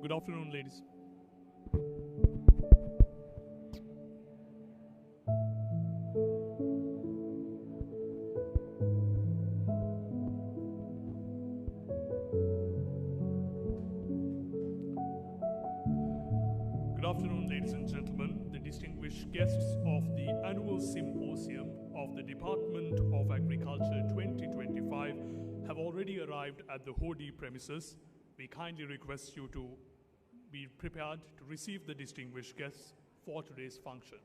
Good afternoon, ladies. Good afternoon, ladies and gentlemen, the distinguished guests of the annual Symposium of the Department of Agriculture 2025 have already arrived at the Hodi premises. We kindly request you to be prepared to receive the distinguished guests for today's function.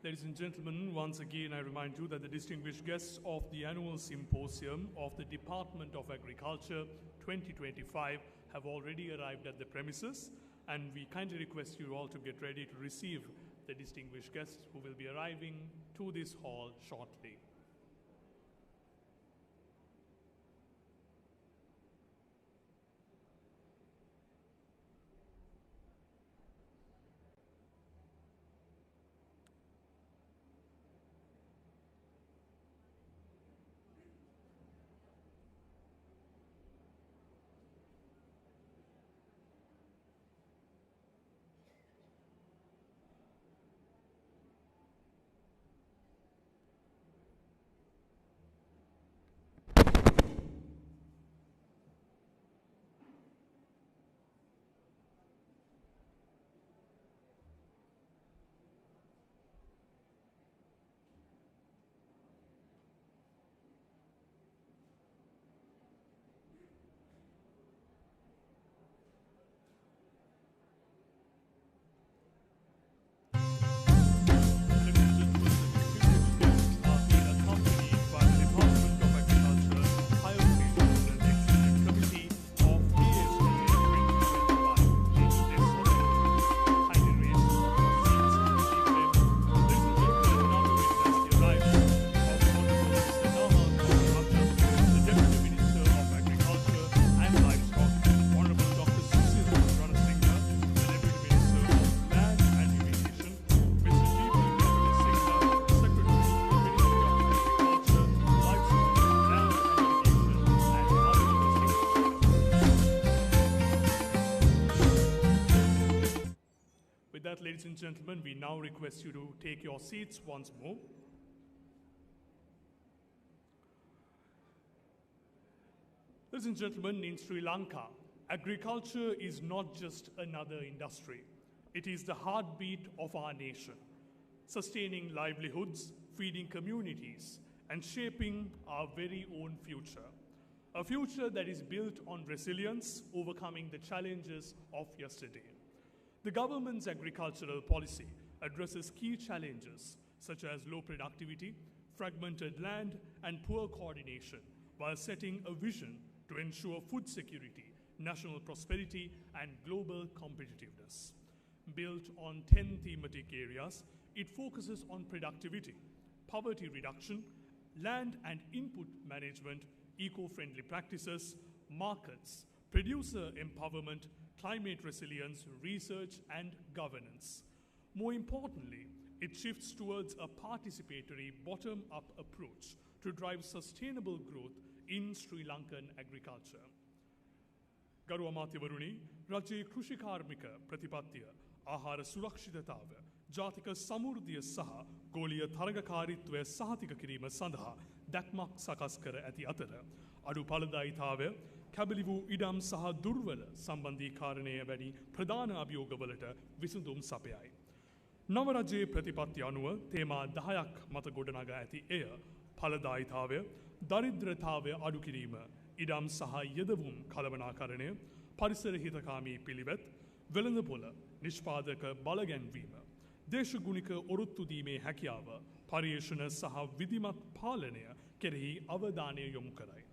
Ladies and gentlemen, once again I remind you that the distinguished guests of the annual symposium of the Department of Agriculture 2025 have already arrived at the premises, and we kindly request you all to get ready to receive the distinguished guests who will be arriving to this hall shortly. Ladies and gentlemen, we now request you to take your seats once more. Ladies and gentlemen, in Sri Lanka, agriculture is not just another industry. It is the heartbeat of our nation, sustaining livelihoods, feeding communities, and shaping our very own future. A future that is built on resilience, overcoming the challenges of yesterday. The government's agricultural policy addresses key challenges such as low productivity, fragmented land, and poor coordination, while setting a vision to ensure food security, national prosperity, and global competitiveness. Built on 10 thematic areas, it focuses on productivity, poverty reduction, land and input management, eco-friendly practices, markets, producer empowerment, climate resilience, research, and governance. More importantly, it shifts towards a participatory bottom-up approach to drive sustainable growth in Sri Lankan agriculture. Garu Amatyavaruni, රජයේ කෘෂිකාර්මික ප්‍රතිපත්තිය, ආහාර සුරක්ෂිතතාව, ජාතික සමෘද්ධිය සහ ගෝලීය තරගකාරීත්වය සහතික කිරීම සඳහා දැක්මක් සකස් කර ඇති අතර අඩු ඵලදායීතාවය කැබලි වූ ඉඩම් සහ දුර්වල සම්බන්ධීකාරණය වැනි ප්‍රධාන අභියෝගවලට විසඳුම් සපයයි. නව රජයේ ප්‍රතිපත්ති අනුව තේමා 10ක් මත ගොඩනගා ඇති එය ඵලදායීතාවය, දරිද්‍රතාවය අඩු කිරීම, ඉඩම් සහ යෙදවුම් කළමනාකරණය, පරිසර හිතකාමී පිළිවෙත්, වෙළඳපොළ නිෂ්පාදක බලගැන්වීම, දේශගුණික ඔරොත්තු දීමේ හැකියාව, පර්යේෂණ සහ විධිමත් පාලනය කෙරෙහි අවධානය යොමු කරයි.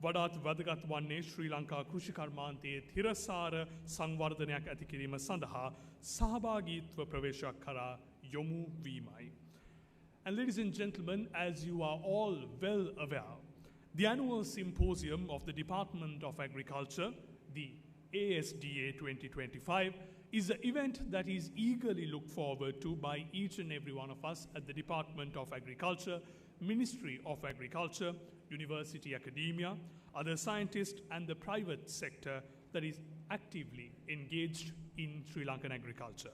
වඩාත් වැදගත් වන්නේ ශ්‍රී ලංකා කෘෂිකර්මාන්තයේ තිරසාර සංවර්ධනයක් ඇති කිරීම සඳහා සහභාගීත්ව ප්‍රවේශයක් කරා යොමු වීමයි. And ladies and gentlemen, as you are all well aware, the annual symposium of the Department of Agriculture, the ASDA 2025, is an event that is eagerly looked forward to by each and every one of us at the Department of Agriculture, Ministry of Agriculture, university academia, other scientists, and the private sector that is actively engaged in Sri Lankan agriculture.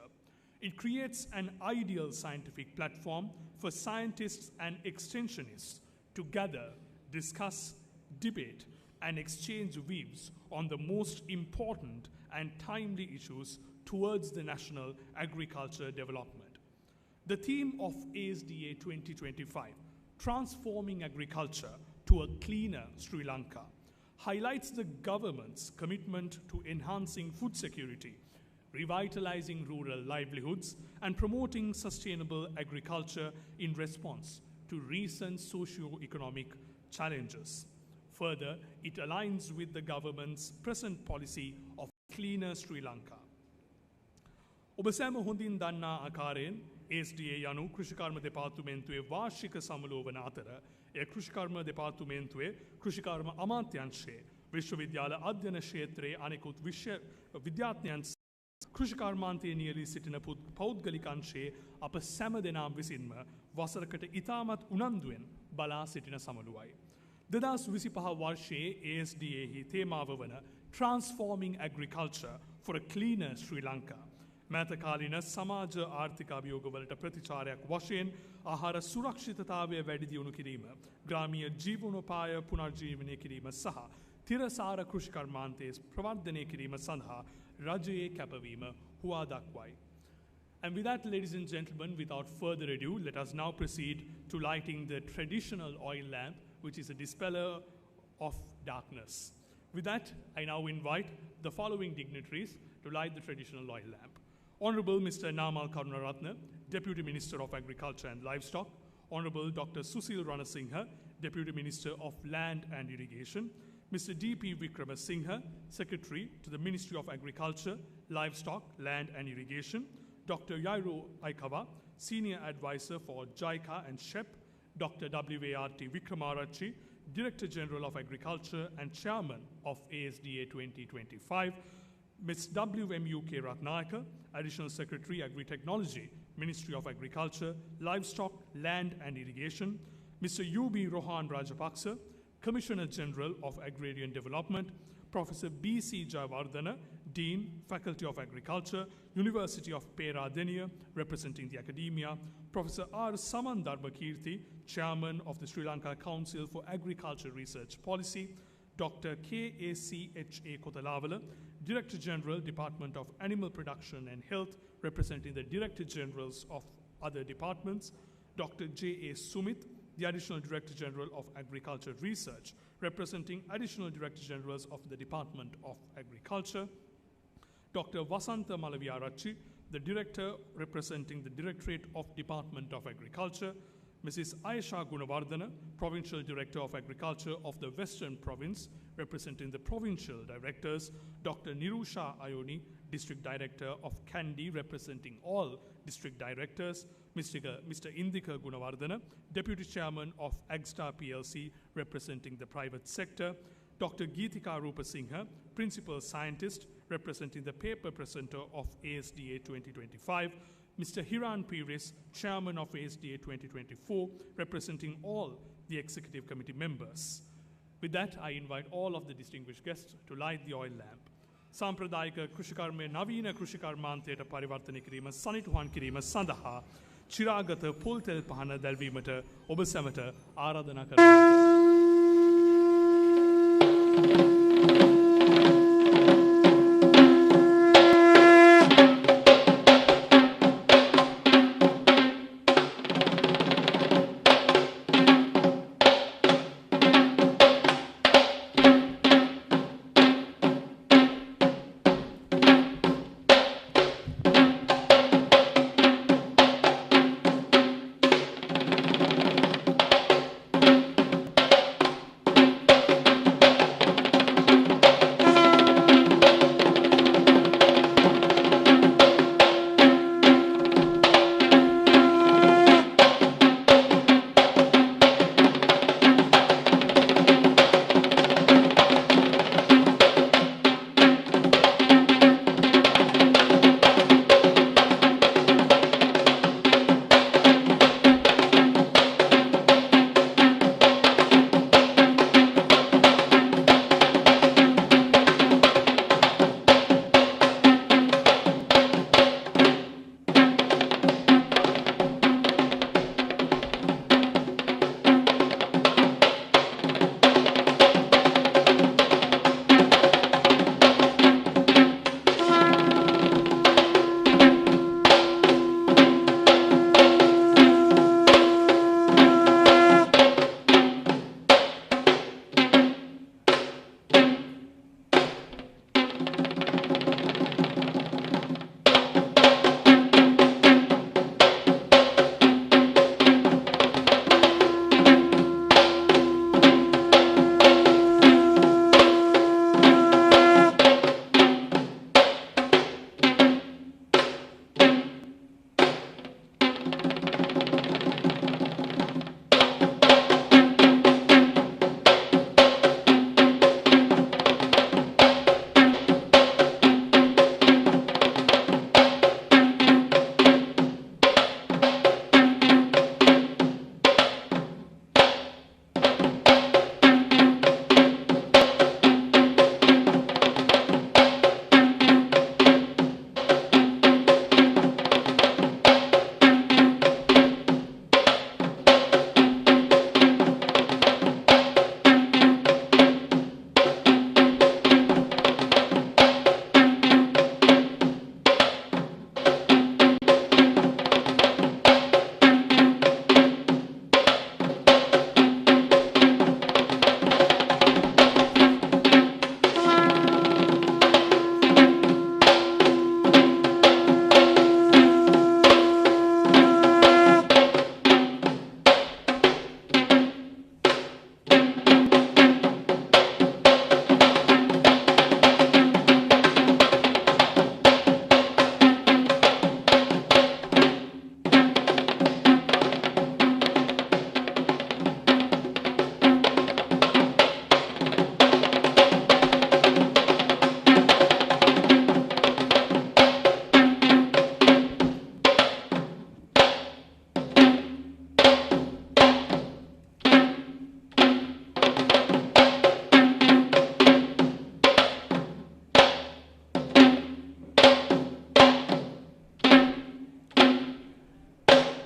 It creates an ideal scientific platform for scientists and extensionists to gather, discuss, debate, and exchange views on the most important and timely issues towards the national agriculture development. The theme of ASDA 2025, Transforming Agriculture to a Cleaner Sri Lanka, highlights the government's commitment to enhancing food security, revitalizing rural livelihoods, and promoting sustainable agriculture in response to recent socio-economic challenges. Further, it aligns with the government's present policy of cleaner Sri Lanka. ඔබ සෑම හොඳින් දන්නා ආකාරයෙන් ASDA යනු කෘෂිකර්ම දෙපාර්තමේන්තුවේ වාර්ෂික සමුළුව වන අතර එය කෘෂිකර්ම දෙපාර්තමේන්තුවේ කෘෂිකර්ම අමාත්‍යාංශයේ විශ්වවිද්‍යාල අධ්‍යයන ක්ෂේත්‍රයේ අනෙකුත් විද්‍යාඥයන් කෘෂිකර්මාන්තයේ නියැලී සිටින පෞද්ගලික අංශයේ අප සෑම දෙනාම විසින්ම වසරකට ඉතාමත් උනන්දුවෙන් බලා සිටින සමුළුවයි. 2025 වර්ෂයේ ASDAහි තේමාව වන Transforming Agriculture for a Cleaner Sri Lanka මෑතකාලීන සමාජ ආර්ථික අභියෝගවලට ප්‍රතිචාරයක් වශයෙන් ආහාර සුරක්ෂිතතාවය වැඩි දියුණු කිරීම, ග්‍රාමීය ජීවනෝපාය පුනර්ජීවනය කිරීම සහ තිරසාර කෘෂිකර්මාන්තයේ ප්‍රවර්ධනය කිරීම සඳහා රජයේ කැපවීම හුවා දක්වයි. And with that, ladies and gentlemen, without further ado, let us now proceed to lighting the traditional oil lamp, which is a dispeller of darkness. With that, I now invite the following dignitaries to light the traditional oil lamp. Honorable Mr. Namal Karunaratne, Deputy Minister of Agriculture and Livestock. Honorable Dr. Susil Ranasinghe, Deputy Minister of Land and Irrigation. Mr. D.P. Vikramasinghe, Secretary to the Ministry of Agriculture, Livestock, Land and Irrigation. Dr. Yairo Aikava, Senior Advisor for JICA and SHEP. Dr. W.A.R.T. Vikramarachi, Director General of Agriculture and Chairman of ASDA 2025. Ms. W.M.U.K. Ratnayaka, Additional Secretary, Agri-Technology, Ministry of Agriculture, Livestock, Land and Irrigation. Mr. U.B. Rohan Rajapaksa, Commissioner General of Agrarian Development. Professor B.C. Jayawardena, Dean, Faculty of Agriculture, University of Peradeniya, representing the academia. Professor R. Saman Darbakirti, Chairman of the Sri Lanka Council for Agriculture Research Policy. Dr. K.A.C.H.A. Kotalavala, Director General, Department of Animal Production and Health, representing the Director Generals of other departments. Dr. J.A. Sumit, the Additional Director General of Agriculture Research, representing Additional Director Generals of the Department of Agriculture. Dr. Vasanta Malaviarachi, the Director representing the Directorate of Department of Agriculture. Mrs. Ayesha Gunawardena, Provincial Director of Agriculture of the Western Province, representing the Provincial Directors. Dr. Nirusha Ayoni, District Director of Kandy, representing all District Directors. Mr. Indika Gunawardena, Deputy Chairman of Agstar PLC, representing the private sector. Dr. Geetika Rupasinghe, Principal Scientist, representing the paper presenter of ASDA 2025. Mr. Hiran Piris, Chairman of ASDA 2024, representing all the Executive Committee members. With that, I invite all of the distinguished guests to light the oil lamp. Sampradayika Krushikarme Navina Krushikarmanteta Parivartana Kirima Sanituhan Kirima Sandaha Chiragata Pultel Pahana Dalvimata Obasamata Aradana Karamata.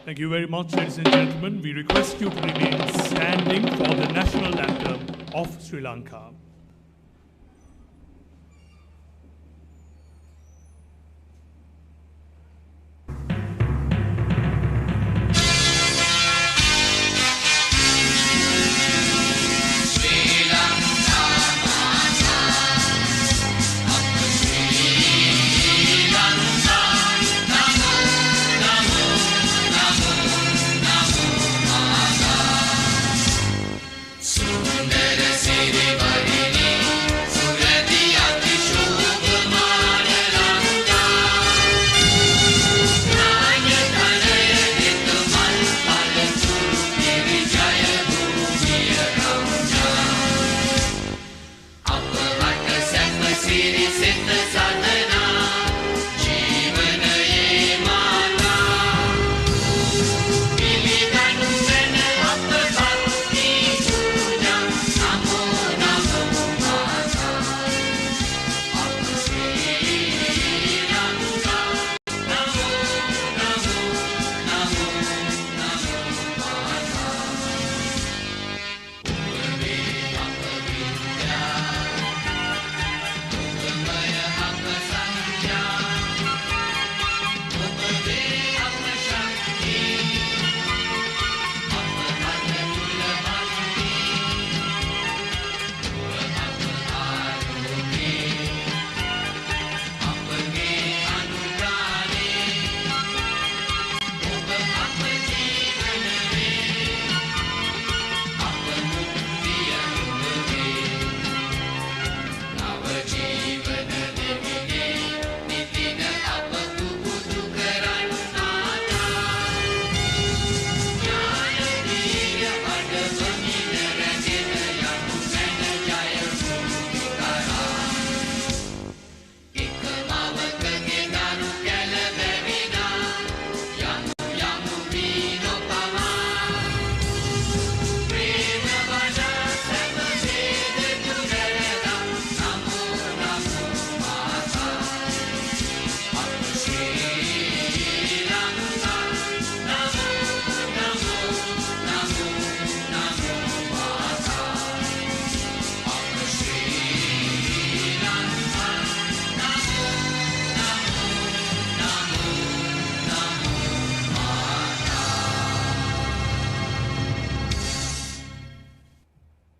Thank you very much, ladies and gentlemen. We request you to remain standing for the national anthem of Sri Lanka.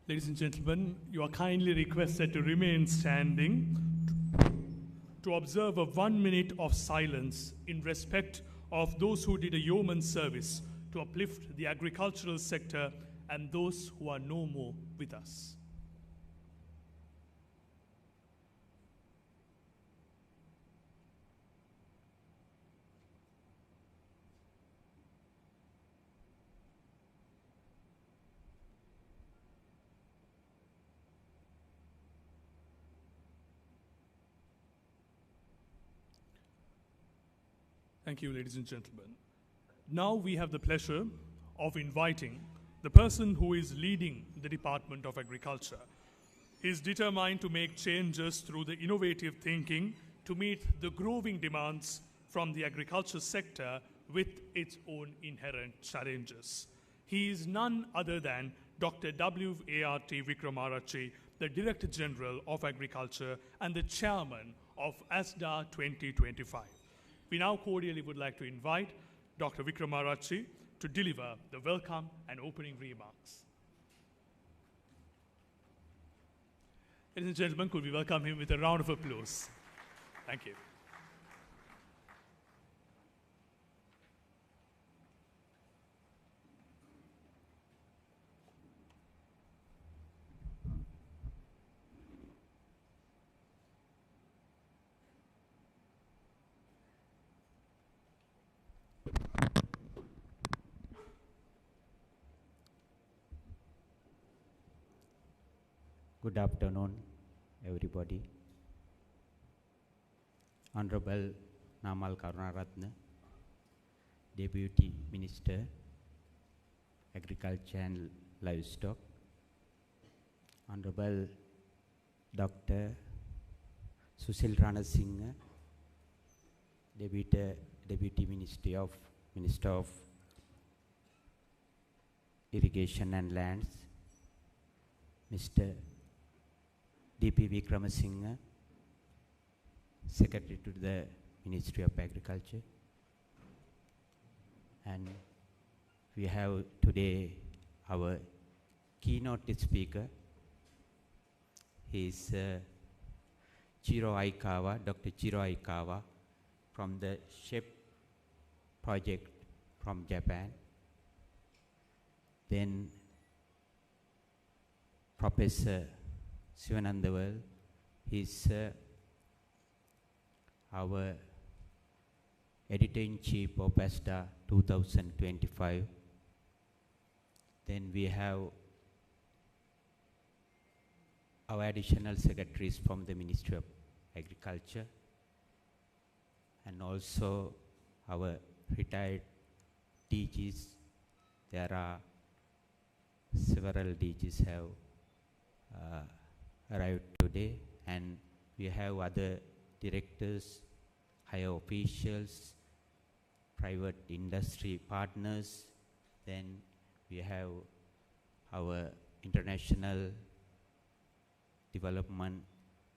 Ladies and gentlemen, you are kindly requested to remain standing to observe a 1 minute of silence in respect of those who did a yeoman service to uplift the agricultural sector and those who are no more with us. Thank you, ladies and gentlemen. Now we have the pleasure of inviting the person who is leading the Department of Agriculture. He is determined to make changes through the innovative thinking to meet the growing demands from the agriculture sector with its own inherent challenges. He is none other than Dr. W.A.R.T. Wickramaratche, the Director General of Agriculture and the Chairman of Asda 2025. We now cordially would like to invite Dr. Wickramaratche to deliver the welcome and opening remarks. Ladies and gentlemen, could we welcome him with a round of applause? Thank you. Good afternoon, everybody. Honorable Namal Karunaratne, Deputy Minister, Agriculture and Livestock, Honorable Dr. Susil Ranasinghe, Deputy Minister of Irrigation and Lands, Mr. D.P. Vikramasinghe, Secretary to the Ministry of Agriculture. And we have today our keynote speaker. He is Chiro Aikawa, Dr. Chiro Aikawa from the SHEP project from Japan. Then Professor Sivanandawal, he is our Editor-in-Chief of Asda 2025. Then we have our additional secretaries from the Ministry of Agriculture, and also our retired DGs. There are several DGs have arrived today, and we have other directors, higher officials, private industry partners. Then we have our international development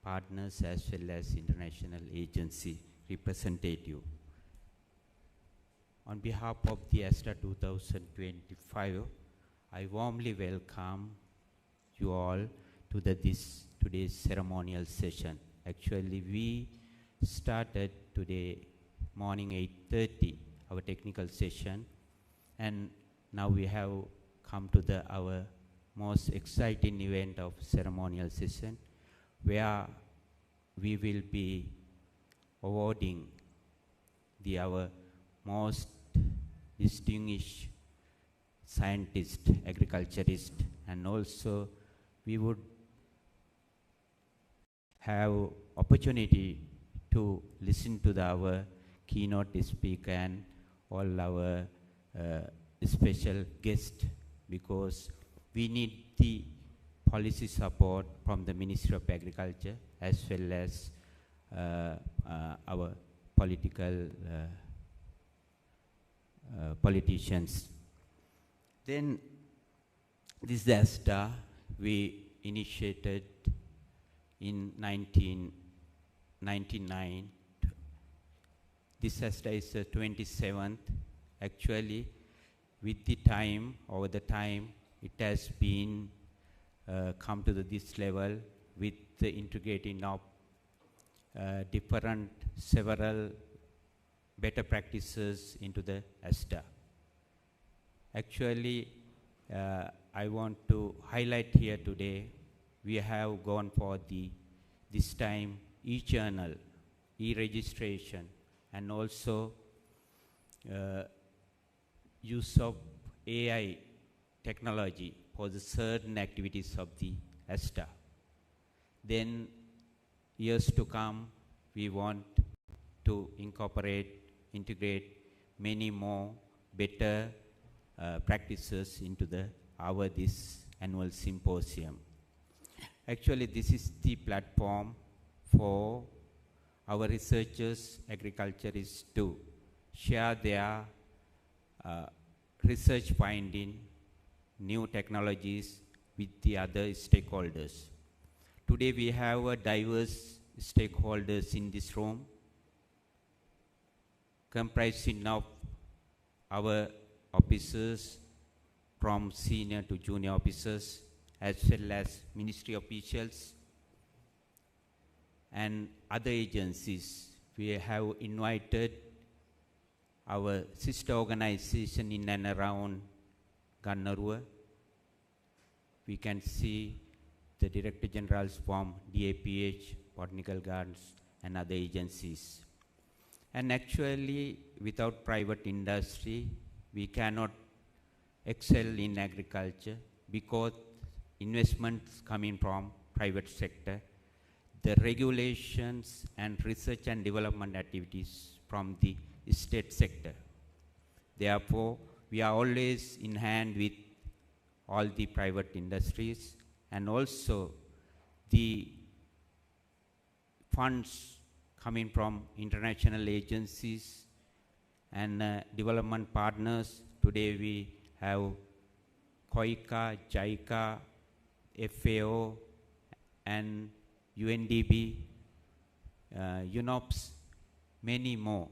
partners as well as international agency representative. On behalf of the Asda 2025, I warmly welcome you all to today's ceremonial session. Actually, we started today morning 8:30 our technical session, and now we have come to our most exciting event of ceremonial session, where we will be awarding our most distinguished scientist, agriculturist, and also we would have opportunity to listen to our keynote speaker and all our special guests, because we need the policy support from the Ministry of Agriculture as well as our politicians. Then this Asda we initiated in 1999. This Asda is the 27th. Actually, with the time, over the time, it has been come to this level with the integrating of several better practices into the Asda. Actually, I want to highlight here today, we have gone for this time e-journal, e-registration, and also use of AI technology for the certain activities of the Asda. Then years to come, we want to integrate many more better practices into this annual symposium. Actually, this is the platform for our researchers, agriculturists to share their research finding, new technologies with the other stakeholders. Today we have diverse stakeholders in this room, comprising of our officers from senior to junior officers, as well as ministry officials and other agencies. We have invited our sister organization in and around Gannaruwa. We can see the Director Generals from DAPH, Botanical Gardens, and other agencies. And actually, without private industry, we cannot excel in agriculture, because investments coming from private sector, the regulations and research and development activities from the state sector. Therefore, we are always in hand with all the private industries, and also the funds coming from international agencies and development partners. Today we have COICA, JICA, FAO, and UNDP, UNOPS, many more.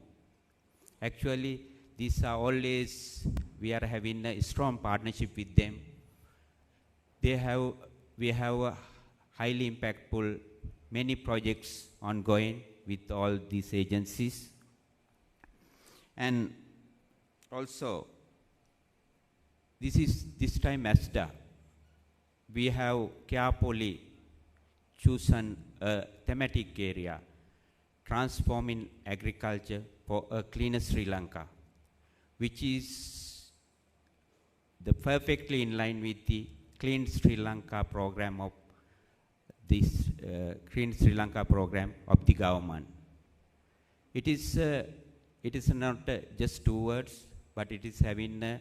Actually, these are always, we are having a strong partnership with them. We have a highly impactful many projects ongoing with all these agencies. And also, this time Asda, we have carefully chosen a thematic area, transforming agriculture for a cleaner Sri Lanka, which is perfectly in line with the Clean Sri Lanka program of this Clean Sri Lanka program of the government. It is not just 2 words, but it is having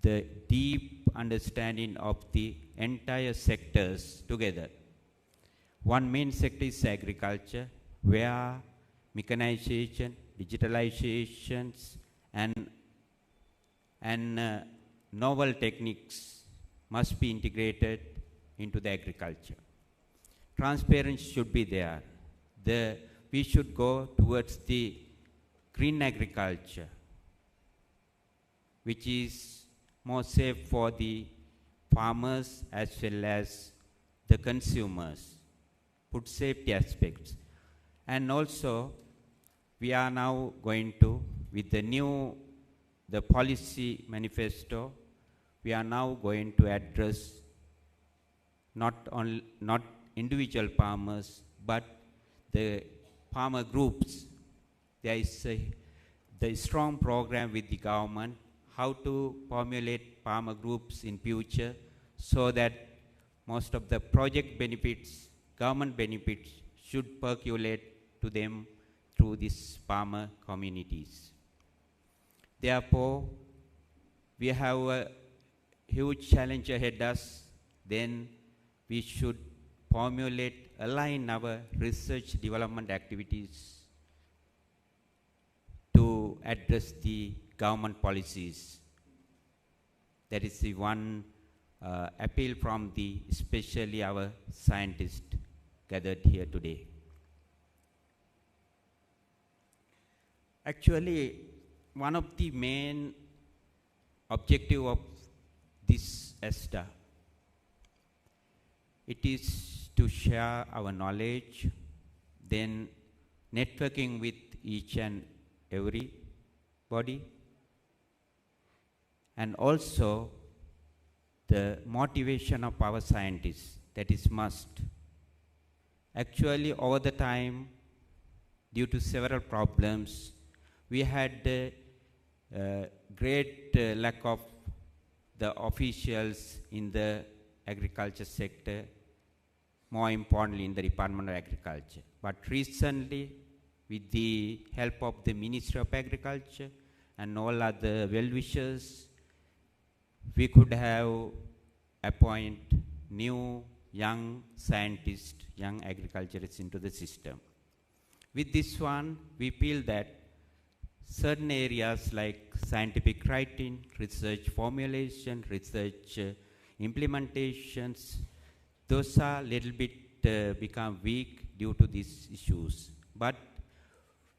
the deep understanding of the entire sectors together. One main sector is agriculture, where mechanization, digitalizations, and novel techniques must be integrated into the agriculture. Transparency should be there. We should go towards the green agriculture, which is more safe for the farmers as well as the consumers, food safety aspects. And also, we are now going to, with the policy manifesto, we are now going to address not individual farmers, but the farmer groups. There is the strong program with the government, how to formulate farmer groups in future, so that most of the project benefits, government benefits, should percolate to them through these farmer communities. Therefore, we have a huge challenge ahead us. Then we should formulate, align our research development activities to address the government policies. That is the one appeal from especially our scientists gathered here today. Actually, one of the main objective of this Asda, it is to share our knowledge, then networking with each and everybody, and also the motivation of our scientists, that is must. Actually, over the time, due to several problems, we had great lack of the officials in the agriculture sector, more importantly in the Department of Agriculture. But recently, with the help of the Ministry of Agriculture and all other well-wishers, we could have appoint new young scientists, young agriculturists into the system. With this one, we feel that certain areas like scientific writing, research formulation, research implementations, those are a little bit become weak due to these issues. But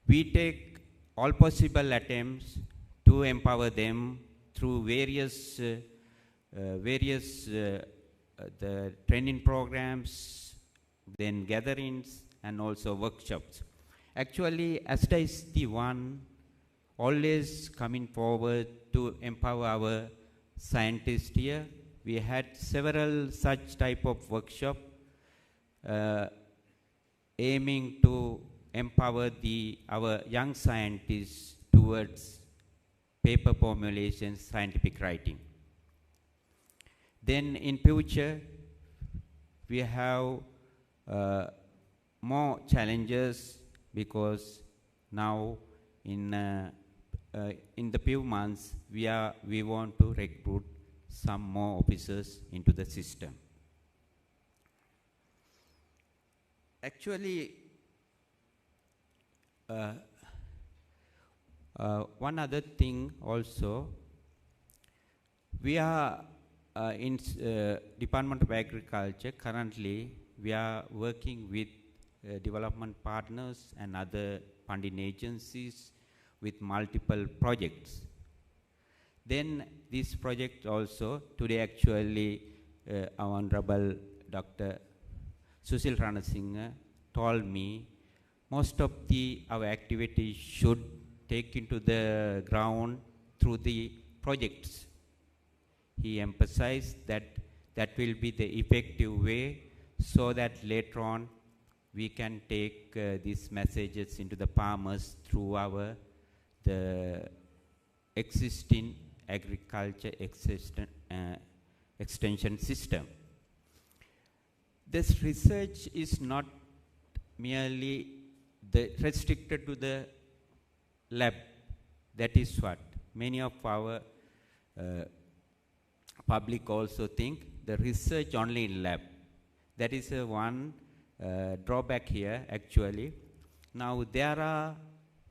we take all possible attempts to empower them through various the training programs, then gatherings, and also workshops. Actually, Asda is the one always coming forward to empower our scientists here. We had several such type of workshop aiming to empower our young scientists towards paper formulation, scientific writing. Then in future, we have more challenges, because now in the few months we want to recruit some more officers into the system. Actually, one other thing also, we are in Department of Agriculture, currently we are working with development partners and other funding agencies with multiple projects. Then this project also, today actually our Honorable Dr. Susil Ranasinghe told me most of our activities should take into the ground through the projects. He emphasized that that will be the effective way so that later on we can take these messages into the farmers through the existing agriculture extension system. This research is not merely restricted to the lab. That is what many of our public also think, the research only in lab. That is one drawback here actually. Now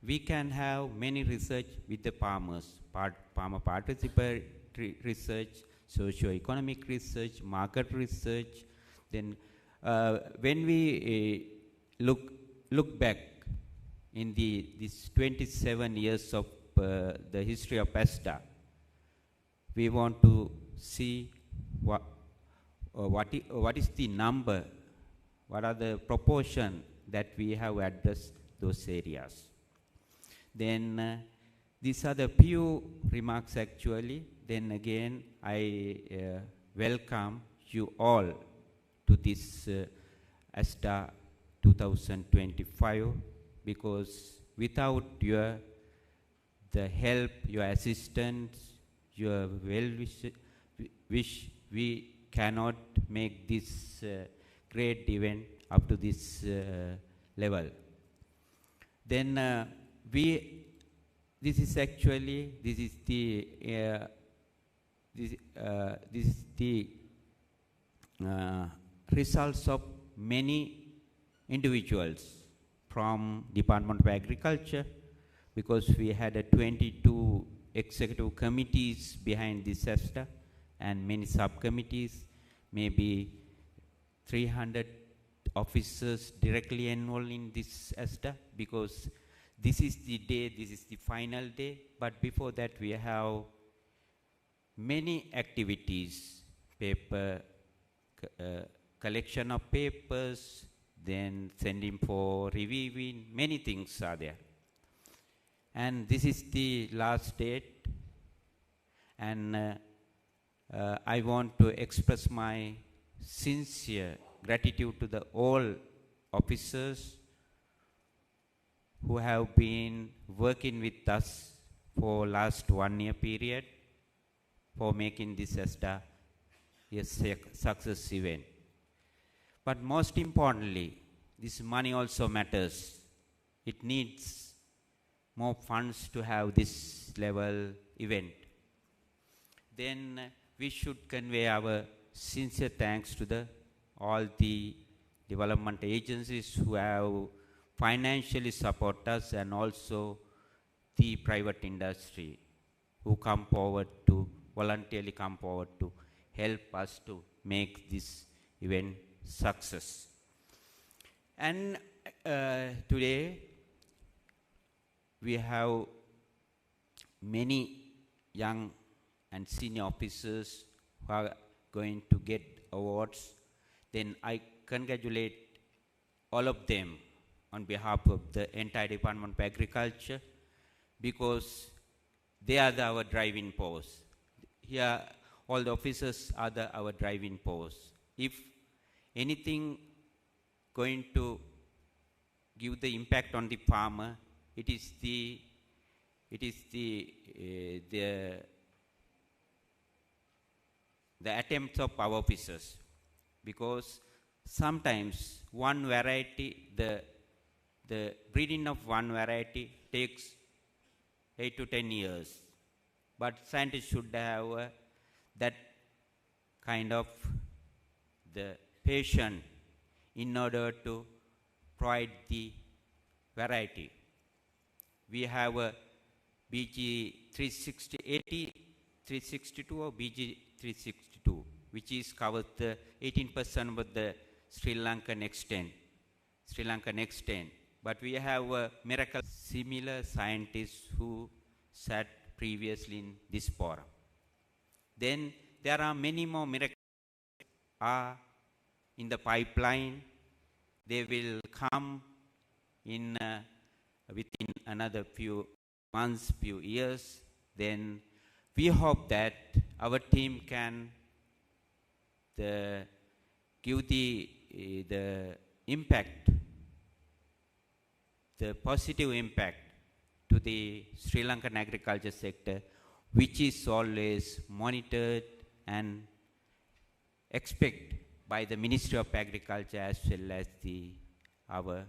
we can have many research with the farmers, farmer participatory research, socio-economic research, market research. Then when we look back in these 27 years of the history of Asda, we want to see what is the number, what are the proportion that we have addressed those areas. Then these are the few remarks actually. Then again, I welcome you all to this Asda 2025, because without the help, your assistance, your wish, we cannot make this great event up to this level. Then this is the results of many individuals from Department of Agriculture, because we had 22 executive committees behind this Asda and many subcommittees, maybe 300 officers directly enrolled in this Asda, because this is the day, this is the final day. But before that, we have many activities, collection of papers, then sending for reviewing, many things are there. And this is the last date, and I want to express my sincere gratitude to all officers who have been working with us for last 1 year period for making this Asda a success event. But most importantly, this money also matters. It needs more funds to have this level event. Then we should convey our sincere thanks to all the development agencies who have financially support us, and also the private industry who voluntarily come forward to help us to make this event success. And today we have many young and senior officers who are going to get awards. Then I congratulate all of them on behalf of the entire Department of Agriculture, because they are our driving force. Here, all the officers are our driving force. If anything going to give the impact on the farmer, it is the attempts of our officers, because sometimes one variety, the breeding of one variety takes 8 to 10 years, but scientists should have that kind of the patience in order to provide the variety. We have a BG 360, 362 or BG 362 2, which is covered the 18% of the Sri Lankan extent. But we have a miracle similar scientists who sat previously in this forum. Then there are many more miracles are in the pipeline. They will come in within another few months, few years. Then we hope that our team can give the impact, the positive impact to the Sri Lankan agriculture sector, which is always monitored and expected by the Ministry of Agriculture as well as our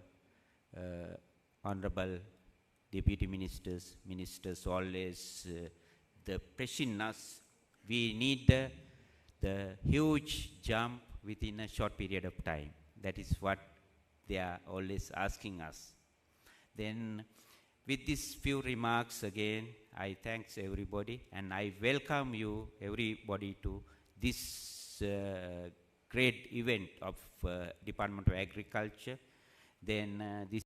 honorable deputy ministers always the pressing us. We need the huge jump within a short period of time. That is what they are always asking us. Then with these few remarks again, I thanks everybody and I welcome you everybody to this great event of Department of Agriculture. Then this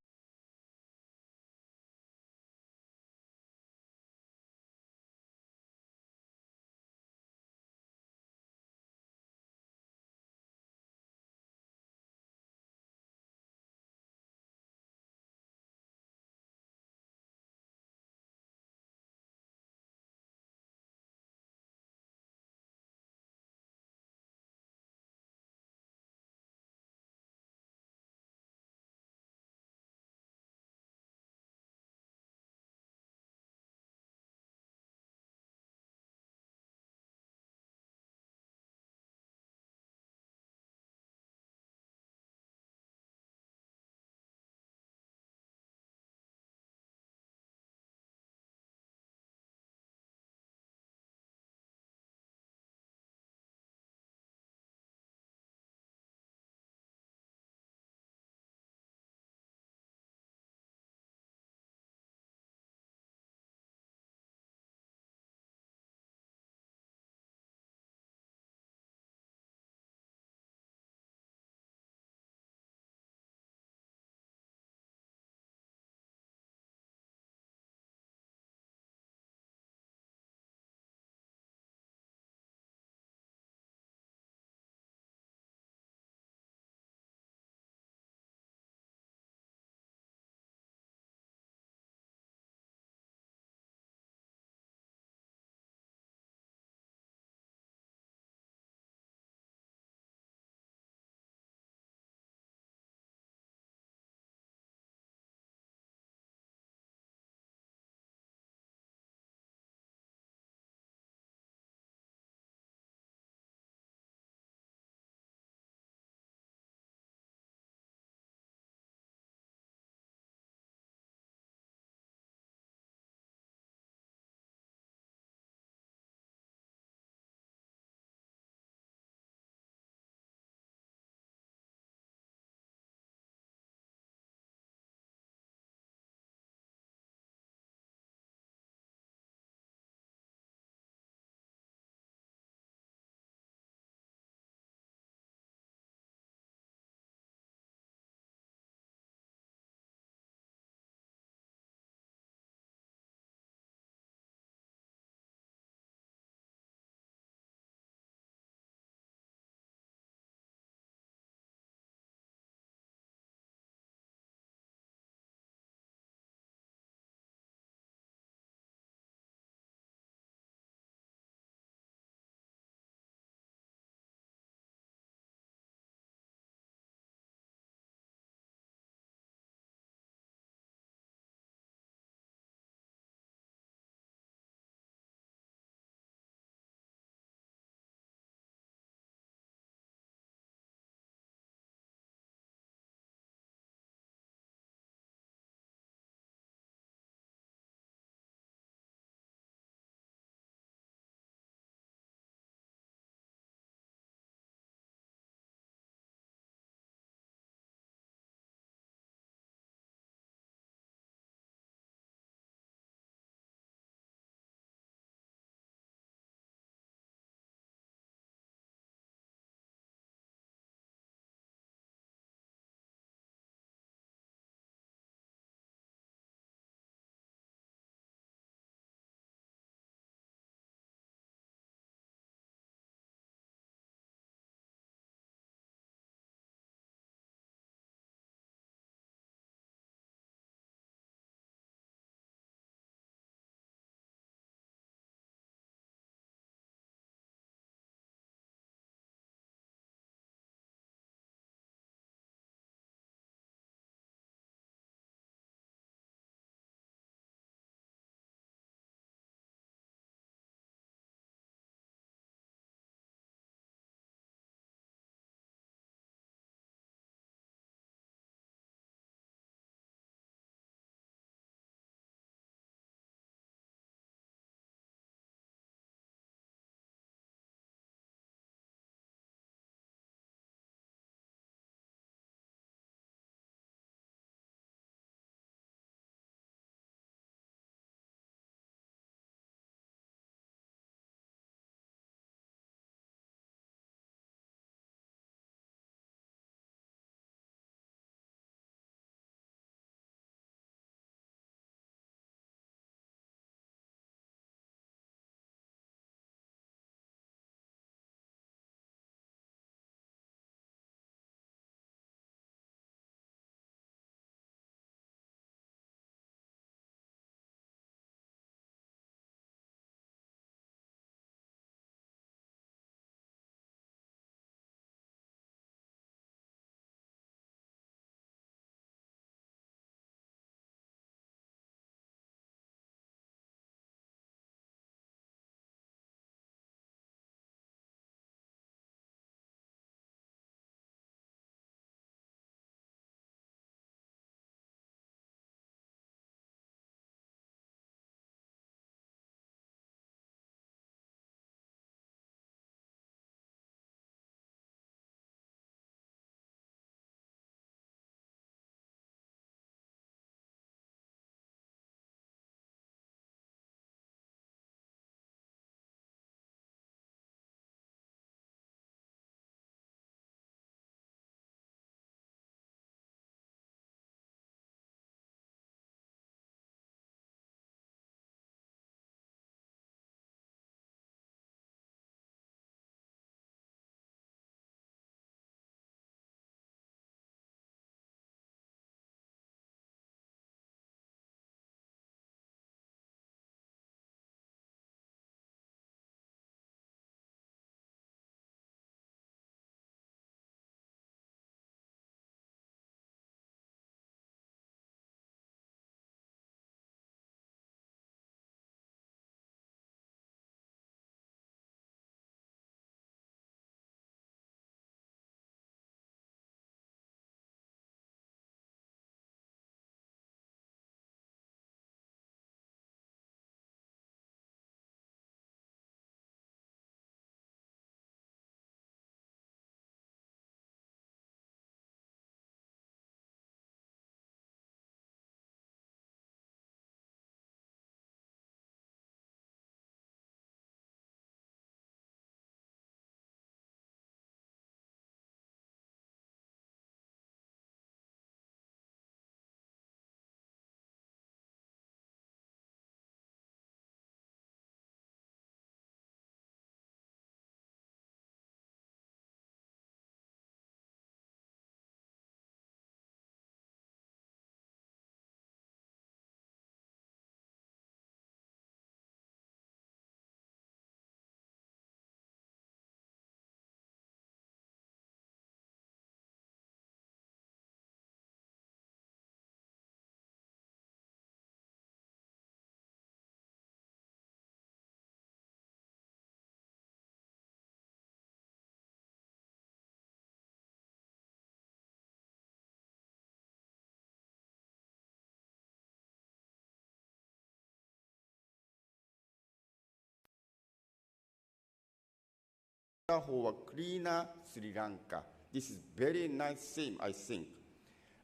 for a cleaner Sri Lanka. This is very nice theme, I think,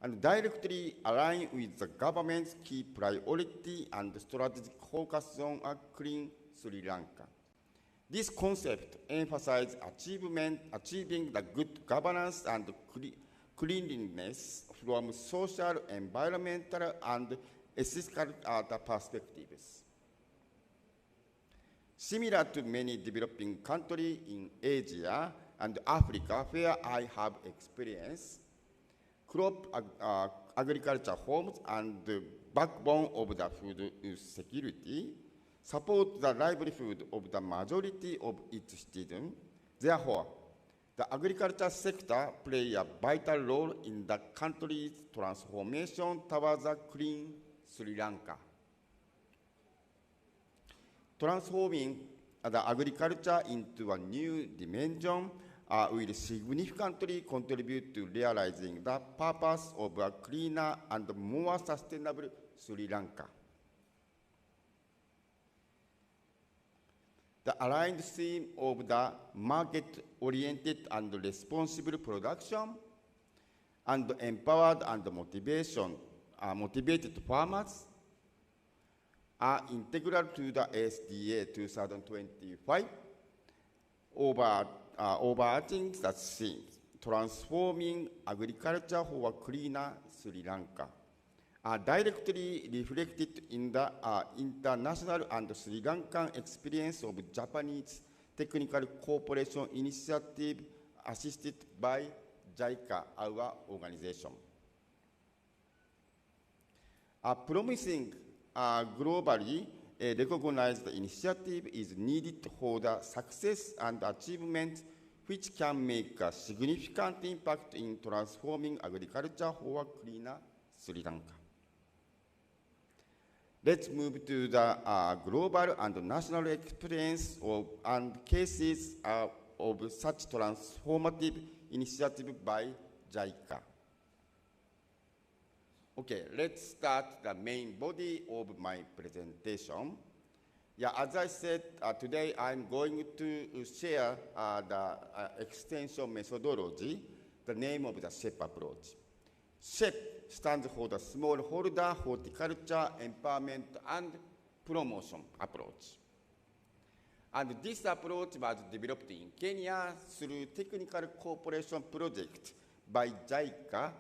and directly align with the government's key priority and strategic focus on a clean Sri Lanka. This concept emphasizes achieving the good governance and cleanliness from social, environmental, and ethical perspectives. Similar to many developing countries in Asia and Africa where I have experience, crop agriculture forms and the backbone of the food security support the livelihood of the majority of its citizens. Therefore, the agriculture sector plays a vital role in the country's transformation towards a clean Sri Lanka. Transforming the agriculture into a new dimension will significantly contribute to realizing the purpose of a cleaner and more sustainable Sri Lanka. The aligned theme of the market-oriented and responsible production and empowered and motivated farmers are integral to the SDA 2025 overarching the theme, transforming agriculture for a cleaner Sri Lanka, are directly reflected in the international and Sri Lankan experience of Japanese Technical Cooperation Initiative assisted by JICA, our organization. A promising globally recognized initiative is needed for the success and achievement which can make a significant impact in transforming agriculture for a cleaner Sri Lanka. Let's move to the global and national experience and cases of such transformative initiative by JICA. Okay, let's start the main body of my presentation. Yeah, as I said, today I'm going to share the extension methodology, the name of the SHEP approach. SHEP stands for the Smallholder Horticulture Empowerment and Promotion approach. And this approach was developed in Kenya through technical cooperation project by JICA,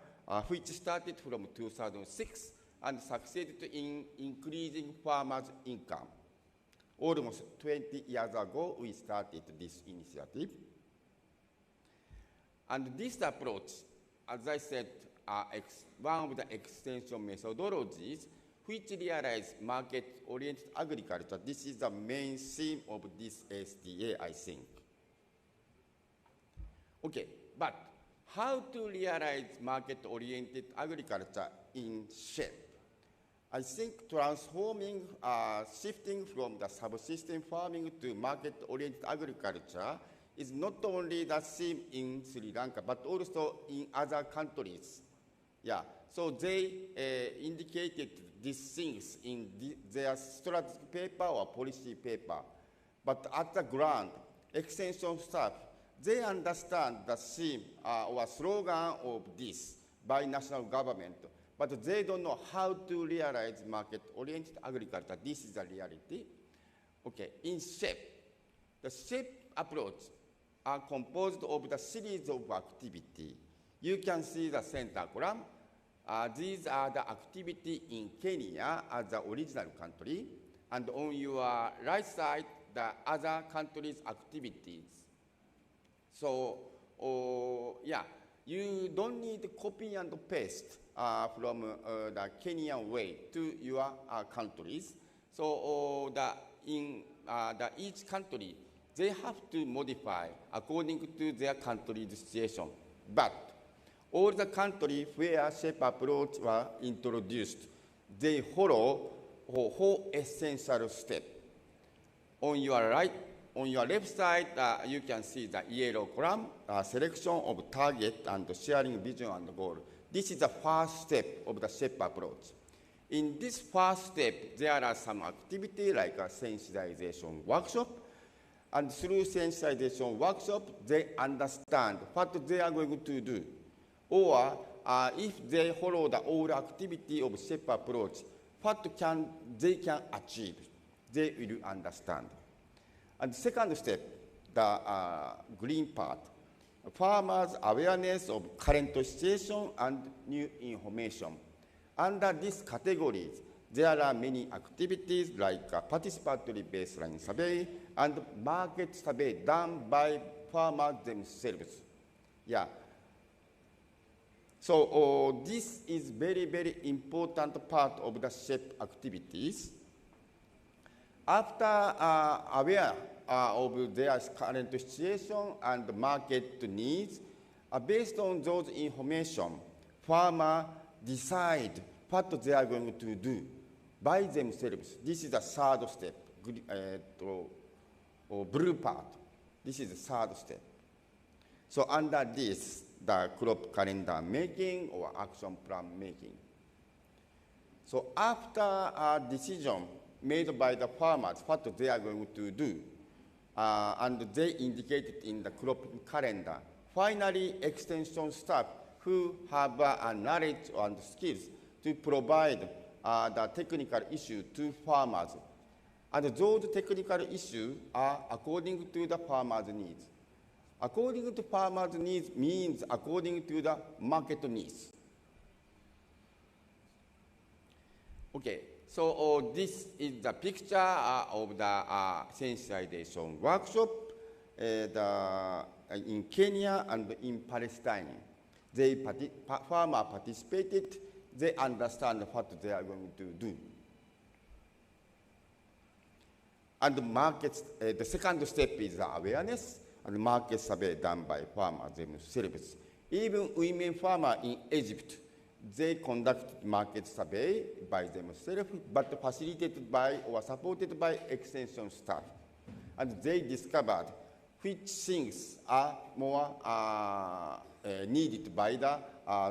which started from 2006 and succeeded in increasing farmers' income. Almost 20 years ago, we started this initiative. And this approach, as I said, one of the extension methodologies which realize market-oriented agriculture. This is the main theme of this SDA, I think. Okay, but how to realize market-oriented agriculture in SHEP? I think transforming, shifting from the subsistence farming to market-oriented agriculture is not only the theme in Sri Lanka, but also in other countries. Yeah, so they indicated these things in their strategic paper or policy paper. But at the ground, extension staff, they understand the theme or slogan of this by national government, but they don't know how to realize market-oriented agriculture. This is the reality. Okay, in SHEP, the SHEP approach are composed of the series of activity. You can see the center column. These are the activity in Kenya as the original country, and on your right side, the other countries' activities. So, yeah, you don't need to copy and paste from the Kenyan way to your countries. So, in each country, they have to modify according to their country's situation. But all the countries where SHEP approach were introduced, they follow four essential steps. On your right, on your left side, you can see the yellow column, selection of target and sharing vision and goal. This is the first step of the SHEP approach. In this first step, there are some activity like a sensitization workshop, And through sensitization workshop, they understand what they are going to do. Or if they follow the old activity of SHEP approach, what they can achieve, they will understand. And the second step, the green part, farmers' awareness of current situation and new information. Under these categories, there are many activities like participatory baseline survey and market survey done by farmers themselves. Yeah. So this is very, very important part of the SHEP activities. After aware of their current situation and market needs, based on those information, farmers decide what they are going to do by themselves. This is the third step, blue part. This is the third step. So under this, the crop calendar making or action plan making. So after a decision made by the farmers what they are going to do, and they indicated in the crop calendar, finally extension staff who have knowledge and skills to provide the technical issue to farmers. And those technical issues are according to the farmers' needs. According to farmers' needs means according to the market needs. Okay, so this is the picture of the sensitization workshop in Kenya and in Palestine. Farmers participated. They understand what they are going to do. And the markets, the second step is the awareness and market survey done by farmers themselves. Even women farmers in Egypt, they conduct market survey by themselves, but facilitated by or supported by extension staff. And they discovered which things are more needed by the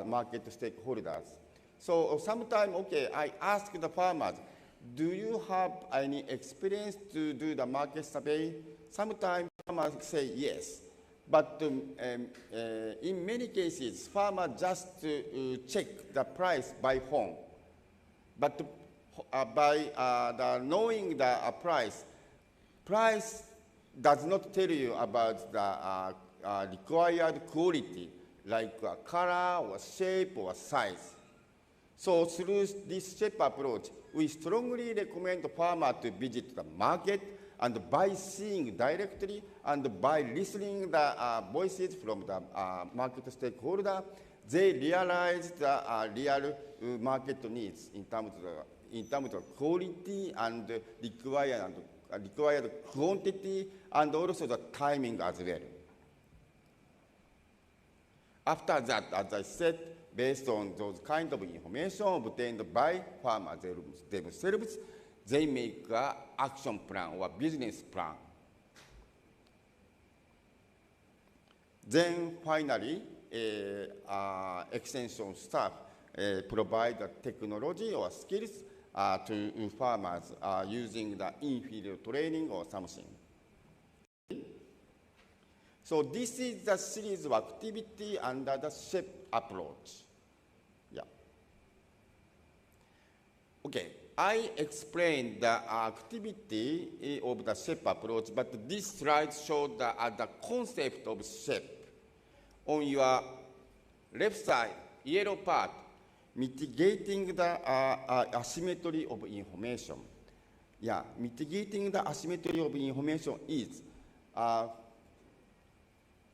market stakeholders. So sometimes, okay, I ask the farmers, do you have any experience to do the market survey? Sometimes farmers say yes, but in many cases, farmers just check the price by phone. But by knowing the price does not tell you about the required quality, like color or shape or size. So through this SHEP approach, we strongly recommend farmers to visit the market, and by seeing directly and by listening the voices from the market stakeholder, they realize the real market needs in terms of quality and required quantity, and also the timing as well. After that, as I said, based on those kind of information obtained by farmers themselves, they make an action plan or business plan. Then finally, extension staff provide the technology or skills to farmers using the in-field training or something. So this is the series of activity under the SHEP approach. Yeah. Okay, I explained the activity of the SHEP approach, but this slide shows the concept of SHEP. On your left side, yellow part, mitigating the asymmetry of information. Yeah, mitigating the asymmetry of information is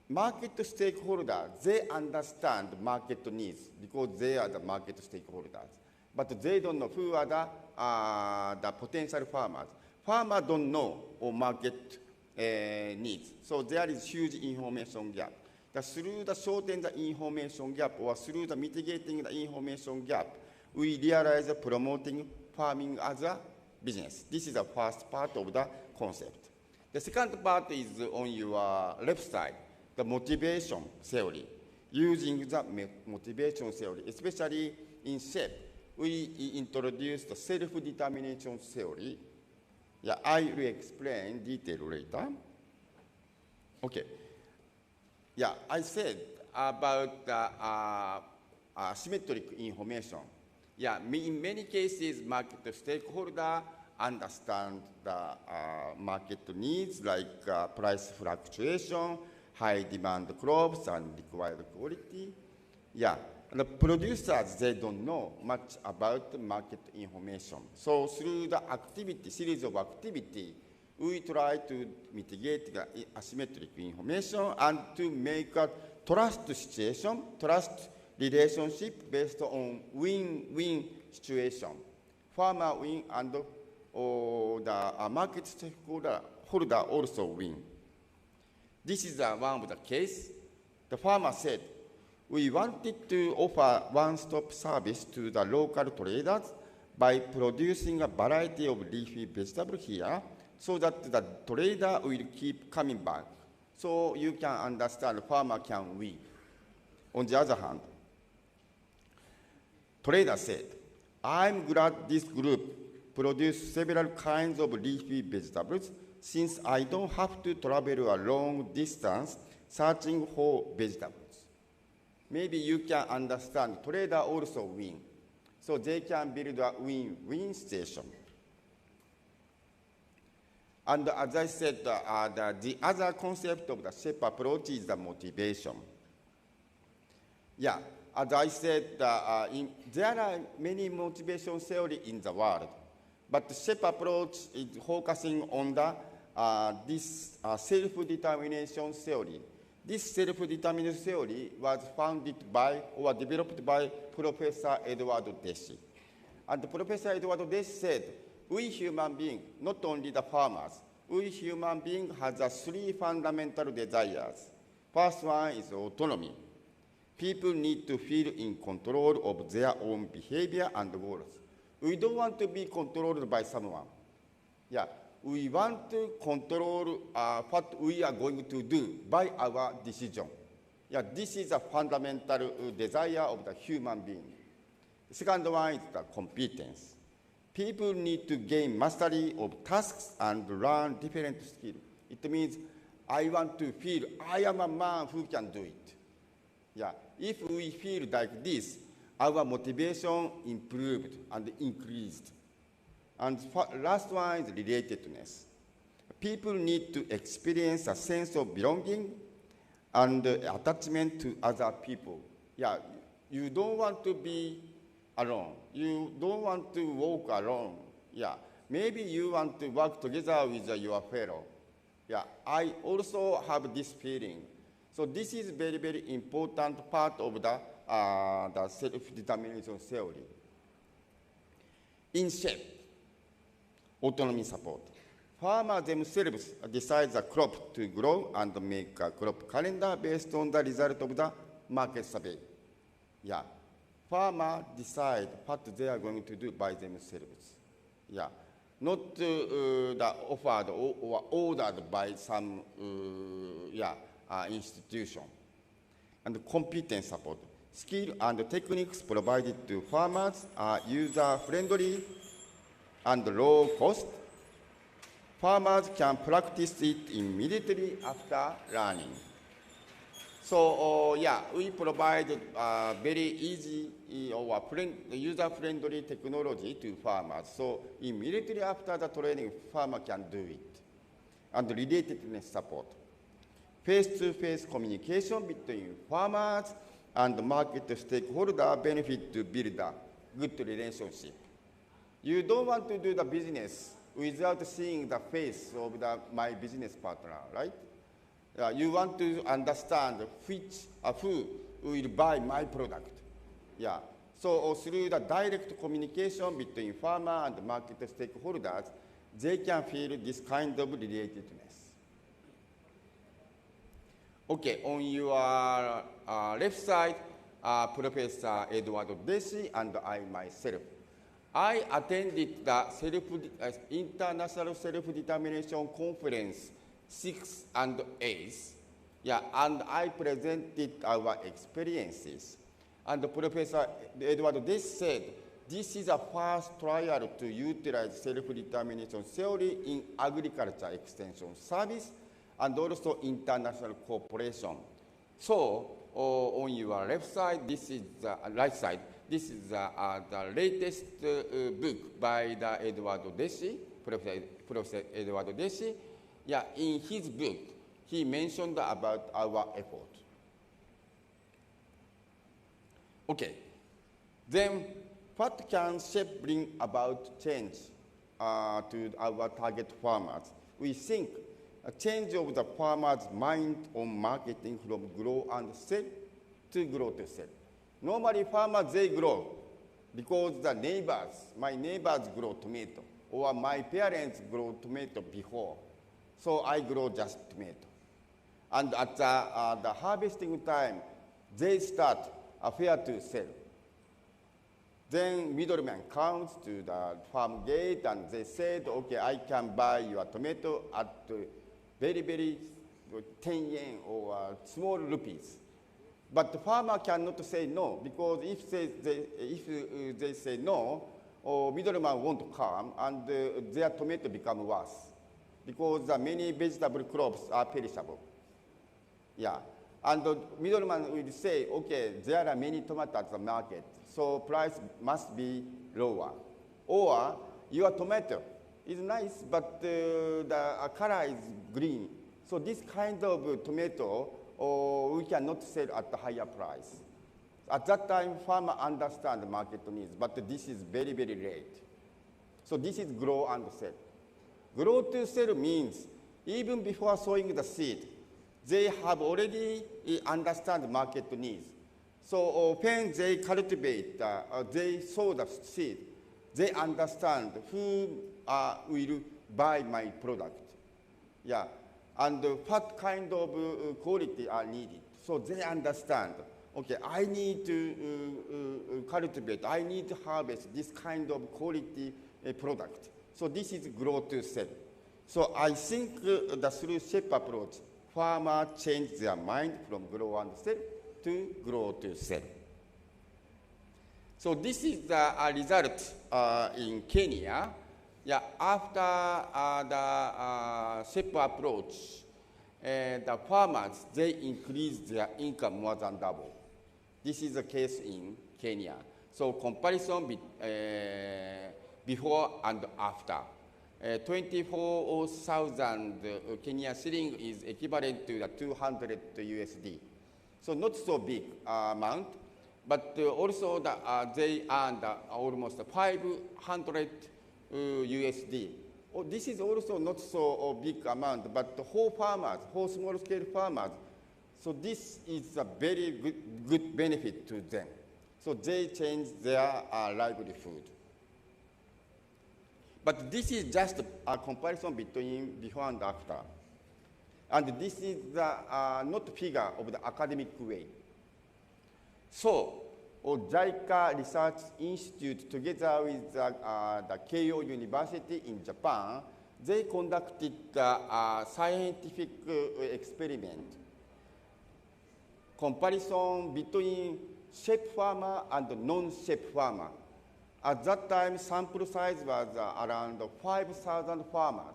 market stakeholders, they understand market needs because they are the market stakeholders. But they don't know who are the potential farmers. Farmers don't know market needs. So there is huge information gap. Through the shorten the information gap or through the mitigating the information gap, we realize promoting farming as a business. This is the first part of the concept. The second part is on your left side, the motivation theory. Using the motivation theory, especially in SHEP, we introduced the self-determination theory. Yeah, I will explain detail later. Okay. Yeah, I said about asymmetric information. Yeah, in many cases, market stakeholder understand the market needs like price fluctuation, high demand crops, and required quality. Yeah, the producers, they don't know much about market information. So through the activity, series of activity, we try to mitigate the asymmetric information and to make a trust situation, trust relationship based on win-win situation. Farmer win and the market stakeholder also win. This is one of the case. The farmer said, we wanted to offer one-stop service to the local traders by producing a variety of leafy vegetables here so that the trader will keep coming back. So you can understand farmer can win. On the other hand, trader said, I'm glad this group produced several kinds of leafy vegetables since I don't have to travel a long distance searching for vegetables. Maybe you can understand trader also win. So they can build a win-win situation. And as I said, the other concept of the SHAPE approach is the motivation. Yeah, as I said, there are many motivation theories in the world, but the SHAPE approach is focusing on this self-determination theory. This self-determination theory was founded by or developed by Professor Edward Deci. And Professor Edward Deci said, we human beings, not only the farmers, we human beings have three fundamental desires. First one is autonomy. People need to feel in control of their own behavior and goals. We don't want to be controlled by someone. Yeah, we want to control what we are going to do by our decision. Yeah, this is a fundamental desire of the human being. The second one is the competence. People need to gain mastery of tasks and learn different skills. It means I want to feel I am a man who can do it. Yeah, if we feel like this, our motivation improved and increased. And last one is relatedness. People need to experience a sense of belonging and attachment to other people. Yeah, you don't want to be alone. You don't want to walk alone. Yeah, maybe you want to work together with your fellow. Yeah, I also have this feeling. So this is very, very important part of the self-determination theory. In SHAPE, autonomy support. Farmers themselves decide the crop to grow and make a crop calendar based on the result of the market survey. Yeah, farmers decide what they are going to do by themselves. Yeah, not offered or ordered by some institution. And competence support. Skill and techniques provided to farmers are user-friendly and low cost. Farmers can practice it immediately after learning. So, we provide very easy or user-friendly technology to farmers. So, immediately after the training, farmer can do it. And relatedness support. Face-to-face communication between farmers and market stakeholder benefit to build a good relationship. You don't want to do the business without seeing the face of my business partner, right? You want to understand who will buy my product. Yeah. So through the direct communication between farmer and market stakeholders, they can feel this kind of relatedness. Okay, on your left side, Professor Edward Deci and I myself. I attended the International Self-Determination Conference 6 and 8, and I presented our experiences. And Professor Edward Deci said, this is a first trial to utilize self-determination theory in agriculture extension service, and also international cooperation. So on your left side, this is the right side. This is the latest book by the Professor Eduardo Desi. Yeah, in his book, he mentioned about our effort. Okay, then what can SHAPE bring about change to our target farmers? We think a change of the farmer's mind on marketing from grow and sell to grow to sell. Normally farmers, they grow because the neighbors, my neighbors grow tomato, or my parents grow tomato before. So I grow just tomato. And at the harvesting time, they start a fair to sell. Then middleman comes to the farm gate and they said, okay, I can buy your tomato at very, very 10 yen or small rupees. But the farmer cannot say no, because if they say no, or middleman won't come and their tomato become worse, because many vegetable crops are perishable. Yeah. And the middleman will say, okay, there are many tomatoes at the market, so price must be lower. Or your tomato is nice, but the color is green. So this kind of tomato, we cannot sell at a higher price. At that time, farmer understand the market needs, but this is very, very late. So this is grow and sell. Grow to sell means even before sowing the seed, they have already understand the market needs. So when they cultivate, they sow the seed, they understand who will buy my product. Yeah. And what kind of quality are needed. So they understand, okay, I need to cultivate, I need to harvest this kind of quality product. So this is grow to sell. So I think through SHAPE approach, farmers change their mind from grow and sell to grow to sell. So this is the result in Kenya. Yeah, after the SHAPE approach, the farmers, they increase their income more than double. This is the case in Kenya. So comparison before and after. 24,000 Kenyan shilling is equivalent to the 200 USD. So not so big amount, but also they earned almost 500 USD. This is also not so big amount, but the whole farmers, whole small-scale farmers, so this is a very good benefit to them. So they change their livelihood. But this is just a comparison between before and after. And this is not figure of the academic way. So, JICA Research Institute, together with the Keio University in Japan, they conducted a scientific experiment. Comparison between SHAPE farmer and non-SHAPE farmer. At that time, sample size was around 5,000 farmers.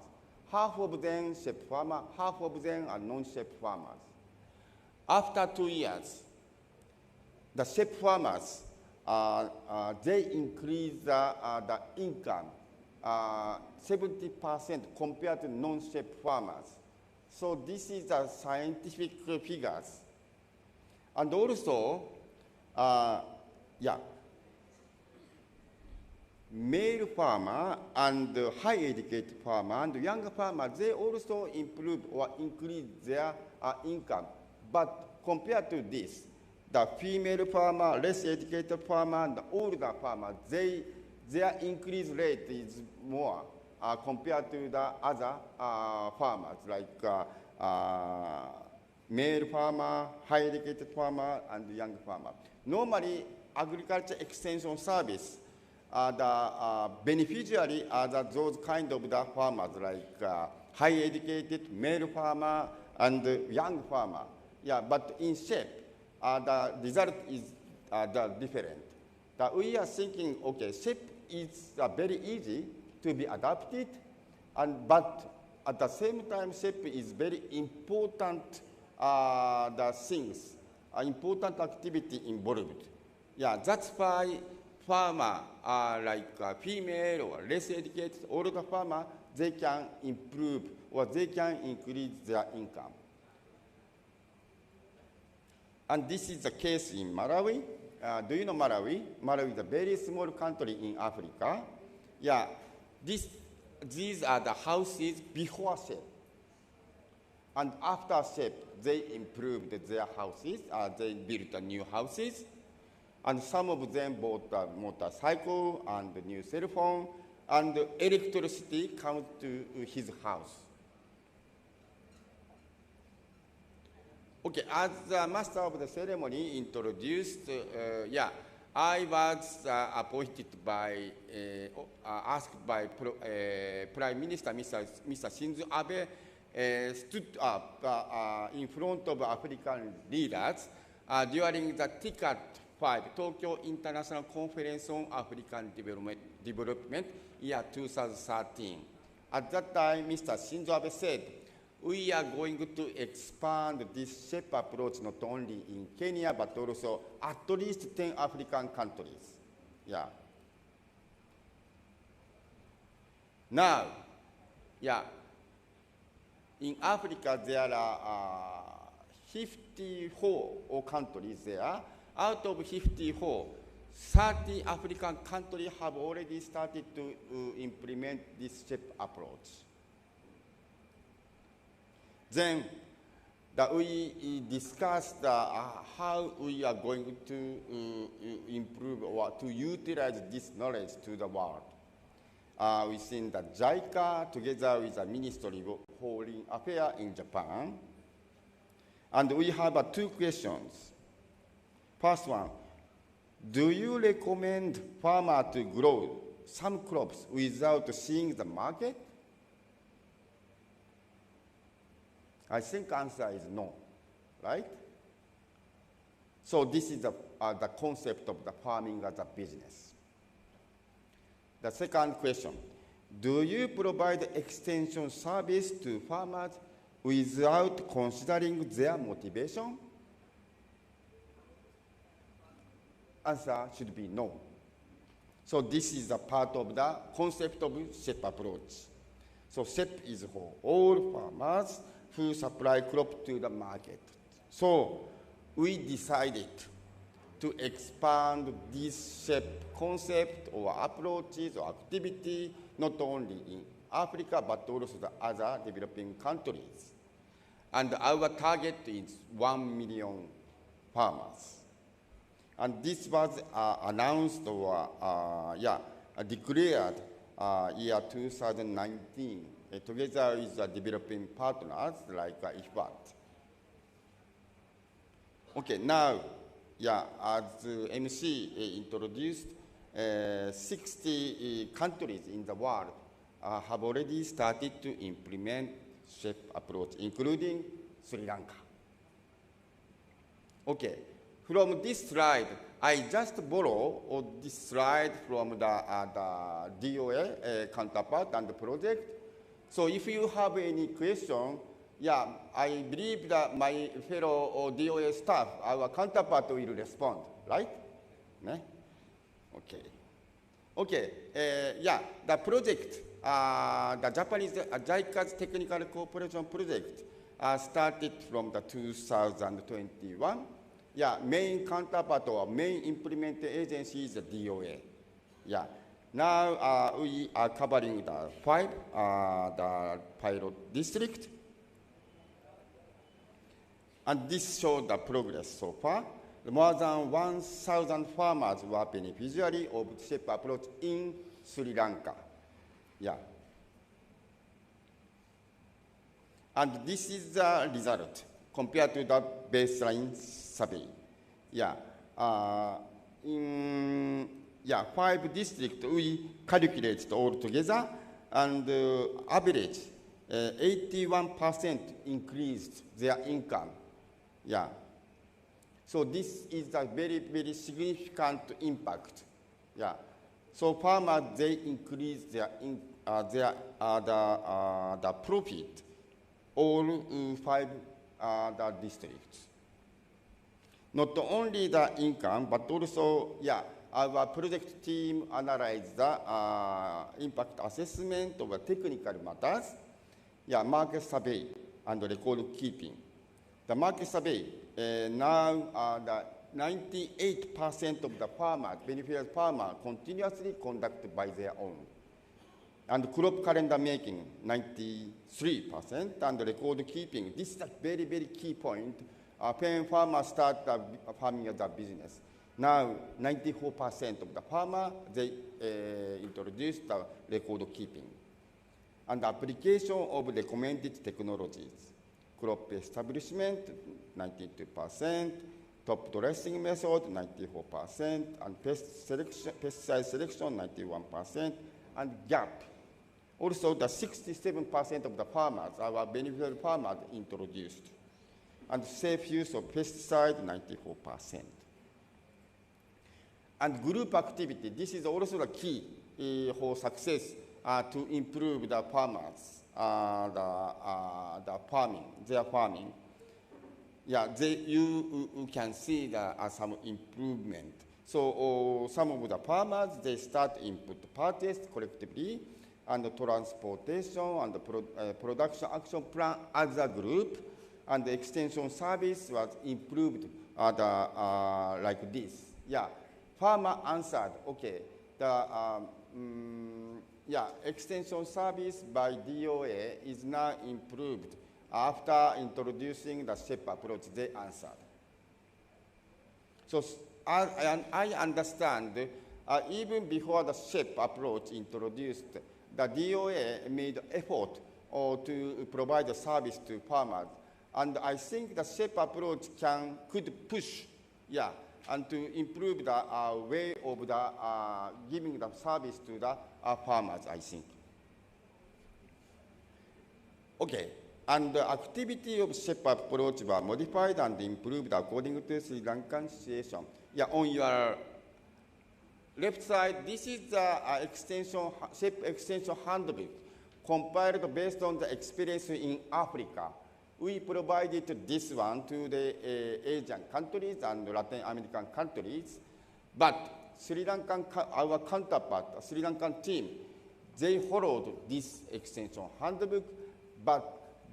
Half of them SHAPE farmer, half of them are non-SHAPE farmers. After 2 years, the SHAPE farmers, they increase the income 70% compared to non-SHAPE farmers. So this is the scientific figures. And also, male farmer and high educated farmer and young farmer, they also improve or increase their income. But compared to this, the female farmer, less educated farmer, and older farmer, their increase rate is more compared to the other farmers, like male farmer, high educated farmer, and young farmer. Normally, agriculture extension service, the beneficiary are those kind of the farmers, like high educated male farmer and young farmer. Yeah, but in SHAPE, the result is different. We are thinking, okay, SHAPE is very easy to be adapted, but at the same time, SHEP is very important the things, important activity involved. Yeah, that's why farmer like female or less educated, older farmer, they can improve or they can increase their income. And this is the case in Malawi. Do you know Malawi? Malawi is a very small country in Africa. Yeah, these are the houses before SHEP. And after SHEP, they improved their houses. They built new houses. And some of them bought a motorcycle and a new cell phone. And electricity comes to his house. Okay, as the master of the ceremony introduced, I was appointed by, asked by Prime Minister Mr. Shinzo Abe, stood up in front of African leaders during the TICAD 5, Tokyo International Conference on African Development, year 2013. At that time, Mr. Shinzo Abe said, we are going to expand this SHEP approach not only in Kenya, but also at least 10 African countries. Yeah. Now, yeah, in Africa, there are 54 countries there. Out of 54, 30 African countries have already started to implement this SHEP approach. Then we discussed how we are going to improve or to utilize this knowledge to the world. Within the JICA, together with the Ministry of Foreign Affairs in Japan. And we have 2 questions. First one, do you recommend farmers to grow some crops without seeing the market? I think the answer is no, right? So this is the concept of the farming as a business. The second question, do you provide extension service to farmers without considering their motivation? Answer should be no. So this is a part of the concept of SHEP approach. So SHEP is for all farmers who supply crop to the market. So we decided to expand this SHEP concept or approaches or activity not only in Africa but also the other developing countries. And our target is 1 million farmers. And this was announced or declared year 2019 together with the developing partners like IFAD. Okay, now, as MC introduced, 60 countries in the world have already started to implement SHEP approach, including Sri Lanka. Okay, from this slide, I just borrow this slide from the DOA counterpart and the project. So if you have any question, I believe that my fellow DOA staff, our counterpart will respond, right? Ne? Okay. Okay, the project, the Japanese JICA's technical cooperation project started from the 2021. Main counterpart or main implementing agency is the DOA. Now we are covering the 5, the pilot district. And this shows the progress so far. More than 1,000 farmers were beneficiaries of SHEP approach in Sri Lanka. And this is the result compared to the baseline survey. In 5 districts, we calculated all together, and average 81% increased their income. So this is a very, very significant impact. So farmers, they increase their there are the profit all 5 the districts. Not only the income, but also, our project team analyzed the impact assessment of the technical matters, market survey and record keeping. The market survey, now the 98% of the farmers, beneficial farmers, continuously conducted by their own. And crop calendar making, 93%, and record keeping. This is a very, very key point. When farmers start farming as a business. Now, 94% of the farmers, they introduced the record keeping. And application of recommended technologies. Crop establishment, 92%, top dressing method, 94%, and pesticide selection, 91%, and gap. Also, the 67% of the farmers, our beneficial farmers, introduced. And safe use of pesticide, 94%. And group activity, this is also the key for success to improve the farmers, their farming. You can see some improvement. So some of the farmers, they start input purchase collectively, and the transportation and the production action plan as a group, and the extension service was improved like this. Farmer answered, okay, the extension service by DOA is now improved after introducing the SHEP approach, they answered. So I understand, even before the SHEP approach introduced, the DOA made effort to provide the service to farmers. And I think the SHEP approach could push, and to improve the way of the giving the service to the farmers, I think. Okay, and the activity of SHEP approach were modified and improved according to Sri Lankan situation. On your left side, this is the SHEP extension handbook compiled based on the experience in Africa. We provided this one to the Asian countries and Latin American countries, but Sri Lankan, our counterpart, Sri Lankan team, they followed this extension handbook, but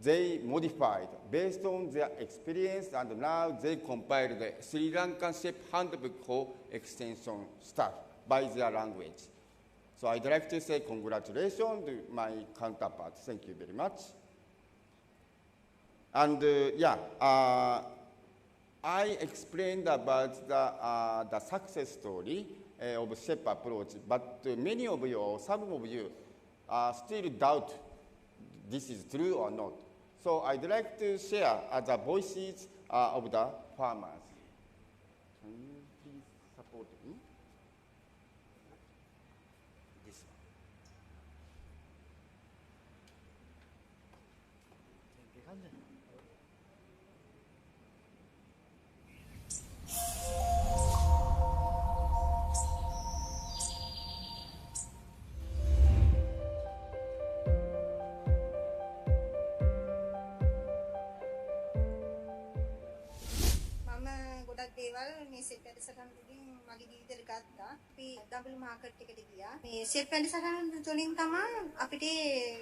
they modified based on their experience, and now they compiled the Sri Lankan SHEP handbook for extension staff by their language. So I'd like to say congratulations to my counterpart. Thank you very much. And I explained about the success story of SHEP approach, but many of you, or some of you, still doubt this is true or not. So I'd like to share the voices of the farmers. Can you please support me? This one. Double market එකට ගියා. මේ ෂෙප් වැඩසටහන තුලින් තමයි අපිට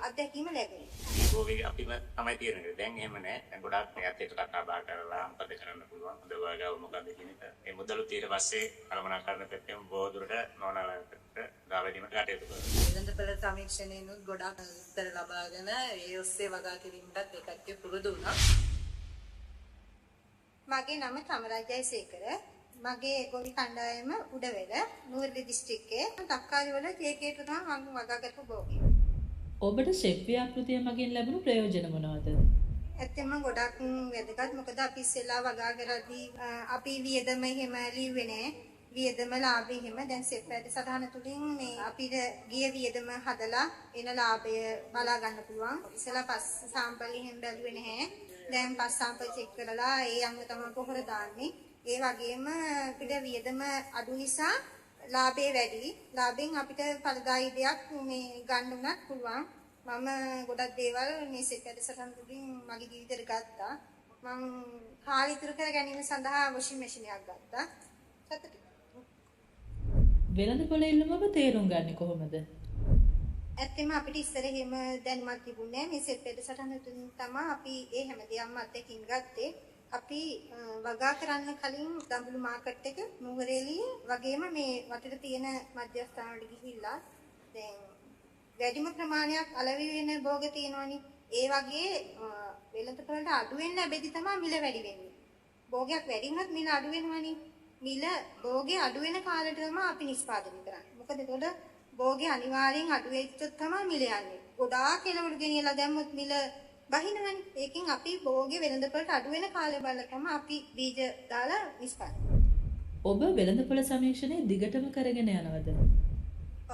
අත්දැකීම ලැබෙන්නේ. ගෝවි අපිම තමයි තියෙන්නේ. දැන් එහෙම නැහැ. දැන් ගොඩාක් මේත් එක්ක කතා බහ කරලා මොකද කරන්න පුළුවන්. හොඳ වගාව මොකද කියන එක. ඒ මුදලුත් ඊට පස්සේ කළමනාකරණ පැත්තෙන් බොහෝ දුරට නොනලකට දාලා දීමට කටයුතු කරනවා. වෙළඳපොළ සමීක්ෂණයෙන්ුත් ගොඩාක් උත්තර ලබාගෙන ඒ ඔස්සේ වගා කිරීමටත් ඒකත් පුරුදු වුණා. මගේ නම තමරජයසේකර. මගේ ගොවි කණ්ඩායම උඩවැල නුවරඑළිය දිස්ත්‍රික්කයේ තක්කාලි වල කේකේට තමයි මම වගා කරපු බෝගේ. ඔබට ෂෙප් ව්‍යාපෘතිය මගින් ලැබුණු ප්‍රයෝජන මොනවද? ඇත්තම ගොඩක් වැදගත්. මොකද අපි ඉස්සෙල්ලා වගා කරද්දී අපි වියදම එහෙම ලිව්වේ නැහැ. වියදම ලාභය එහෙම දැන් ෂෙප් වැඩසටහන තුලින් මේ අපිට ගිය වියදම හදලා එන ලාභය බලා ගන්න පුළුවන්. ඉස්සෙල්ලා පස් සාම්පල් එහෙම බැලුවේ නැහැ. දැන් පස් සාම්පල් චෙක් කරලා ඒ අංග තමයි පොහොර දාන්නේ. ඒ වගේම අපිට වියදම අඩු නිසා ලාභේ වැඩි. ලාභෙන් අපිට ඵලදායී දෙයක් මේ ගන්න උනත් පුළුවන්. මම ගොඩක් දේවල් මේ සෙත් වැඩසටහන තුලින් මගේ ජීවිතේට ගත්තා. මම කාලය ඉතුරු කර ගැනීම සඳහා වොෂින් මැෂින් එකක් ගත්තා. සතුටුයි. වෙළඳපොළ ඉල්ලුම ඔබ තේරුම් ගන්නේ කොහොමද? ඇත්තම අපිට ඉස්සර එහෙම දැනුමක් තිබුණේ නැහැ. මේ සෙත් වැඩසටහන තුලින් තමයි අපි ඒ හැම දෙයක්ම අත්දැකීම් ගත්තේ. අපි වගා කරන්න කලින් දඹුලු මාකට් එක නුවරඑළිය වගේම මේ වටේට තියෙන මධ්‍යස්ථාන වලට ගිහිල්ලා දැන් වැඩිම ප්‍රමාණයක් අලෙවි වෙන භෝග තියෙනවනේ. ඒ වගේ වෙළඳපොළට අඩු වෙන්න ලැබෙදි තමයි මිල වැඩි වෙන්නේ. භෝගයක් වැඩි වුණත් මිල අඩු වෙනවනේ. මිල භෝගේ අඩු වෙන කාලෙට තමයි අපි නිෂ්පාදනය කරන්නේ. මොකද ඒතකොට භෝගේ අනිවාර්යෙන් අඩු වෙච්චොත් තමයි මිල යන්නේ. ගොඩාක් එළවලු ගෙනියලා දැම්මොත් මිල බහිනවනේ. ඒකෙන් අපි භෝගේ වෙළඳපොළට අඩු වෙන කාලය බලලා තමයි අපි බීජ දාලා නිෂ්පාදනය. ඔබ වෙළඳපොළ සමීක්ෂණය දිගටම කරගෙන යනවද?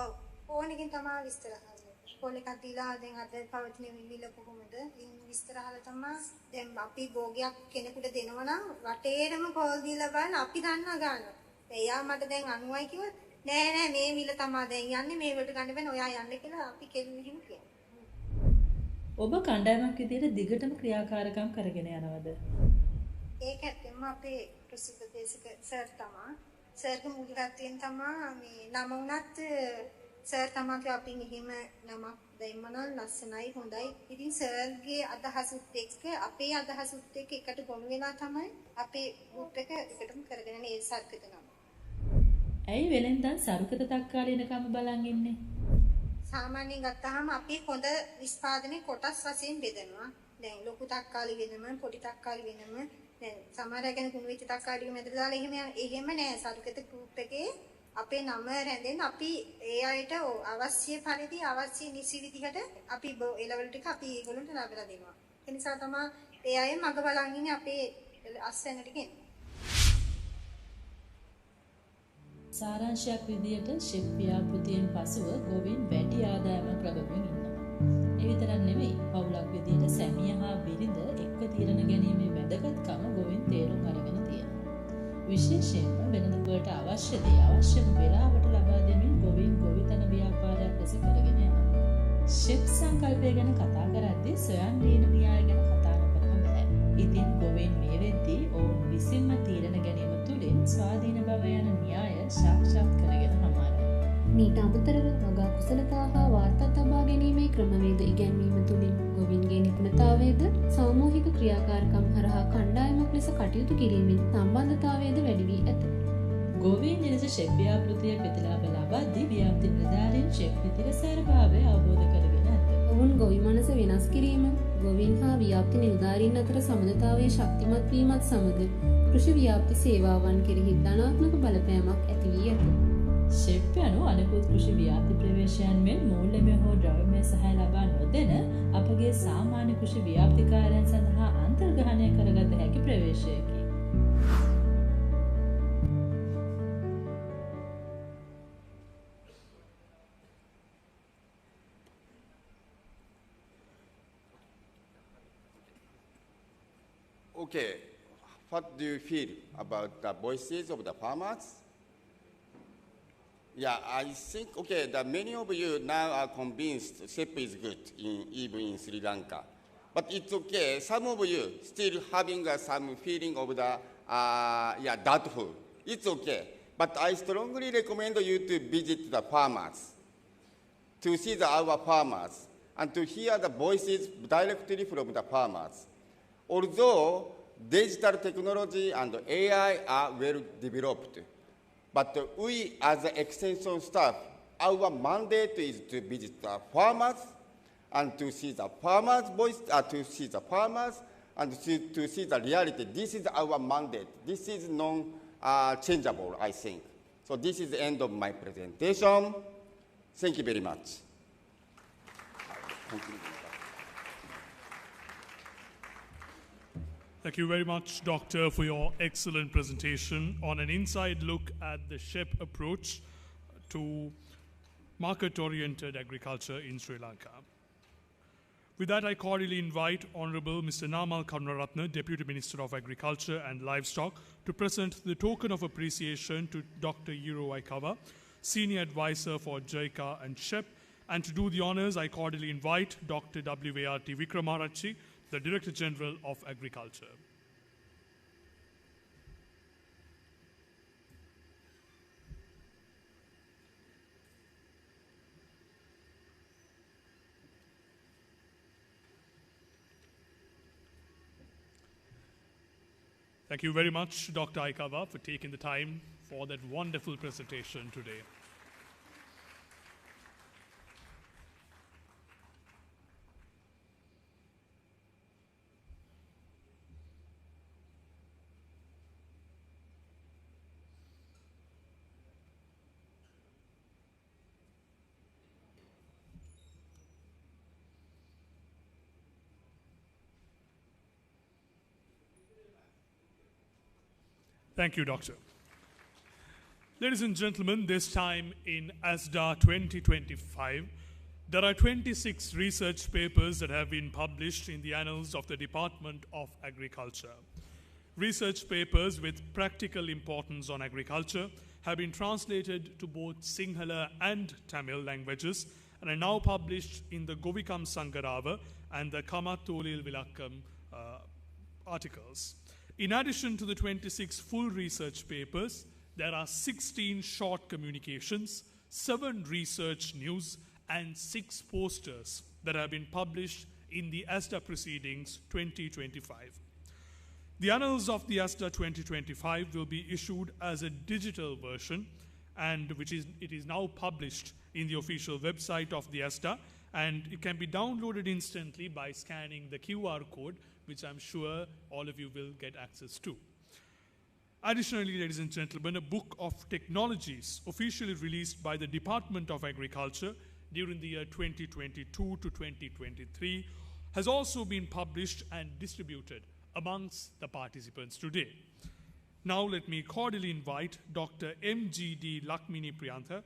ඔව්. ෆෝන් එකෙන් තමයි විස්තර අහන්නේ. ෆෝන් එකක් දීලා දැන් අද පවතින මිල කොහොමද? ඉන් විස්තර අහලා තමයි දැන් අපි භෝගයක් කෙනෙකුට දෙනවා නම් වටේටම කෝල් දීලා බලන්න අපි දන්නා ගන්න. එයා මට දැන් 90යි කිව්වොත් නෑ මේ මිල තමයි දැන් යන්නේ මේ වලට ගන්න බෑ ඔයා යන්න කියලා අපි කෙලින් කියනවා. ඔබ කණ්ඩායමක් විදිහට දිගටම ක්‍රියාකාරකම් කරගෙන යනවද? ඒක ඇත්තම අපේ කෘෂි ප්‍රදේශක සර් තමයි. සර්ගේ මූලිකත්වයෙන් තමයි මේ නම උනත් සර් තමයි අපි මෙහිම නමක් දෙන්නම ලස්සනයි හොඳයි. ඉතින් සර්ගේ අදහසුත් එක්ක අපේ අදහසුත් එක්ක එකට ගොනු වෙලා තමයි අපේ ගෲප් එක එකටම කරගෙන යන්නේ ඒ සර්කට නම. ඇයි වෙලෙන්දන් සරුකත තක්කාලි එනකම බලන් ඉන්නේ? සාමාන්‍යයෙන් ගත්තාම අපි හොඳ නිෂ්පාදනයේ කොටස් වශයෙන් බෙදනවා. දැන් ලොකු තක්කාලි වෙනම පොඩි තක්කාලි වෙනම දැන් සමහර අය කියන්නේ කුණු වෙච්ච තක්කාලි මැදට දාලා එහෙම නෑ. සරුකත ගෲප් එකේ අපේ නම රැඳෙන්න අපි ඒ අයට අවශ්‍ය පරිදි අවශ්‍ය නිසි විදිහට අපි එලවලු ටික අපි ඒගොල්ලන්ට ලබලා දෙනවා. ඒ නිසා තමයි ඒ අය මග බලන් ඉන්නේ අපේ අස්වැන්න ටික එන්නේ. සාරාංශයක් විදියට ෂෙෆ් ව්‍යාපෘතියෙන් පසුව ගොවින් වැඩි ආදායමක් ලබමින් ඉන්නවා. ඒ විතරක් නෙවෙයි පවුලක් විදියට සැමියා හා බිරිඳ එක්ව තීරණ ගැනීමේ වැදගත්කම ගොවින් තේරුම් අරගෙන තියෙනවා. විශේෂයෙන්ම වෙළඳපොළට අවශ්‍ය දේ අවශ්‍යම වේලාවට ලබා දෙමින් ගොවින් ගොවිතැන ව්‍යාපාරයක් ලෙස කරගෙන යනවා. ෂෙෆ් සංකල්පය ගැන කතා කරද්දී සොයන් දීන න්‍යාය ගැන කතා නොකරම බෑ. ඉතින් ගොවින් මේ වෙද්දී ඔවුන් විසින්ම තීරණ ගැනීම තුළින් ස්වාධීන බව යන න්‍යාය සාක්ෂාත් කරගෙන හමාරයි. මීට අමතරව වගා කුසලතා හා වාර්තා තබා ගැනීමේ ක්‍රමවේද ඉගැන්වීම තුළින් ගොවින්ගේ නිපුණතාවයද සාමූහික ක්‍රියාකාරකම් හරහා කණ්ඩායමක් ලෙස කටයුතු කිරීමෙන් සම්බන්ධතාවයද වැඩි වී ඇත. ගොවින් නිලස ෂෙෆ් ව්‍යාපෘතිය ප්‍රතිලාභ ලබද්දී ව්‍යාප්ති නිලධාරීන් ෂෙෆ් විතිරසාරභාවය අවබෝධ කරගෙන ඇත. ඔවුන් ගොවි මනස වෙනස් කිරීම, ගොවින් හා ව්‍යාප්ති නිලධාරීන් අතර සමගතාවයේ ශක්තිමත් වීමත් සමග කෘෂි ව්‍යාප්ති සේවාවන් කෙරෙහි ධනාත්මක බලපෑමක් ඇති වී ඇත. ෂෙෆ් යනු අනෙකුත් කෘෂි ව්‍යාප්ති ප්‍රවේශයන් මෙන් මූල්‍යමය හෝ ද්‍රව්‍යමය සහාය ලබා නොදෙන අපගේ සාමාන්‍ය කෘෂි ව්‍යාප්තිකාරයන් සඳහා අන්තර්ග්‍රහණය කරගත හැකි ප්‍රවේශයකි. Okay, what do you feel about the voices of the farmers? Yeah, I think, okay, that many of you now are convinced SEP is good, even in Sri Lanka. But it's okay, some of you still having some feeling of the, doubtful. It's okay. But I strongly recommend you to visit the farmers, to see our farmers, and to hear the voices directly from the farmers. Although digital technology and AI are well developed, but we as the extension staff, our mandate is to visit the farmers and to see the farmers' voice, to see the farmers and to see the reality. This is our mandate. This is non-changeable, I think. So this is the end of my presentation. Thank you very much. Thank you. Thank you very much, Doctor, for your excellent presentation on an inside look at the SHEP approach to market-oriented agriculture in Sri Lanka. With that, I cordially invite Honorable Mr. Namal Karunaratne, Deputy Minister of Agriculture and Livestock, to present the token of appreciation to Dr. Yiro Aikawa, Senior Advisor for JICA and SHEP. And to do the honors, I cordially invite Dr. W.A.R.T. Wickramarachchi, the Director General of Agriculture. Thank you very much, Dr. Aikawa, for taking the time for that wonderful presentation today. Thank you, Doctor. Ladies and gentlemen, this time in Asda 2025, there are 26 research papers that have been published in the annals of the Department of Agriculture. Research papers with practical importance on agriculture have been translated to both Sinhala and Tamil languages and are now published in the Govikam Sangarava and the Kamatolil Vilakkam articles. In addition to the 26 full research papers, there are 16 short communications, 7 research news, and 6 posters that have been published in the Asda Proceedings 2025. The annals of the Asda 2025 will be issued as a digital version, and it is now published in the official website of the Asda, and it can be downloaded instantly by scanning the QR code, which I'm sure all of you will get access to. Additionally, ladies and gentlemen, a book of technologies officially released by the Department of Agriculture during the year 2022 to 2023 has also been published and distributed amongst the participants today. Now let me cordially invite Dr. M.G.D. Lakmini Priyantha,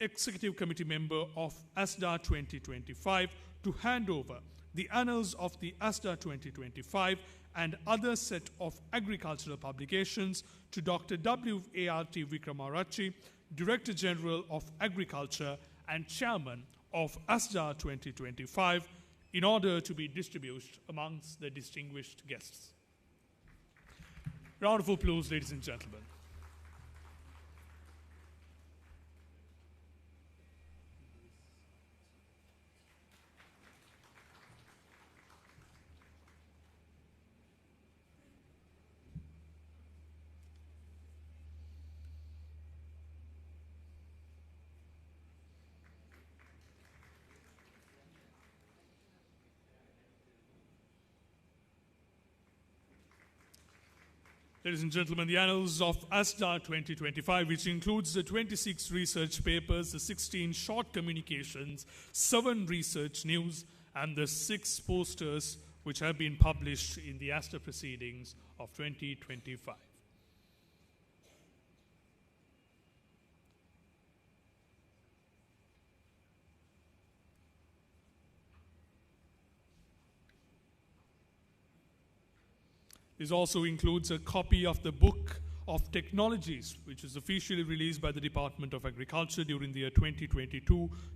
Executive Committee member of Asda 2025, to hand over the annals of the Asda 2025 and other set of agricultural publications to Dr. W.A.R.T. Wickramarachchi, Director General of Agriculture and Chairman of Asda 2025, in order to be distributed amongst the distinguished guests. Round of applause, ladies and gentlemen. Ladies and gentlemen, the annals of Asda 2025, which includes the 26 research papers, the 16 short communications, 7 research news, and the 6 posters which have been published in the Asda Proceedings of 2025. This also includes a copy of the Book of Technologies, which was officially released by the Department of Agriculture during the year 2022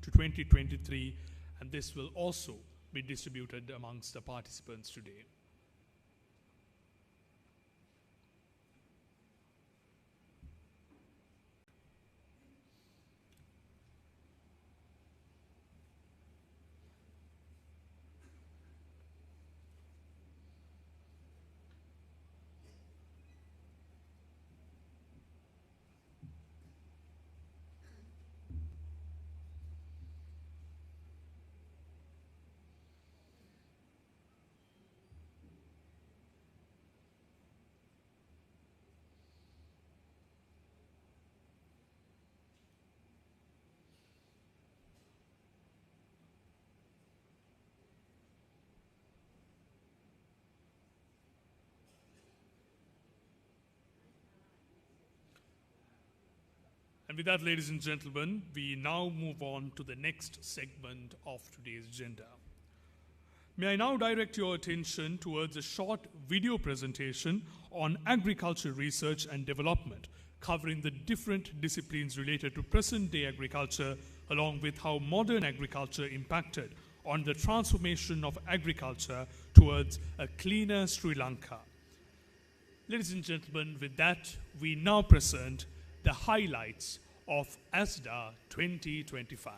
to 2023, and this will also be distributed amongst the participants today. And with that, ladies and gentlemen, we now move on to the next segment of today's agenda. May I now direct your attention towards a short video presentation on agriculture research and development, covering the different disciplines related to present-day agriculture, along with how modern agriculture impacted on the transformation of agriculture towards a cleaner Sri Lanka. Ladies and gentlemen, with that, we now present the highlights of Asda 2025.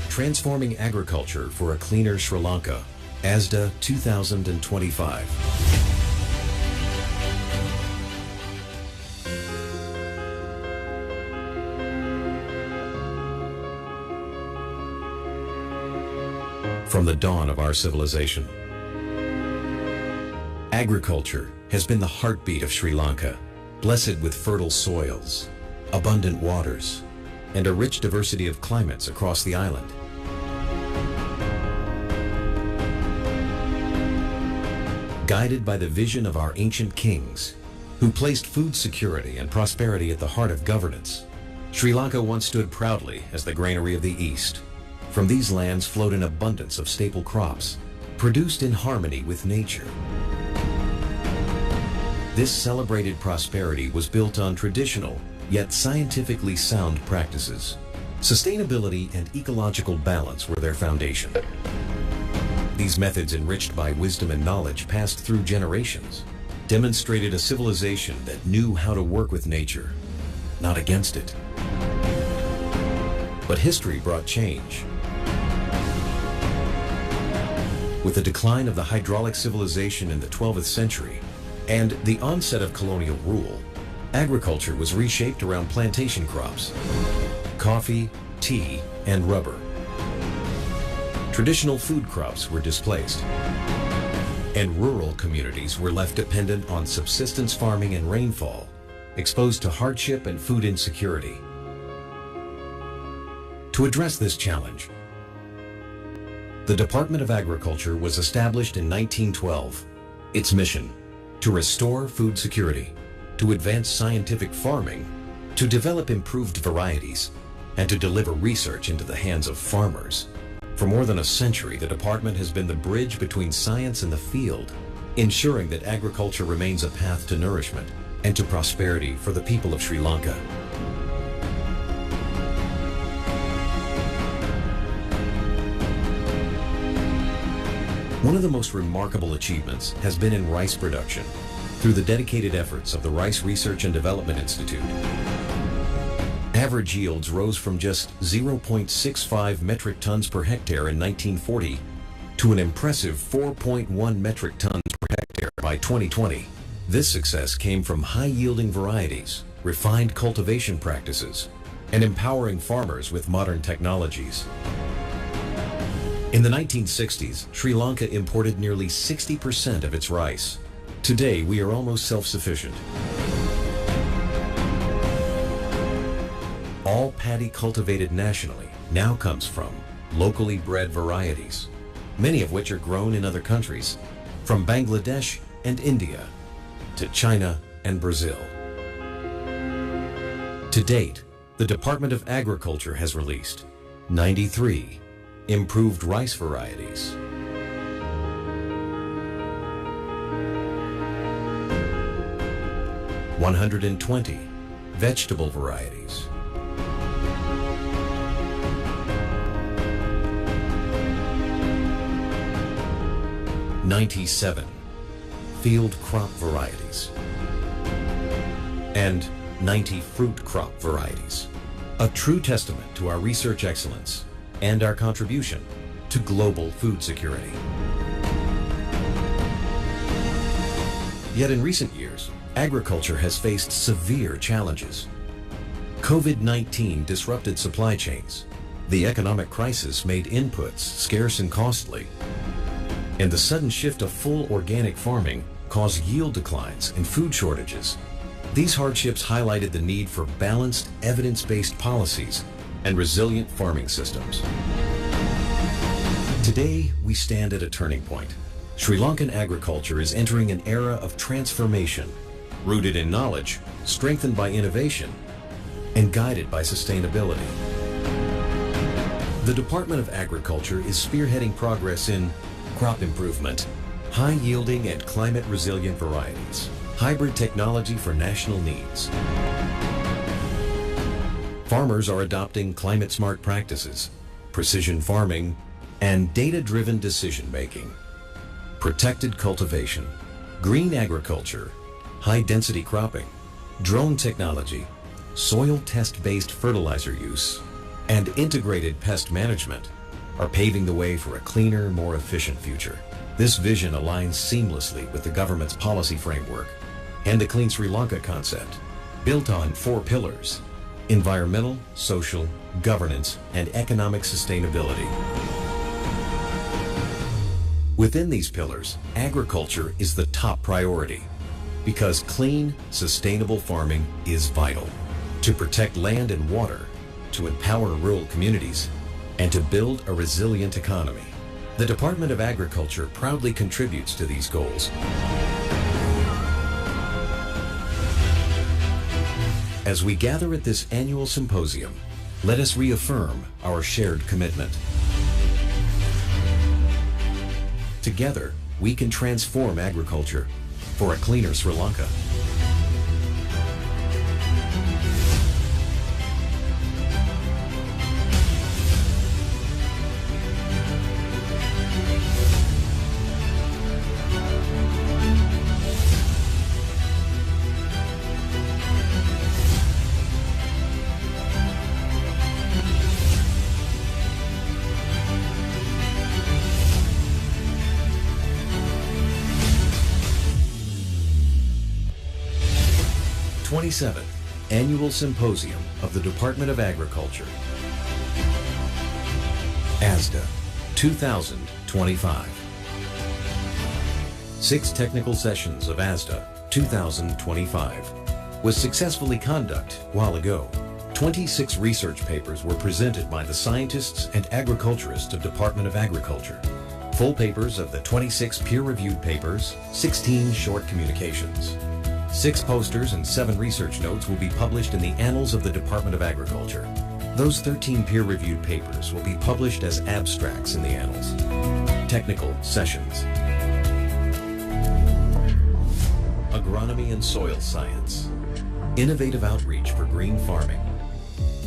Transforming Agriculture for a Cleaner Sri Lanka, Asda 2025. From the dawn of our civilization, agriculture has been the heartbeat of Sri Lanka, blessed with fertile soils, abundant waters, and a rich diversity of climates across the island. Guided by the vision of our ancient kings, who placed food security and prosperity at the heart of governance, Sri Lanka once stood proudly as the granary of the East. From these lands flowed an abundance of staple crops, produced in harmony with nature. This celebrated prosperity was built on traditional, yet scientifically sound practices. Sustainability and ecological balance were their foundation. These methods, enriched by wisdom and knowledge passed through generations, demonstrated a civilization that knew how to work with nature, not against it. But history brought change. With the decline of the hydraulic civilization in the 12th century and the onset of colonial rule, agriculture was reshaped around plantation crops, coffee, tea, and rubber. Traditional food crops were displaced, and rural communities were left dependent on subsistence farming and rainfall, exposed to hardship and food insecurity. To address this challenge, the Department of Agriculture was established in 1912. Its mission: to restore food security, to advance scientific farming, to develop improved varieties, and to deliver research into the hands of farmers. For more than a century, the department has been the bridge between science and the field, ensuring that agriculture remains a path to nourishment and to prosperity for the people of Sri Lanka. One of the most remarkable achievements has been in rice production, through the dedicated efforts of the Rice Research and Development Institute. Average yields rose from just 0.65 metric tons per hectare in 1940 to an impressive 4.1 metric tons per hectare by 2020. This success came from high-yielding varieties, refined cultivation practices, and empowering farmers with modern technologies. In the 1960s, Sri Lanka imported nearly 60% of its rice. Today, we are almost self-sufficient. All paddy cultivated nationally now comes from locally bred varieties, many of which are grown in other countries from Bangladesh and India to China and Brazil. To date, the Department of Agriculture has released 93 improved rice varieties, 120 vegetable varieties, 97 field crop varieties, and 90 fruit crop varieties. A true testament to our research excellence and our contribution to global food security. Yet in recent years, agriculture has faced severe challenges. COVID-19 disrupted supply chains. The economic crisis made inputs scarce and costly. And the sudden shift to full organic farming caused yield declines and food shortages. These hardships highlighted the need for balanced, evidence-based policies and resilient farming systems. Today, we stand at a turning point. Sri Lankan agriculture is entering an era of transformation, rooted in knowledge, strengthened by innovation, and guided by sustainability. The Department of Agriculture is spearheading progress in crop improvement, high-yielding and climate-resilient varieties, hybrid technology for national needs. Farmers are adopting climate-smart practices, precision farming, and data-driven decision-making. Protected cultivation, green agriculture, high-density cropping, drone technology, soil test-based fertilizer use, and integrated pest management are paving the way for a cleaner, more efficient future. This vision aligns seamlessly with the government's policy framework and the Clean Sri Lanka concept, built on 4 pillars: environmental, social, governance, and economic sustainability. Within these pillars, agriculture is the top priority because clean, sustainable farming is vital to protect land and water, to empower rural communities, and to build a resilient economy. The Department of Agriculture proudly contributes to these goals. As we gather at this annual symposium, let us reaffirm our shared commitment. Together, we can transform agriculture for a cleaner Sri Lanka. th Annual Symposium of the Department of Agriculture. Asda 2025. 6 technical sessions of Asda 2025 was successfully conducted a while ago. 26 research papers were presented by the scientists and agriculturists of Department of Agriculture. Full papers of the 26 peer-reviewed papers, 16 short communications. 6 posters and 7 research notes will be published in the Annals of the Department of Agriculture. Those 13 peer-reviewed papers will be published as abstracts in the Annals. Technical sessions. Agronomy and soil science. Innovative outreach for green farming.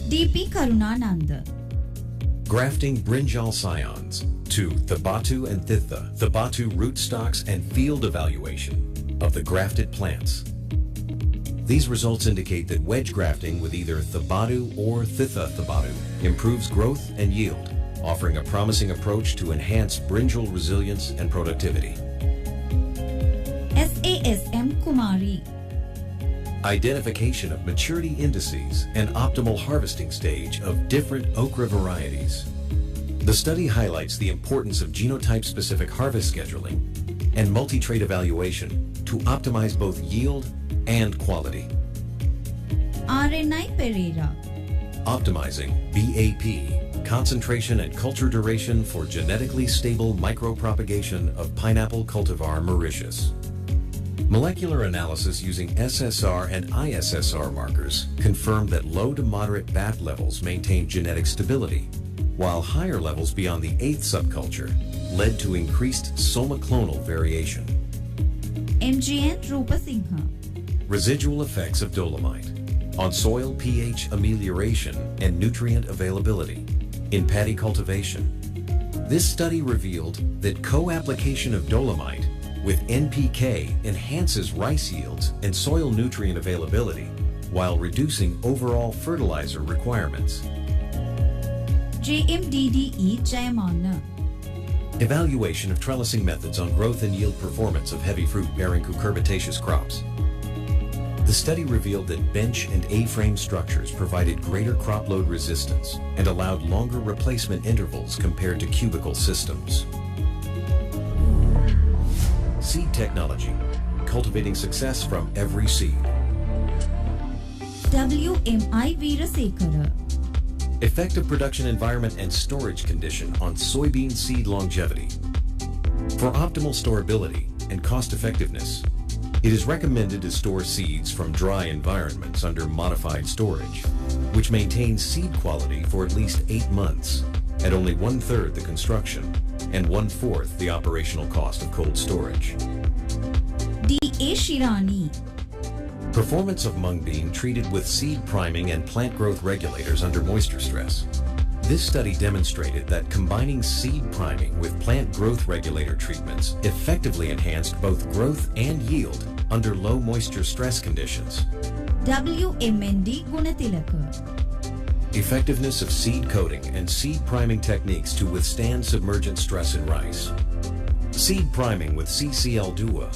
DP Karunananda. Grafting brinjal scions to Thabatu and Thitha, Thabatu rootstocks and field evaluation of the grafted plants. These results indicate that wedge grafting with either Thabatu or Thitha Thabatu improves growth and yield, offering a promising approach to enhance brinjal resilience and productivity. SASM Kumari. Identification of maturity indices and optimal harvesting stage of different okra varieties. The study highlights the importance of genotype-specific harvest scheduling and multi-trait evaluation to optimize both yield and quality. RNI Pereira. Optimizing BAP. concentration and culture duration for genetically stable micropropagation of pineapple cultivar Mauritius. Molecular analysis using SSR and ISSR markers confirmed that low to moderate BAT levels maintained genetic stability, while higher levels beyond the 8th subculture led to increased somaclonal variation. MGN Rupasingha. Residual effects of dolomite on soil pH amelioration and nutrient availability in paddy cultivation. This study revealed that co-application of dolomite with NPK enhances rice yields and soil nutrient availability while reducing overall fertilizer requirements. JMDDE Jayamana. Evaluation of trellising methods on growth and yield performance of heavy fruit-bearing cucurbitaceous crops. The study revealed that bench and A-frame structures provided greater crop load resistance and allowed longer replacement intervals compared to cubicle systems. Seed technology, cultivating success from every seed. WMI Veerasekara. Effective production environment and storage condition on soybean seed longevity. For optimal storability and cost effectiveness, it is recommended to store seeds from dry environments under modified storage, which maintains seed quality for at least 8 months at only 1/3 the construction and 1/4 the operational cost of cold storage. DA Shirani. Performance of mung bean treated with seed priming and plant growth regulators under moisture stress. This study demonstrated that combining seed priming with plant growth regulator treatments effectively enhanced both growth and yield under low moisture stress conditions. WMND Gunatilaka. Effectiveness of seed coating and seed priming techniques to withstand submergent stress in rice. Seed priming with CCl-DUA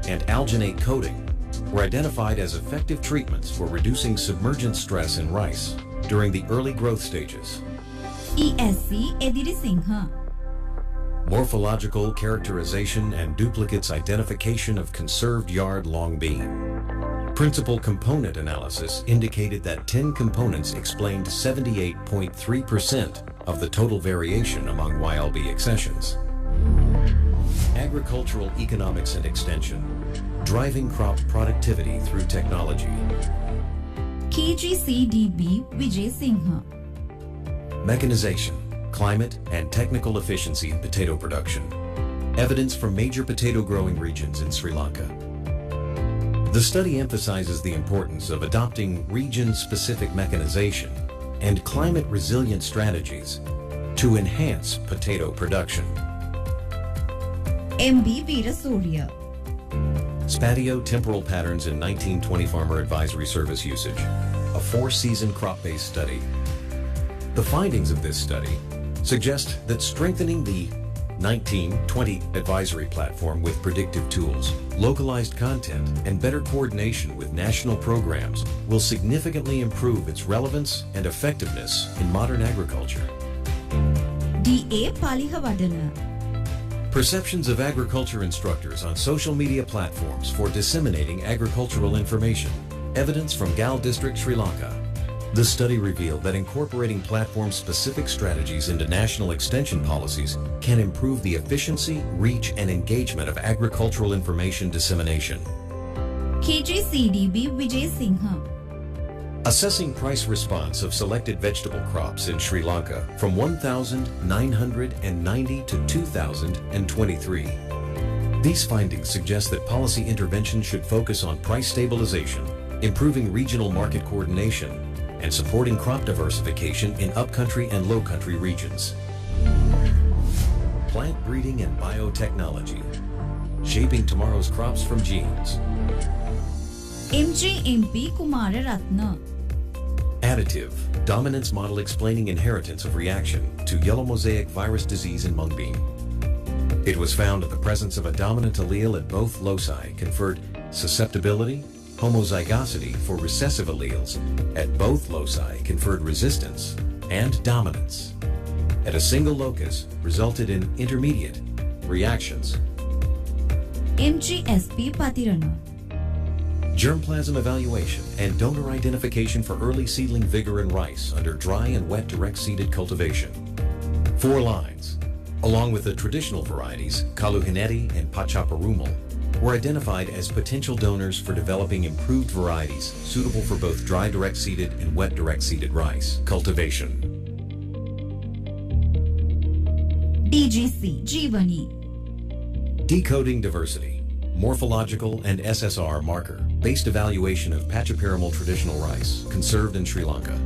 and alginate coating were identified as effective treatments for reducing submergent stress in rice during the early growth stages. ESC Ediri Singha. Morphological characterization and duplicates identification of conserved yard long bean. Principal component analysis indicated that 10 components explained 78.3% of the total variation among YLB accessions. Agricultural economics and extension, driving crop productivity through technology. KGCDB Vijay Singha. Mechanization, climate, and technical efficiency in potato production. Evidence from major potato growing regions in Sri Lanka. The study emphasizes the importance of adopting region-specific mechanization and climate-resilient strategies to enhance potato production. MB Veerasurya. Spatio-temporal patterns in 1920 Farmer Advisory Service usage, a 4-season crop-based study. The findings of this study suggest that strengthening the 1920 advisory platform with predictive tools, localized content, and better coordination with national programs will significantly improve its relevance and effectiveness in modern agriculture. DA Palihawadana. Perceptions of agriculture instructors on social media platforms for disseminating agricultural information. Evidence from Gal District, Sri Lanka. The study revealed that incorporating platform-specific strategies into national extension policies can improve the efficiency, reach, and engagement of agricultural information dissemination. KGCDB Vijay Singha. Assessing price response of selected vegetable crops in Sri Lanka from 1990 to 2023. These findings suggest that policy intervention should focus on price stabilization, improving regional market coordination, and supporting crop diversification in upcountry and lowcountry regions. Plant breeding and biotechnology, shaping tomorrow's crops from genes. MJMP Kumara Ratna. Additive, dominance model explaining inheritance of reaction to yellow mosaic virus disease in mung bean. It was found that the presence of a dominant allele at both loci conferred susceptibility, homozygosity for recessive alleles at both loci conferred resistance, and dominance. At a single locus resulted in intermediate reactions. MGSP Patirana. germplasm evaluation, and donor identification for early seedling vigor and rice under dry and wet direct-seeded cultivation. 4 lines, along with the traditional varieties, Kaluhineti and Pachaparumal, were identified as potential donors for developing improved varieties suitable for both dry direct-seeded and wet direct-seeded rice cultivation. DGC Jeevani. Decoding diversity, morphological and SSR marker-based evaluation of Pachaparamal traditional rice conserved in Sri Lanka.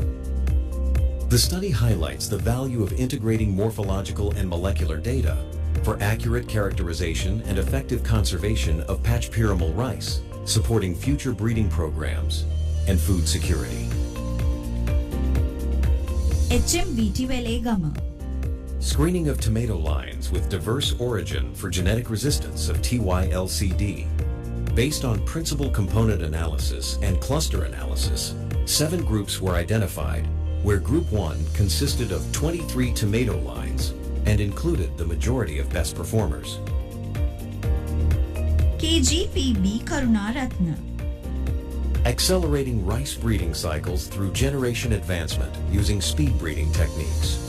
The study highlights the value of integrating morphological and molecular data for accurate characterization and effective conservation of Pachaparamal rice, supporting future breeding programs and food security. HMBT Velegama. Screening of tomato lines with diverse origin for genetic resistance of TYLCD. Based on principal component analysis and cluster analysis, 7 groups were identified, where Group 1 consisted of 23 tomato lines and included the majority of best performers. KGPB Karunaratna. Accelerating rice breeding cycles through generation advancement using speed breeding techniques.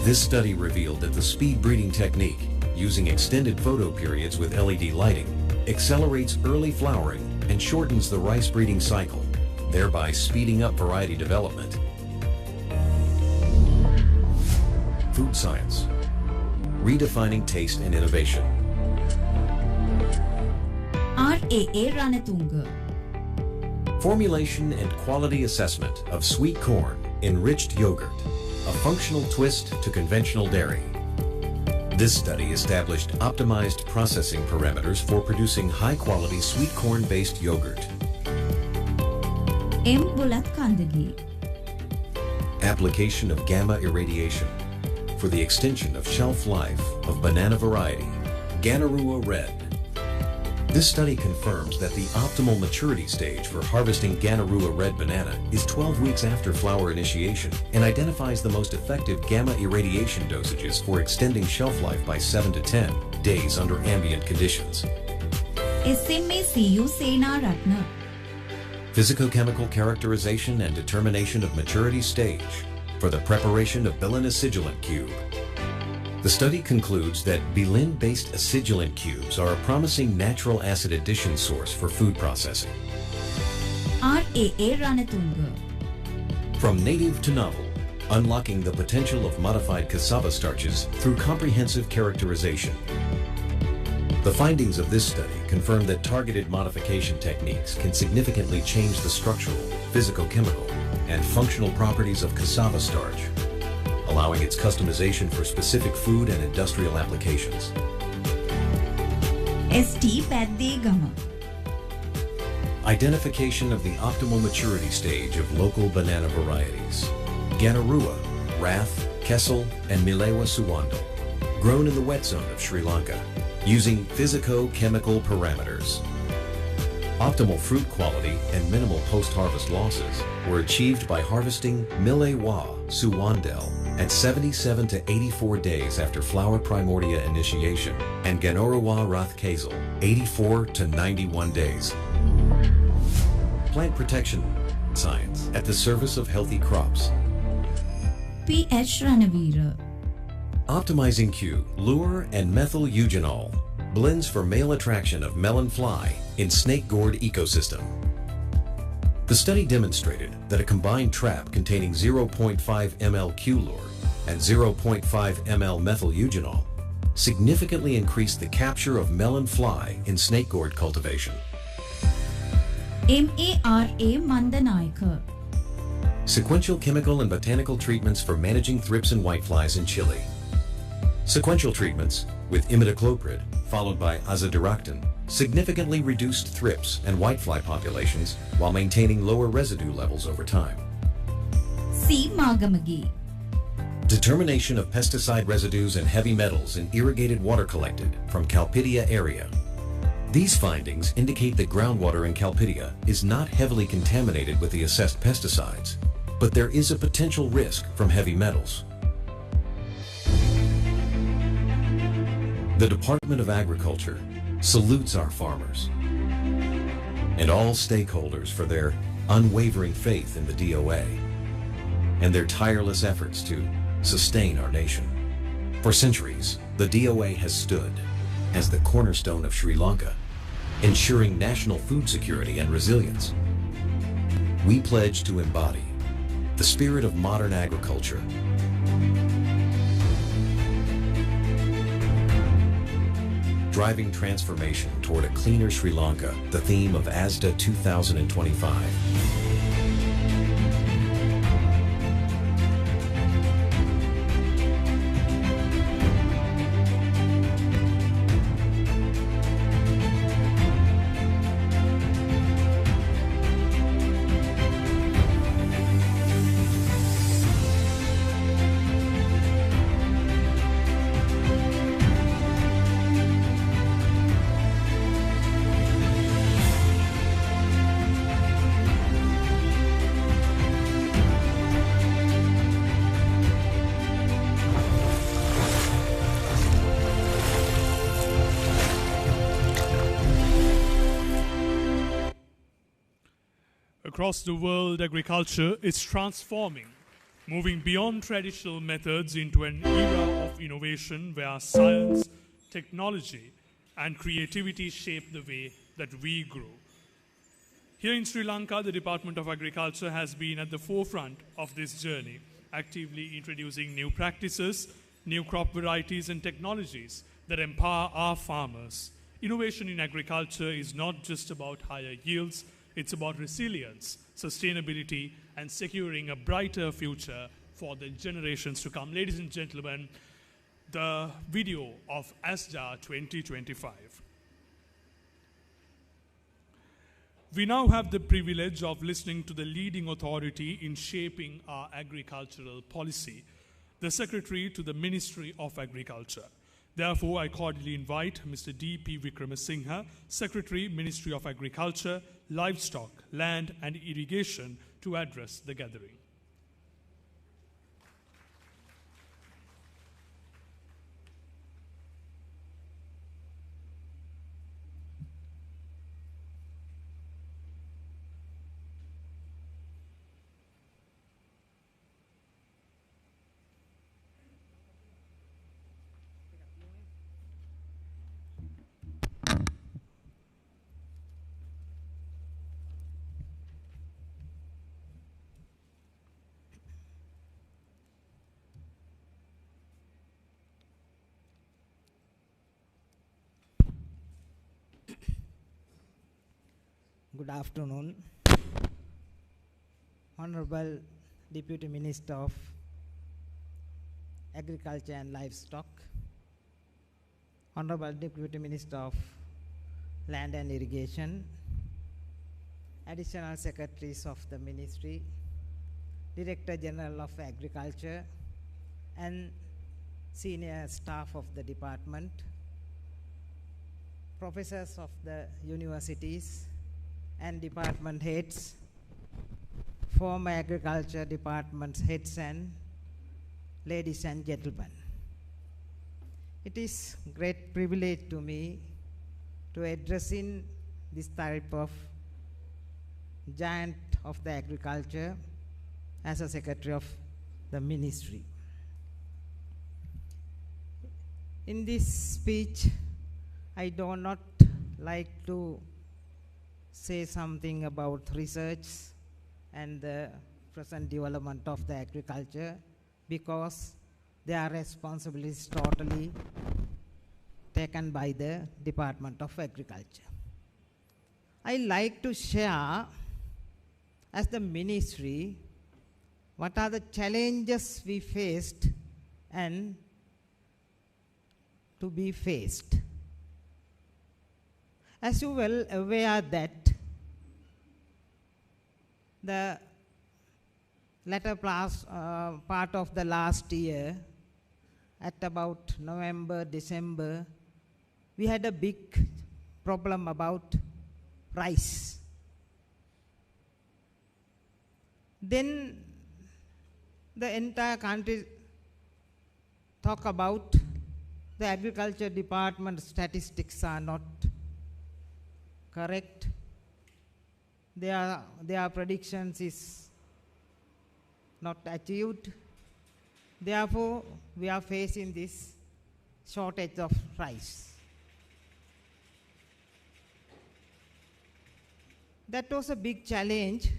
This study revealed that the speed breeding technique, using extended photo periods with LED lighting, accelerates early flowering and shortens the rice breeding cycle, thereby speeding up variety development. Food science. Redefining taste and innovation. RAA Ranatunga. Formulation and quality assessment of sweet corn enriched yogurt, a functional twist to conventional dairy. This study established optimized processing parameters for producing high-quality sweet corn-based yogurt. M. Bulat Kandagi. Application of gamma irradiation for the extension of shelf life of banana variety, Ganarua Red. This study confirms that the optimal maturity stage for harvesting Ganarua Red banana is 12 weeks after flower initiation and identifies the most effective gamma irradiation dosages for extending shelf life by 7 to 10 days under ambient conditions. SMACU Sena Ratna. Physicochemical characterization and determination of maturity stage for the preparation of bilin-acidulant cube. The study concludes that bilin-based acidulant cubes are a promising natural acid addition source for food processing. RAA Ranatunga. From native to novel, unlocking the potential of modified cassava starches through comprehensive characterization. The findings of this study confirm that targeted modification techniques can significantly change the structural, physicochemical, and functional properties of cassava starch, allowing its customization for specific food and industrial applications. ST Paddegama. Identification of the optimal maturity stage of local banana varieties. Ganarua, Rath, Kessel, and Milewa Suwandal, grown in the wet zone of Sri Lanka, using physico-chemical parameters. Optimal fruit quality and minimal post-harvest losses were achieved by harvesting Milewa Suwandal at 77 to 84 days after flower primordia initiation, and Ganarua Rath Kazel 84 to 91 days. Plant protection science at the service of healthy crops. PH Ranavira. Optimizing Q, lure, and methyl eugenol, blends for male attraction of melon fly in snake gourd ecosystem. The study demonstrated that a combined trap containing 0.5 ml Q lure and 0.5 ml methyl eugenol significantly increased the capture of melon fly in snake gourd cultivation. MARA Mandanayaka. Sequential chemical and botanical treatments for managing thrips and whiteflies in Chile. Sequential treatments with imidacloprid followed by azadirachtin significantly reduced thrips and whitefly populations while maintaining lower residue levels over time. C. Magamagi. Determination of pesticide residues and heavy metals in irrigated water collected from Calpidia area. These findings indicate that groundwater in Calpidia is not heavily contaminated with the assessed pesticides, but there is a potential risk from heavy metals. The Department of Agriculture salutes our farmers. and all stakeholders for their unwavering faith in the DOA and their tireless efforts to sustain our nation. For centuries, the DOA has stood as the cornerstone of Sri Lanka, ensuring national food security and resilience. We pledge to embody the spirit of modern agriculture, driving transformation toward a cleaner Sri Lanka, the theme of Asda 2025. Across the world, agriculture is transforming, moving beyond traditional methods into an era of innovation where science, technology, and creativity shape the way that we grow. Here in Sri Lanka, the Department of Agriculture has been at the forefront of this journey, actively introducing new practices, new crop varieties, and technologies that empower our farmers. Innovation in agriculture is not just about higher yields, it's about resilience, sustainability, and securing a brighter future for the generations to come. Ladies and gentlemen, the video of Asda 2025. We now have the privilege of listening to the leading authority in shaping our agricultural policy, the Secretary to the Ministry of Agriculture. Therefore, I cordially invite Mr. D.P. Vikramasinghe, Secretary, Ministry of Agriculture, Livestock, Land and Irrigation, to address the gathering. Good afternoon. Honorable Deputy Minister of Agriculture and Livestock, Honorable Deputy Minister of Land and Irrigation, Additional Secretaries of the Ministry, Director General of Agriculture, and senior staff of the department, professors of the universities, and department heads, former agriculture department heads, and ladies and gentlemen. It is great privilege to me to address in this type of giant of the agriculture as a secretary of the ministry. In this speech, I do not like to say something about research and the present development of the agriculture, because their responsibilities totally taken by the Department of Agriculture. I like to share as the ministry what are the challenges we faced and to be faced. As you well aware that the latter part of the last year, at about November, December, we had a big problem about rice. Then the entire country talk about the agriculture department statistics are not correct, their predictions is not achieved. Therefore, we are facing this shortage of rice. That was a big challenge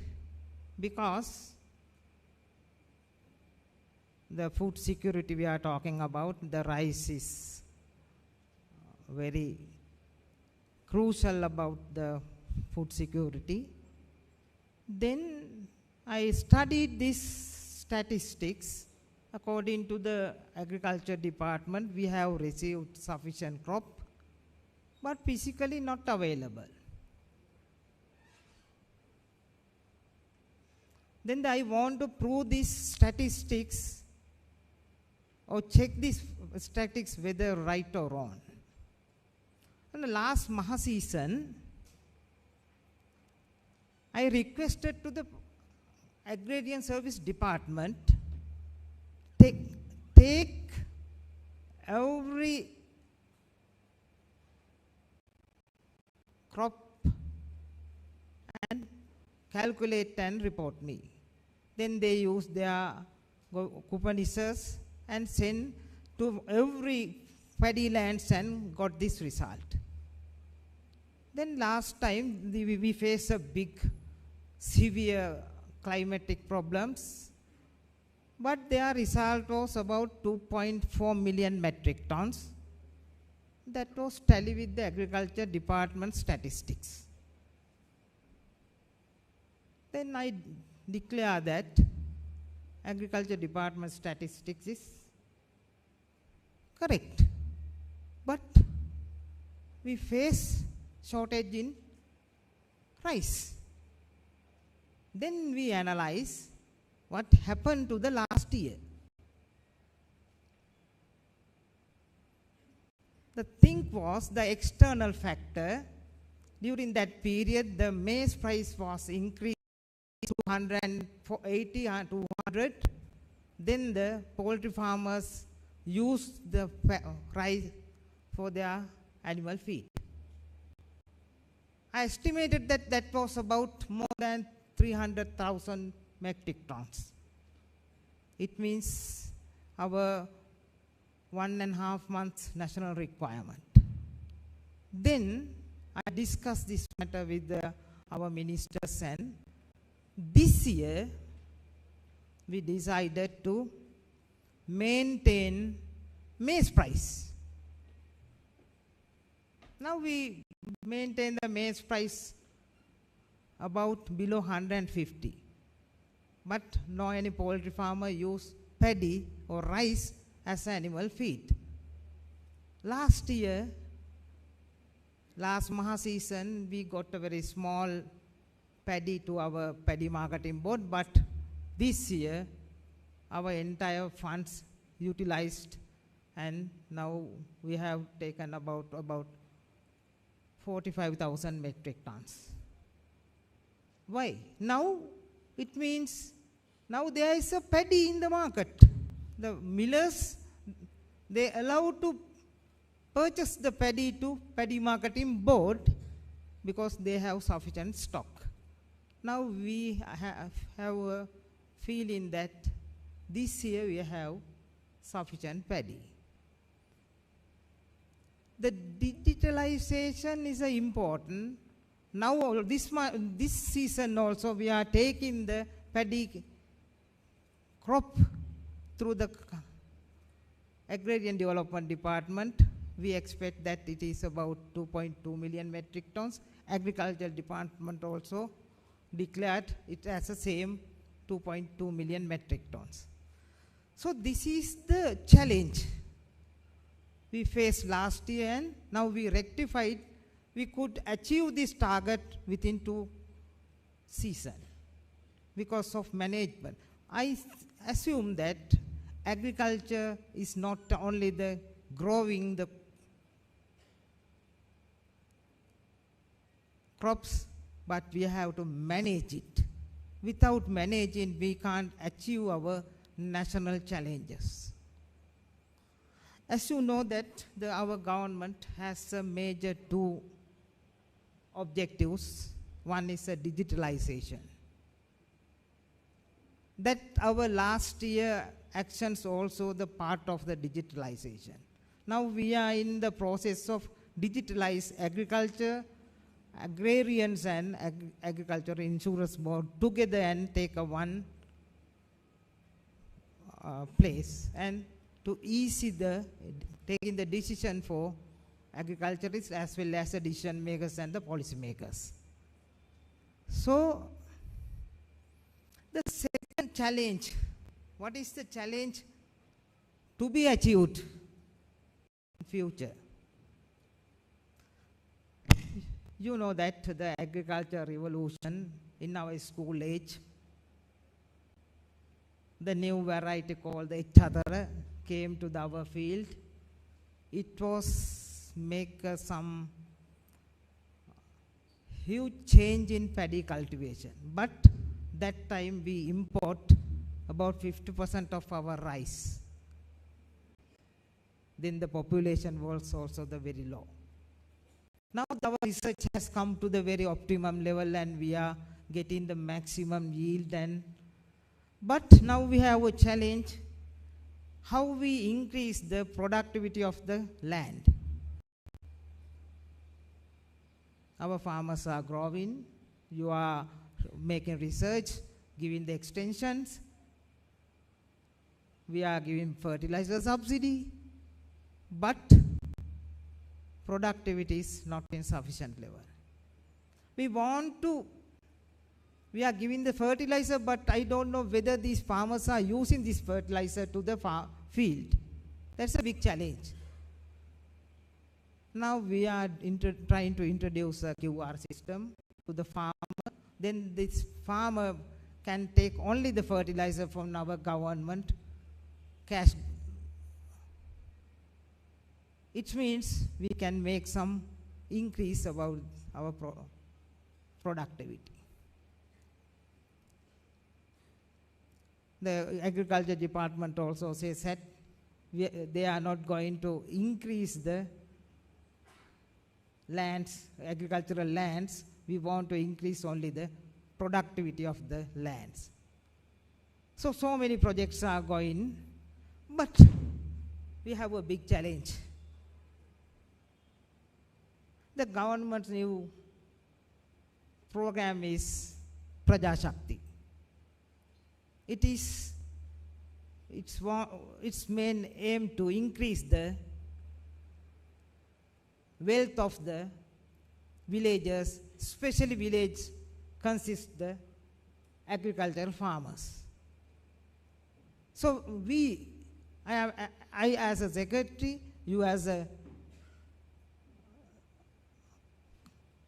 because the food security we are talking about, the rice is very crucial about the food security. Then I studied these statistics. According to the agriculture department, we have received sufficient crop, but physically not available. Then I want to prove these statistics or check these statistics whether right or wrong. In the last Maha season, I requested to the Agrarian Service Department take every crop and calculate and report me. Then they use their couponisers and send to every paddy lands and got this result. Then last time we faced a big severe climatic problems, but their result was about 2.4 million metric tons. That was tally with the agriculture department statistics. Then I declare that agriculture department statistics is correct. But we face shortage in rice. Then we analyze what happened to the last year. The thing was the external factor. During that period, the maize price was increased to 180 and 200. Then the poultry farmers used the rice for their animal feed. I estimated that that was about more than 300,000 metric tons. It means our 1.5 months national requirement. Then I discussed this matter with our ministers, and this year we decided to maintain maize price. Now we maintain the maize price about below 150. But no any poultry farmer use paddy or rice as animal feed. Last year, last Maha season, we got a very small paddy to our paddy marketing board, but this year our entire funds utilized, and now we have taken about 45,000 metric tons. Why? Now it means now there is a paddy in the market. The millers, they allow to purchase the paddy to paddy marketing board because they have sufficient stock. Now we have a feeling that this year we have sufficient paddy. The digitalization is important. Now this season also we are taking the paddy crop through the Agrarian Development Department. We expect that it is about 2.2 million metric tons. Agriculture Department also declared it as the same 2.2 million metric tons. So this is the challenge we faced last year, and now we rectified. We could achieve this target within 2 seasons because of management. I assume that agriculture is not only the growing the crops, but we have to manage it. Without managing, we can't achieve our national challenges. As you know that our government has a major 2 objectives One is a digitalization. That our last year actions also the part of the digitalization. Now we are in the process of digitalize agriculture, agrarians and agriculture insurance board together and take a one place and to easy the taking the decision for agriculturists as well as the decision makers and the policy makers. So the second challenge, what is the challenge to be achieved in future? You know that the agriculture revolution in our school age, the new variety called the chadara came to our field. It was make some huge change in paddy cultivation. But that time we import about 50% of our rice. Then the population was also the very low. Now our research has come to the very optimum level and we are getting the maximum yield. But now we have a challenge, how we increase the productivity of the land. Our farmers are growing, you are making research, giving the extensions, we are giving fertilizer subsidy, but productivity is not in sufficient level. We are giving the fertilizer, but I don't know whether these farmers are using this fertilizer to the field. That's a big challenge. Now we are trying to introduce a QR system to the farmer. Then this farmer can take only the fertilizer from our government cash. It means we can make some increase about our productivity. The agriculture department also says that they are not going to increase the lands, agricultural lands. We want to increase only the productivity of the lands. So many projects are going, but we have a big challenge. The government's new program is Praja Shakti. Its main aim to increase the wealth of the villagers, especially village consist the agricultural farmers. So I as a secretary, you as a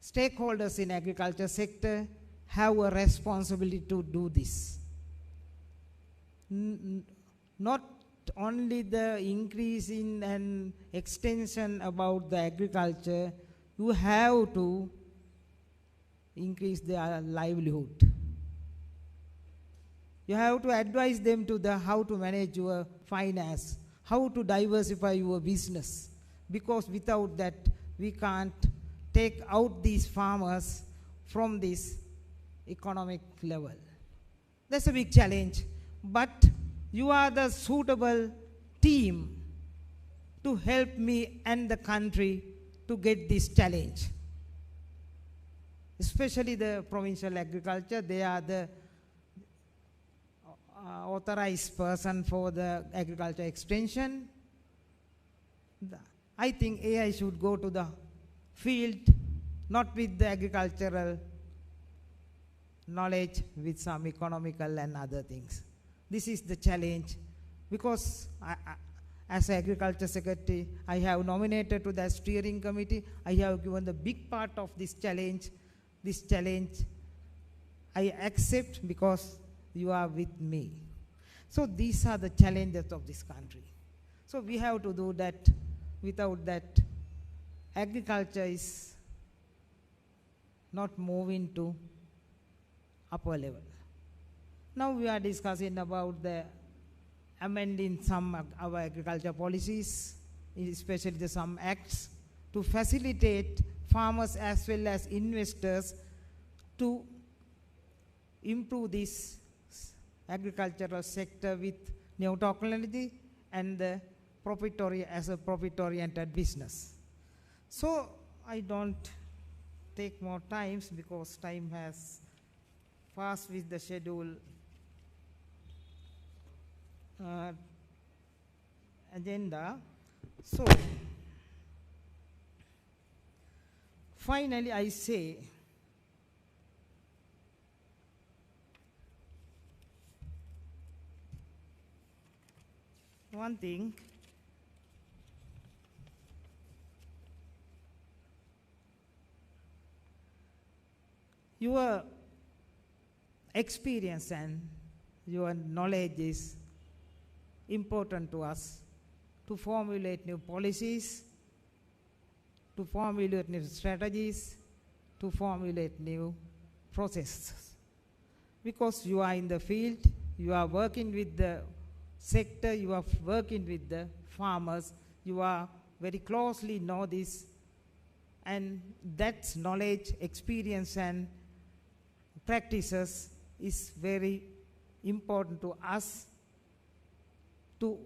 stakeholders in agriculture sector have a responsibility to do this. Not only the increase in and extension about the agriculture, you have to increase their livelihood. You have to advise them to how to manage your finance, how to diversify your business, because without that we can't take out these farmers from this economic level. That's a big challenge, but you are the suitable team to help me and the country to get this challenge. Especially the provincial agriculture, they are the authorized person for the agriculture extension. I think AI should go to the field, not with the agricultural knowledge, with some economical and other things. This is the challenge, because as agriculture secretary, I have nominated to the steering committee. I have given the big part of this challenge. This challenge I accept because you are with me. So these are the challenges of this country. So we have to do that. Without that, agriculture is not moving to upper level. Now we are discussing about the amending some of our agriculture policies, especially some acts, to facilitate farmers as well as investors to improve this agricultural sector with new technology and the as a profit-oriented business. So I don't take more times because time has passed with the schedule agenda. So finally I say one thing. Your experience and your knowledge is important to us to formulate new policies, to formulate new strategies, to formulate new processes. Because you are in the field, you are working with the sector, you are working with the farmers, you are very closely know this, and that knowledge, experience and practices is very important to us to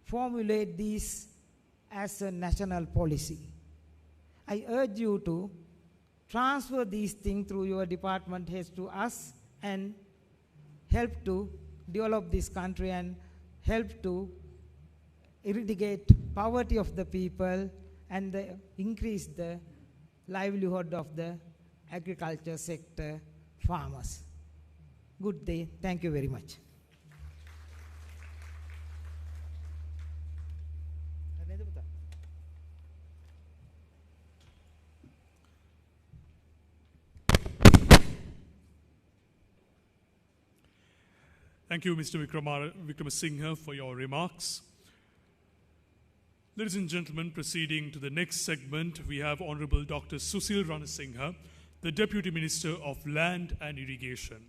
formulate these as a national policy. I urge you to transfer these things through your department heads to us and help to develop this country and help to eradicate poverty of the people and increase the livelihood of the agriculture sector farmers. Good day. Thank you very much. Thank you, Mr. Vikramasinghe, for your remarks. Ladies and gentlemen, proceeding to the next segment, we have Honorable Dr. Susil Ranasinghe, the Deputy Minister of Land and Irrigation.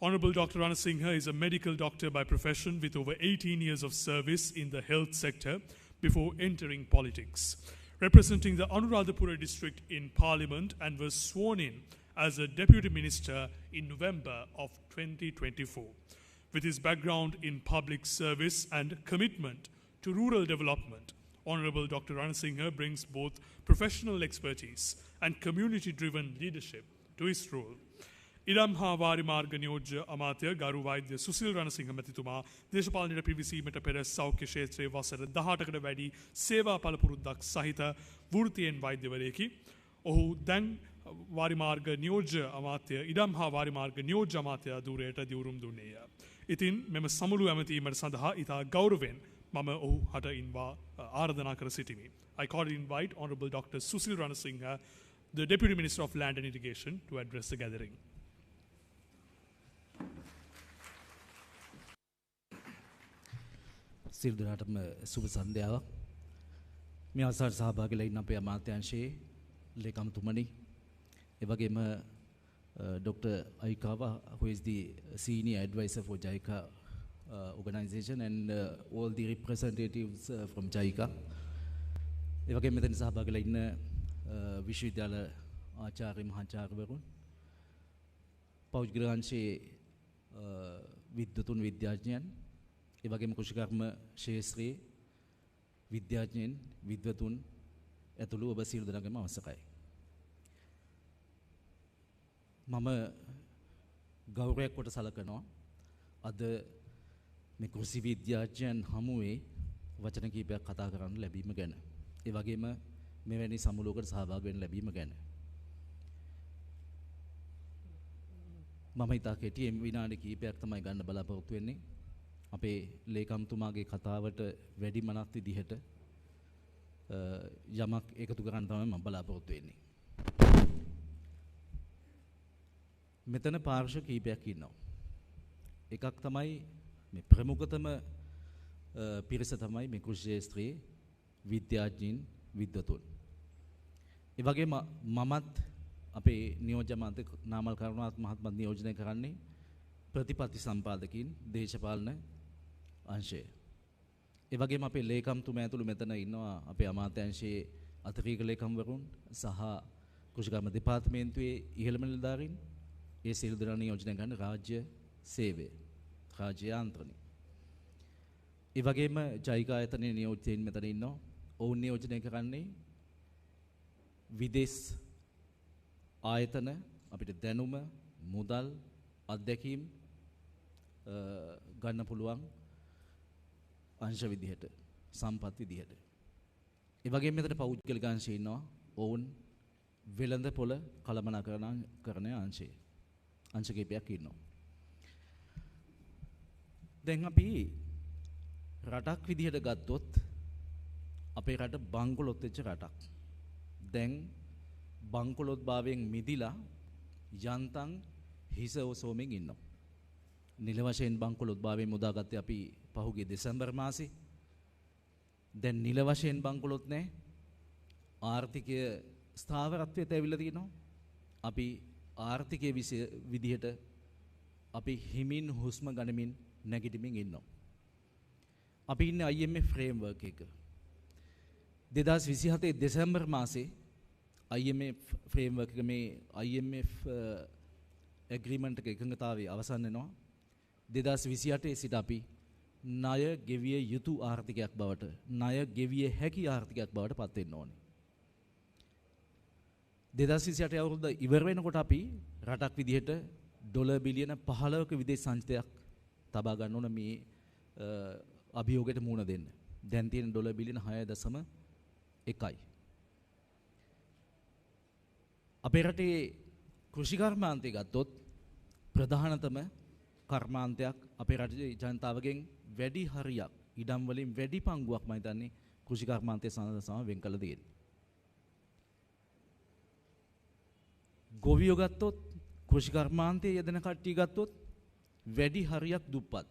Honorable Dr. Ranasinghe is a medical doctor by profession with over 18 years of service in the health sector before entering politics, representing the Anuradhapura district in Parliament, and was sworn in as a Deputy Minister in November of 2024. With his background in public service and commitment to rural development, Honorable Dr. Ranasinghe brings both professional expertise and community-driven leadership to his role. ඉඩම් හා වාරිමාර්ග නියෝජ්‍ය අමාත්‍ය ගරු වෛද්‍ය සුසිල් රණසිංහ මැතිතුමා දේශපාලනයට පිවිසීමට පෙර සෞඛ්‍ය ක්ෂේත්‍රයේ වසර 18කට වැඩි සේවා පළපුරුද්දක් සහිත වෘත්තීයෙන් වෛද්‍යවරයෙකි. ඔහු දැන් වාරිමාර්ග නියෝජ්‍ය අමාත්‍ය ඉඩම් හා වාරිමාර්ග නියෝජ්‍ය අමාත්‍ය ධූරයට දිවුරුම් දුන්නේය. ඉතින් මෙම සමුළු ඇමතීමට සඳහා ඉතා ගෞරවයෙන් මම ඔහු හට ඉන්වා ආරාධනා කර සිටිමි. I cordially invite Honorable Dr. Susil Ranasinghe, the Deputy Minister of Land and Irrigation, to address the gathering. සියලු දෙනාටම සුබ සන්ධ්‍යාවක්. මේ අවසරට සහභාගී වෙලා ඉන්න අපේ අමාත්‍යාංශයේ ලේකම්තුමනි, ඒ වගේම Dr. Aikawa, who is the senior advisor for JICA organization, and all the representatives from JICA. ඒ වගේම මෙතන සහභාගී වෙලා ඉන්න විශ්වවිද්‍යාල ආචාර්ය මහාචාර්යවරුන්, පෞද්ගලිකාංශයේ විද්වතුන් විද්‍යාඥයන්, ඒ වගේම කෘෂිකර්ම ශාස්ත්‍රයේ විද්‍යාඥයන් විද්වතුන් ඇතුළු ඔබ සියලු දෙනාගේම අවසරයි. මම ගෞරවයක් කොට සලකනවා අද මේ කෘෂි විද්‍යාඥයන් හමුවේ වචන කීපයක් කතා කරන්න ලැබීම ගැන. ඒ වගේම මෙවැනි සමුළුවකට සහභාගී වෙන්න ලැබීම ගැන. මම හිතා කෙටියෙන් විනාඩි කීපයක් තමයි ගන්න බලාපොරොත්තු වෙන්නේ. අපේ ලේකම්තුමාගේ කතාවට වැඩි මනක් විදිහට යමක් එකතු කරන්න තමයි මම බලාපොරොත්තු වෙන්නේ. මෙතන පාර්ශ්ව කීපයක් ඉන්නවා. එකක් තමයි මේ ප්‍රමුඛතම පිරිස තමයි මේ කෘෂි ශාස්ත්‍රයේ විද්‍යාඥයින් විද්වතුන්. ඒ වගේම මමත් අපේ නියෝජ්‍ය අමාත්‍ය නාමල් කරුණාරත්න මහත්මයා නියෝජනය කරන්නේ ප්‍රතිපත්ති සම්පාදකයින් දේශපාලන අංශය. ඒ වගේම අපේ ලේකම්තුමා ඇතුළු මෙතන ඉන්නවා අපේ අමාත්‍යාංශයේ අතිරේක ලේකම්වරුන් සහ කෘෂිකර්ම දෙපාර්තමේන්තුවේ ඉහළම නිලධාරීන් ඒ සියලු දෙනා නියෝජනය කරන රාජ්‍ය සේවය, රාජ්‍ය යාන්ත්‍රණය. ඒ වගේම ජෛක ආයතනයේ නියෝජිතයින් මෙතන ඉන්නවා. ඔවුන් නියෝජනය කරන්නේ විදේශ ආයතන අපිට දැනුම, මුදල්, අත්දැකීම් ගන්න පුළුවන් අංශ විදිහට, සම්පත් විදිහට. ඒ වගේම මෙතන පෞද්ගලික අංශය ඉන්නවා. ඔවුන් වෙළඳ පොළ කළමනාකරණ අංශය. අංශ කිහිපයක් ඉන්නවා. දැන් අපි රටක් විදිහට ගත්තොත් අපේ රට බංකොලොත් වෙච්ච රටක්. දැන් බංකොලොත් භාවයෙන් මිදිලා යන්තම් හිස ඔසෝමින් ඉන්නවා. නිල වශයෙන් බංකොලොත් භාවයෙන් මුදාගත්තේ අපි පහුගිය දෙසැම්බර් මාසේ. දැන් නිල වශයෙන් බංකොලොත් නැහැ. ආර්ථිකය ස්ථාවරත්වයට ඇවිල්ලා තියෙනවා. අපි ආර්ථිකයේ විදිහට අපි හිමින් හුස්ම ගනිමින් නැගිටමින් ඉන්නවා. අපි ඉන්නේ IMF ෆ්‍රේම්වර්ක් එක. 2027 දෙසැම්බර් මාසේ IMF ෆ්‍රේම්වර්ක් එක මේ IMF ඇග්‍රීමන්ට් එක එකඟතාවයේ අවසන් වෙනවා. 2028 සිට අපි ණය ගෙවිය යුතු ආර්ථිකයක් බවට, ණය ගෙවිය හැකි ආර්ථිකයක් බවට පත් වෙන්න ඕනේ. 2028 අවුරුද්ද ඉවර වෙනකොට අපි රටක් විදිහට ඩොලර් බිලියන 15ක විදේශ සංචිතයක් තබා ගන්න ඕන මේ අභියෝගයට මුහුණ දෙන්න. දැන් තියෙන ඩොලර් බිලියන 6.1යි. අපේ රටේ කෘෂි කර්මාන්තය ගත්තොත් ප්‍රධානතම කර්මාන්තයක් අපේ රටේ ජනතාවගෙන් වැඩි හරියක් ඉඩම් වලින් වැඩි පංගුවක් මම හිතන්නේ කෘෂි කර්මාන්තය සඳහා වෙන් කළ තියෙන්නේ. ගොවියෝ ගත්තොත් කෘෂි කර්මාන්තයේ යෙදෙන කට්ටිය ගත්තොත් වැඩි හරියක් දුප්පත්.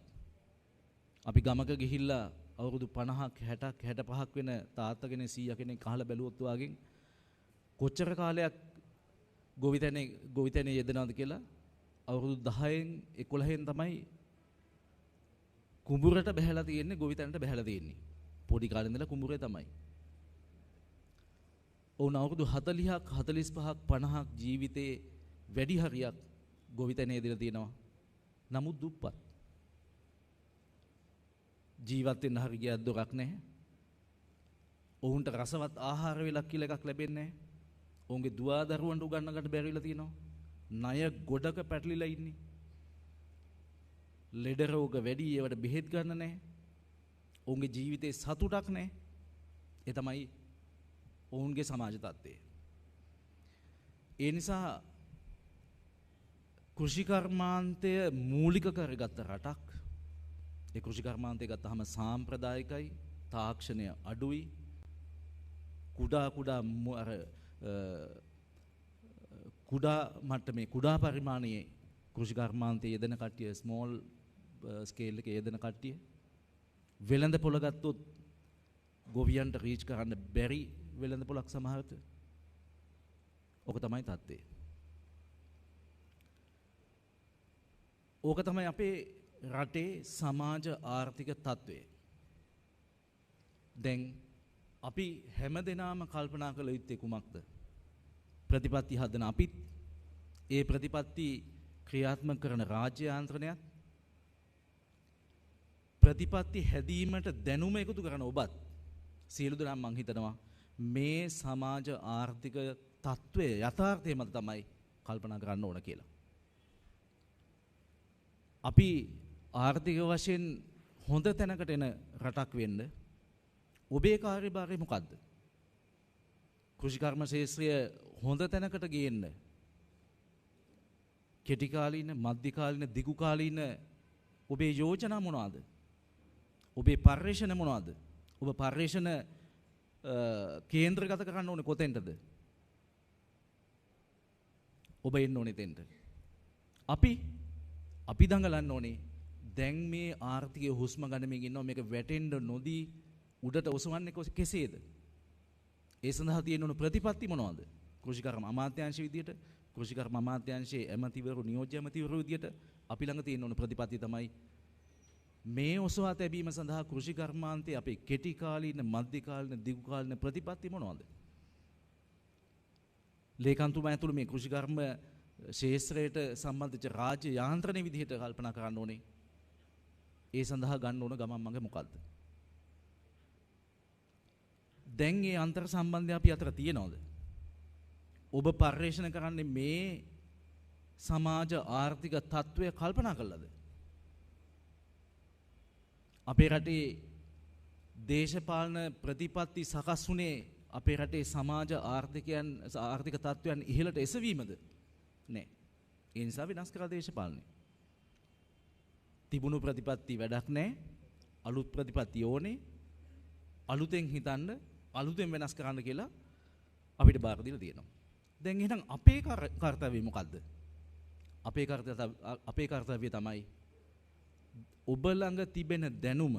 අපි ගමක ගිහිල්ලා අවුරුදු 50ක් 60ක් 65ක් වෙන තාත්තා කෙනෙක් 100 කෙනෙක් අහලා බැලුවොත් වාගෙන් කොච්චර කාලයක් ගොවිතැනේ යෙදෙනවද කියලා අවුරුදු 10න් 11න් තමයි කුඹුරට බහැලා තියෙන්නේ, ගොවිතැනට බහැලා තියෙන්නේ. පොඩි කාලේ ඉඳලා කුඹුරේ තමයි. ඔවුන් අවුරුදු 40ක් 45ක් 50ක් ජීවිතේ වැඩි හරියක් ගොවිතැනේ යෙදලා තියෙනවා. නමුත් දුප්පත්. ජීවත් වෙන්න හරියට දොරක් නැහැ. ඔවුන්ට රසවත් ආහාර වේලක් කියලා එකක් ලැබෙන්නේ නැහැ. ඔවුන්ගේ දුවා දරුවන්ට උගන්වන්නකට බැරිලා තියෙනවා. ණය ගොඩක පැටලිලා ඉන්නේ. ලෙඩ රෝග වැඩි, ඒවට බෙහෙත් ගන්න නැහැ. ඔවුන්ගේ ජීවිතේ සතුටක් නැහැ. ඒ තමයි ඔවුන්ගේ සමාජ තත්ත්වය. ඒ නිසා කෘෂි කර්මාන්තය මූලික කරගත්ත රටක්. ඒ කෘෂි කර්මාන්තය ගත්තාම සාම්ප්‍රදායිකයි, තාක්ෂණය අඩුයි, කුඩා මට්ටමේ කුඩා පරිමාණයේ කෘෂි කර්මාන්තයේ යෙදෙන කට්ටිය, ස්මෝල් ස්කේල් එකේ යෙදෙන කට්ටිය. වෙළඳ පොළ ගත්තොත් ගොවියන්ට රීච් කරන්න බැරි වෙළඳ පොළක් සමහරට. ඕක තමයි තත්ත්වය. ඕක තමයි අපේ රටේ සමාජ ආර්ථික තත්ත්වය. දැන් අපි හැමදෙනාම කල්පනා කළ යුත්තේ කුමක්ද? ප්‍රතිපත්ති හදන අපිත්, ඒ ප්‍රතිපත්ති ක්‍රියාත්මක කරන රාජ්‍ය යාන්ත්‍රණයත්, ප්‍රතිපත්ති හැදීමට දැනුම එකතු කරන ඔබත්, සියලු දෙනා මං හිතනවා මේ සමාජ ආර්ථික තත්ත්වය යථාර්ථය මත තමයි කල්පනා කරන්න ඕන කියලා. අපි ආර්ථික වශයෙන් හොඳ තැනකට එන රටක් වෙන්න ඔබේ කාර්යභාරය මොකද්ද? කෘෂිකර්ම ශාස්ත්‍රය හොඳ තැනකට ගේන්න කෙටි කාලීන, මධ්‍ය කාලීන, දිගු කාලීන ඔබේ යෝජනා මොනවාද? ඔබේ පර්යේෂණ මොනවාද? ඔබ පර්යේෂණ කේන්ද්‍රගත කරන්න ඕනේ කොතෙන්ටද? ඔබ එන්න ඕනේ තෙන්ට. අපි දඟලන්න ඕනේ දැන් මේ ආර්ථිකය හුස්ම ගන්නමින් ඉන්නවා, මේක වැටෙන්න නොදී උඩට ඔසවන්නේ කෙසේද? ඒ සඳහා තියෙන ඕන ප්‍රතිපත්ති මොනවද? කෘෂිකර්ම අමාත්‍යාංශ විදියට, කෘෂිකර්ම අමාත්‍යාංශයේ ඇමතිවරු, නියෝජ්‍ය ඇමතිවරු විදියට අපි ළඟ තියෙන ඕන ප්‍රතිපත්ති තමයි මේ ඔසවා තැබීම සඳහා කෘෂිකර්මාන්තයේ අපේ කෙටි කාලීන, මධ්‍ය කාලීන, දිගු කාලීන ප්‍රතිපත්ති මොනවද? ලේකම්තුමා ඇතුළු මේ කෘෂිකර්ම ශේෂ්ත්‍රයට සම්බන්ධ රාජ්‍ය යාන්ත්‍රණය විදිහට කල්පනා කරන්න ඕනේ. ඒ සඳහා ගන්න ඕන ගමන් මඟ මොකද්ද? දැන් මේ අන්තර් සම්බන්ධය අපි අතර තියෙනවද? ඔබ පරිශ්‍රණය කරන්නේ මේ සමාජ ආර්ථික තත්ත්වය කල්පනා කළාද? අපේ රටේ දේශපාලන ප්‍රතිපත්ති සකස් වුණේ අපේ රටේ සමාජ ආර්ථික තත්ත්වයන් ඉහළට එසවීමද? නෑ. ඒ නිසා විනාශ කරලා දේශපාලනය. තිබුණු ප්‍රතිපත්ති වැඩක් නෑ. අලුත් ප්‍රතිපත්ති ඕනේ. අලුතෙන් හිතන්න, අලුතෙන් වෙනස් කරන්න කියලා අපිට බාර දීලා තියෙනවා. දැන් එහෙනම් අපේ කාර්යය මොකද්ද? අපේ කාර්යය තමයි ඔබ ළඟ තිබෙන දැනුම,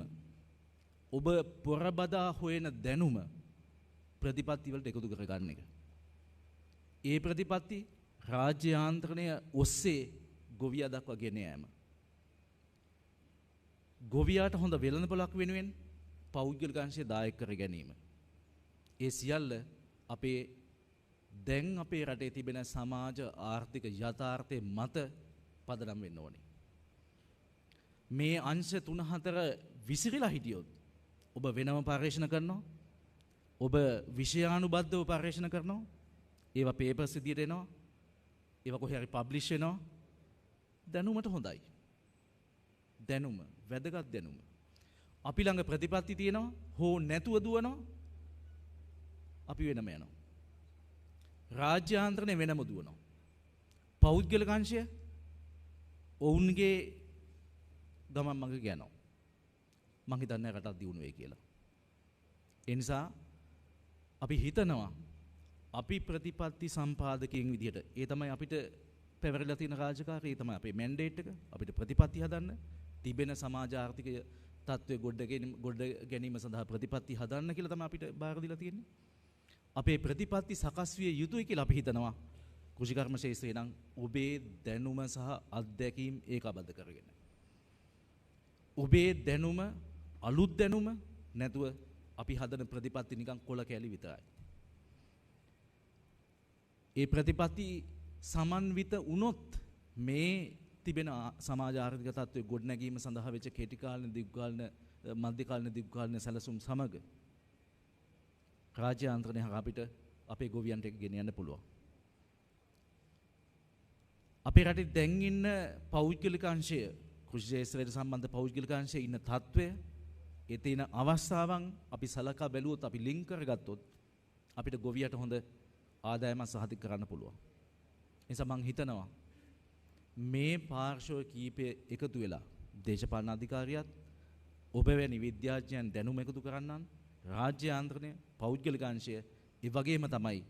ඔබ පොරබදා හොයන දැනුම ප්‍රතිපත්ති වලට එකතු කරගන්න එක. ඒ ප්‍රතිපත්ති රාජ්‍ය යාන්ත්‍රණය ඔස්සේ ගොවියා දක්වා ගෙන යාම. ගොවියාට හොඳ වෙළඳපොළක් වෙනුවෙන් පෞද්ගලික අංශය දායක කර ගැනීම. ඒ සියල්ල අපේ දැන් අපේ රටේ තිබෙන සමාජ ආර්ථික යථාර්ථයේ මත පදනම් වෙන්න ඕනේ. මේ අංශ 3-4 විසිරලා හිටියොත් ඔබ වෙනම පරිශ්‍රණ කරනවා, ඔබ විෂයානුබද්ධව පරිශ්‍රණ කරනවා, ඒවා පේපර්ස් විදියට එනවා, ඒවා කොහේ හරි පබ්ලිෂ් වෙනවා. දැනුමට හොඳයි. දැනුම, වැදගත් දැනුම. අපි ළඟ ප්‍රතිපත්ති තියෙනවා, හෝ නැතුව දුවනවා, අපි වෙනම යනවා. රාජ්‍යාන්ත්‍රණය වෙනම දුවනවා. පෞද්ගලික අංශය ඔවුන්ගේ ගමන් මඟ යනවා. මං හිතන්නේ රටක් දියුණු වෙයි කියලා. ඒ නිසා අපි හිතනවා අපි ප්‍රතිපත්ති සම්පාදකයන් විදිහට, ඒ තමයි අපිට පැවරලා තියෙන රාජකාරිය, ඒ තමයි අපේ මැන්ඩේට් එක. අපිට ප්‍රතිපත්ති හදන්න, තිබෙන සමාජ ආර්ථික තත්ත්වය ගොඩ ගැනීම සඳහා ප්‍රතිපත්ති හදන්න කියලා තමයි අපිට බාර දීලා තියෙන්නේ. අපේ ප්‍රතිපත්ති සකස් විය යුතුයි කියලා අපි හිතනවා. කෘෂිකර්ම ශාස්ත්‍රය නම් ඔබේ දැනුම සහ අත්දැකීම් ඒකාබද්ධ කරගෙන. ඔබේ දැනුම, අලුත් දැනුම නැතුව අපි හදන ප්‍රතිපත්ති නිකන් කොළ කැලි විතරයි. ඒ ප්‍රතිපත්ති සමන්විත වුණොත් මේ තිබෙන සමාජ ආර්ථික තත්ත්වය ගොඩනැගීම සඳහා වෙච්ච කෙටි කාලීන, දීර්ඝකාලීන, මධ්‍යකාලීන, දීර්ඝකාලීන සැලසුම් සමග රාජ්‍ය යාන්ත්‍රණය හරහා අපිට අපේ ගොවියන්ට ගෙන යන්න පුළුවන්. අපේ රටේ දැන් ඉන්න පෞද්ගලික අංශය, කෘෂි ශාස්ත්‍රයට සම්බන්ධ පෞද්ගලික අංශයේ ඉන්න තත්ත්වය, ඒ තියෙන අවස්ථාවන් අපි සලකා බැලුවොත්, අපි ලින්ක් කරගත්තොත් අපිට ගොවියට හොඳ ආදායමක් සහතික කරන්න පුළුවන්. ඒ නිසා මම හිතනවා මේ පාර්ශ්ව කීපය එකතු වෙලා දේශපාලන අධිකාරියත්, ඔබ වැනි විද්‍යාඥයන් දැනුම එකතු කරන්නන්, රාජ්‍ය යාන්ත්‍රණය, පෞද්ගලික අංශය, ඒ වගේම තමයි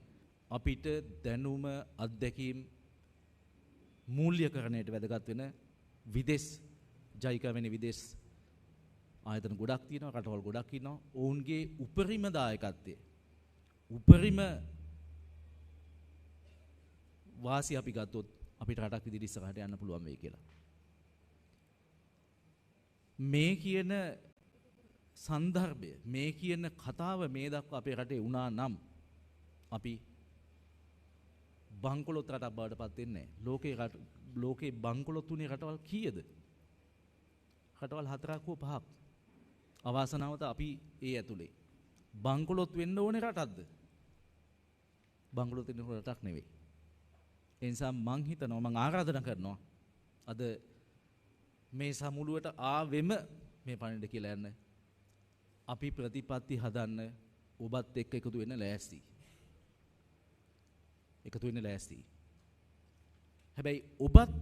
අපිට දැනුම, අත්දැකීම් මූල්‍යකරණයට වැදගත් වෙන විදේශ ජයිකා වෙන විදේශ ආයතන ගොඩක් තියෙනවා, රටවල් ගොඩක් ඉන්නවා. ඔවුන්ගේ උපරිම දායකත්වය, උපරිම වාසිය අපි ගත්තොත් අපිට රටක් විදිහට ඉස්සරහට යන්න පුළුවන් වෙයි කියලා. මේ කියන සන්දර්භය, මේ කියන කතාව මේ දක්වා අපේ රටේ වුණා නම් අපි බංකොලොත් රටක් බවට පත් වෙන්නේ නැහැ. ලෝකේ බංකොලොත් උනේ රටවල් කීයද? රටවල් 4ක් හෝ 5ක්. අවාසනාවට අපි ඒ ඇතුලේ. බංකොලොත් වෙන්න ඕනේ රටක්ද? බංකොලොත් වෙන්න රටක් නෙවෙයි. ඒ නිසා මං හිතනවා, මං ආරාධනා කරනවා අද මේ සමුළුවට ආවෙම මේ පණිඩ කියලා යන්න. අපි ප්‍රතිපත්ති හදන්න ඔබත් එක්ක එකතු වෙන්න ලෑස්ති. එකතු වෙන්න ලෑස්ති. හැබැයි ඔබත්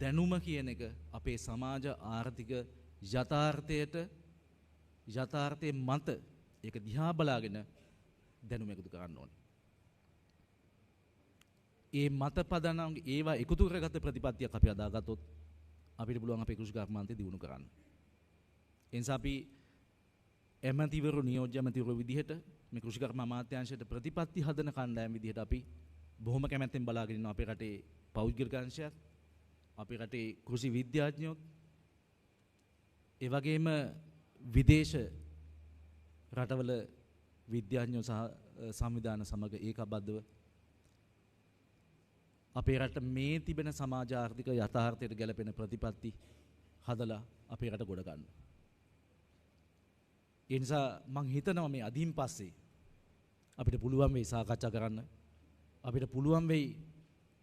දැනුම කියන එක අපේ සමාජ ආර්ථික යථාර්ථයේ මත ඒක දිහා බලාගෙන දැනුම එකතු කරන්න ඕනේ. ඒ මත පදනම් ඒවා එකතු කරගත්ත ප්‍රතිපත්තියක් අපි අදාගත්තොත් අපිට පුළුවන් අපේ කෘෂි කර්මාන්තය දියුණු කරන්න. ඒ නිසා අපි එමෙතිවරු, නියෝජ්‍ය එමෙතිවරු විදිහට මේ කෘෂි කර්ම අමාත්‍යාංශයට ප්‍රතිපත්ති හදන කණ්ඩායම් විදිහට අපි බොහොම කැමැත්තෙන් බලාගෙන ඉන්නවා. අපේ රටේ පෞද්ගලික අංශයත්, අපේ රටේ කෘෂි විද්‍යාඥයොත්, ඒ වගේම විදේශ රටවල විද්‍යාඥයෝ සහ සංවිධාන සමග ඒකාබද්ධව අපේ රට මේ තිබෙන සමාජ ආර්ථික යථාර්ථයට ගැලපෙන ප්‍රතිපත්ති හදලා අපේ රට ගොඩ ගන්න. ඒ නිසා මං හිතනවා මේ අදින් පස්සේ අපිට පුළුවන් වෙයි සාකච්ඡා කරන්න. අපිට පුළුවන් වෙයි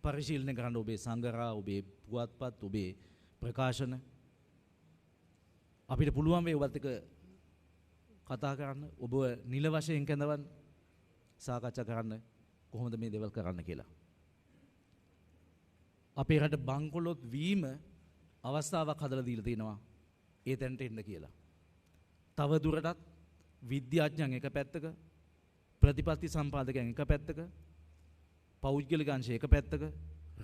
පරිශීලනය කරන්න ඔබේ සංගරා, ඔබේ පුවත්පත්, ඔබේ ප්‍රකාශන. අපිට පුළුවන් වෙයි ඔබත් එක්ක කතා කරන්න, ඔබ නිල වශයෙන් කැඳවන්න, සාකච්ඡා කරන්න කොහොමද මේ දේවල් කරන්න කියලා. අපේ රට බංකොලොත් වීම අවස්ථාවක් හදලා දීලා තිනවා ඒ තැනට එන්න කියලා. තව දුරටත් විද්‍යාඥයන් එක පැත්තක, ප්‍රතිපත්ති සම්පාදකයන් එක පැත්තක, පෞද්ගලික අංශ එක පැත්තක,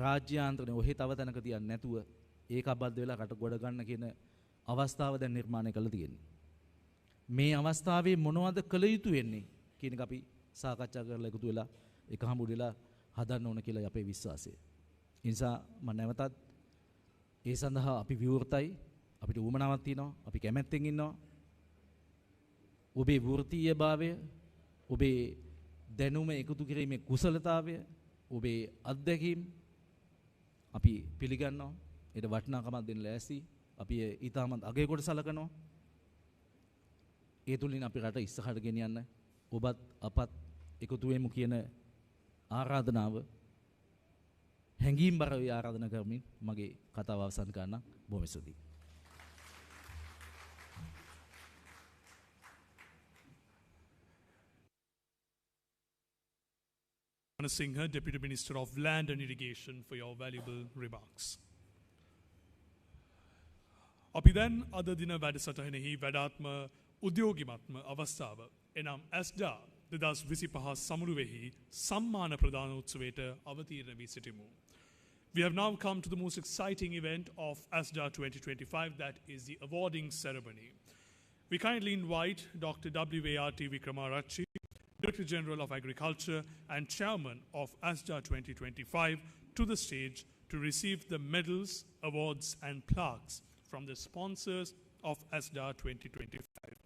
රාජ්‍යාන්තරනේ ඔහේ තව තැනක තියන්නේ නැතුව ඒක අබද්ධ වෙලා රට ගොඩ ගන්න කියන අවස්ථාව දැන් නිර්මාණය කරලා තියෙන්නේ. මේ අවස්ථාවේ මොනවද කළ යුතු වෙන්නේ කියන එක අපි සාකච්ඡා කරලා එකතු වෙලා එක හමුු වෙලා හදන්න ඕන කියලා අපේ විශ්වාසය. ඒ නිසා මම නැවතත් ඒ සඳහා අපි විවෘතයි, අපිට උවමනාවක් තියෙනවා, අපි කැමැත්තෙන් ඉන්නවා. ඔබේ වෘත්තීයභාවය, ඔබේ දැනුම එකතු කිරීමේ කුසලතාවය, ඔබේ අත්දැකීම් අපි පිළිගන්නවා. ඒට වටිනාකමක් දෙන්න ලෑස්ති. අපි ඊටමත් අගය කොට සලකනවා. ඒ තුලින් අපි රට ඉස්සරහට ගෙනියන්න ඔබත් අපත් එකතු වෙමු කියන ආරාධනාව හැඟීම්බරව ආරාධනා කරමින් මගේ කතාව අවසන් කරන්න. බොහොම ස්තුතියි. Singha, Deputy Minister of Land and Irrigation, for your valuable remarks. අපි දැන් අද දින වැඩසටහනෙහි වැඩාත්ම උද්‍යෝගිමත්ම අවස්ථාව එනම් ASDA 2025 සමුළුවෙහි සම්මාන ප්‍රදානෝත්සවයට අවතීර්ණ වී සිටිමු. We have now come to the most exciting event of ASDA 2025, that is the awarding ceremony. We kindly invite Dr. W.A.R.T. Wickramarachchi, Director General of Agriculture and Chairman of ASDA 2025, to the stage to receive the medals, awards and plaques from the sponsors of ASDA 2025.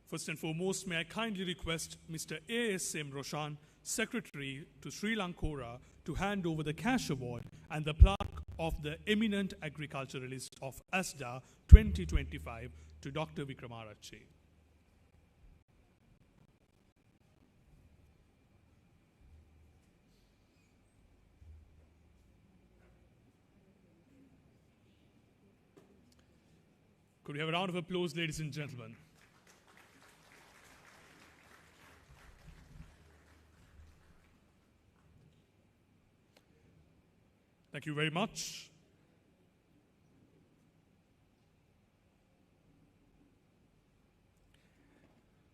First and foremost, may I kindly request Mr. A.S.M. Roshan, Secretary to Sri Lankora, to hand over the cash award and the plaque of the eminent agriculturalist of ASDA 2025 to Dr. Wickramarachchi. Could we have a round of applause, ladies and gentlemen? Thank you very much.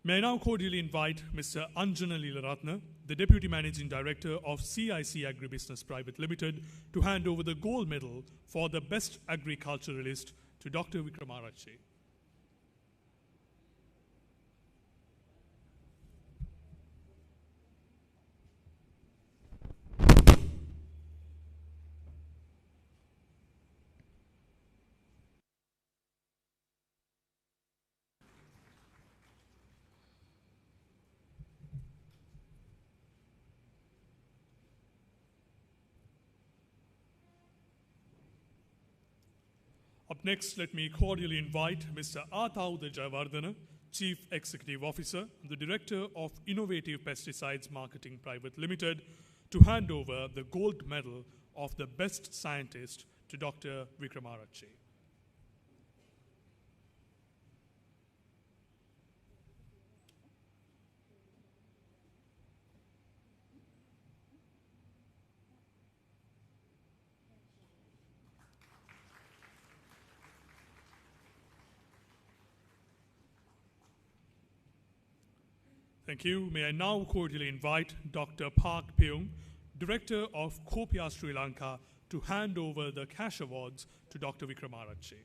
May I now cordially invite Mr. Anjana Leelaratna, the Deputy Managing Director of CIC Agribusiness Private Limited, to hand over the gold medal for the best agriculturalist to Dr. Wickramarachchi. Up next, let me cordially invite Mr. Athauda Jayawardena, Chief Executive Officer, the Director of Innovative Pesticides Marketing Private Limited, to hand over the gold medal of the best scientist to Dr. Wickramarachchi. Thank you. May I now cordially invite Dr. Park Pyung, Director of Copia Sri Lanka, to hand over the cash awards to Dr. Wickramarachchi.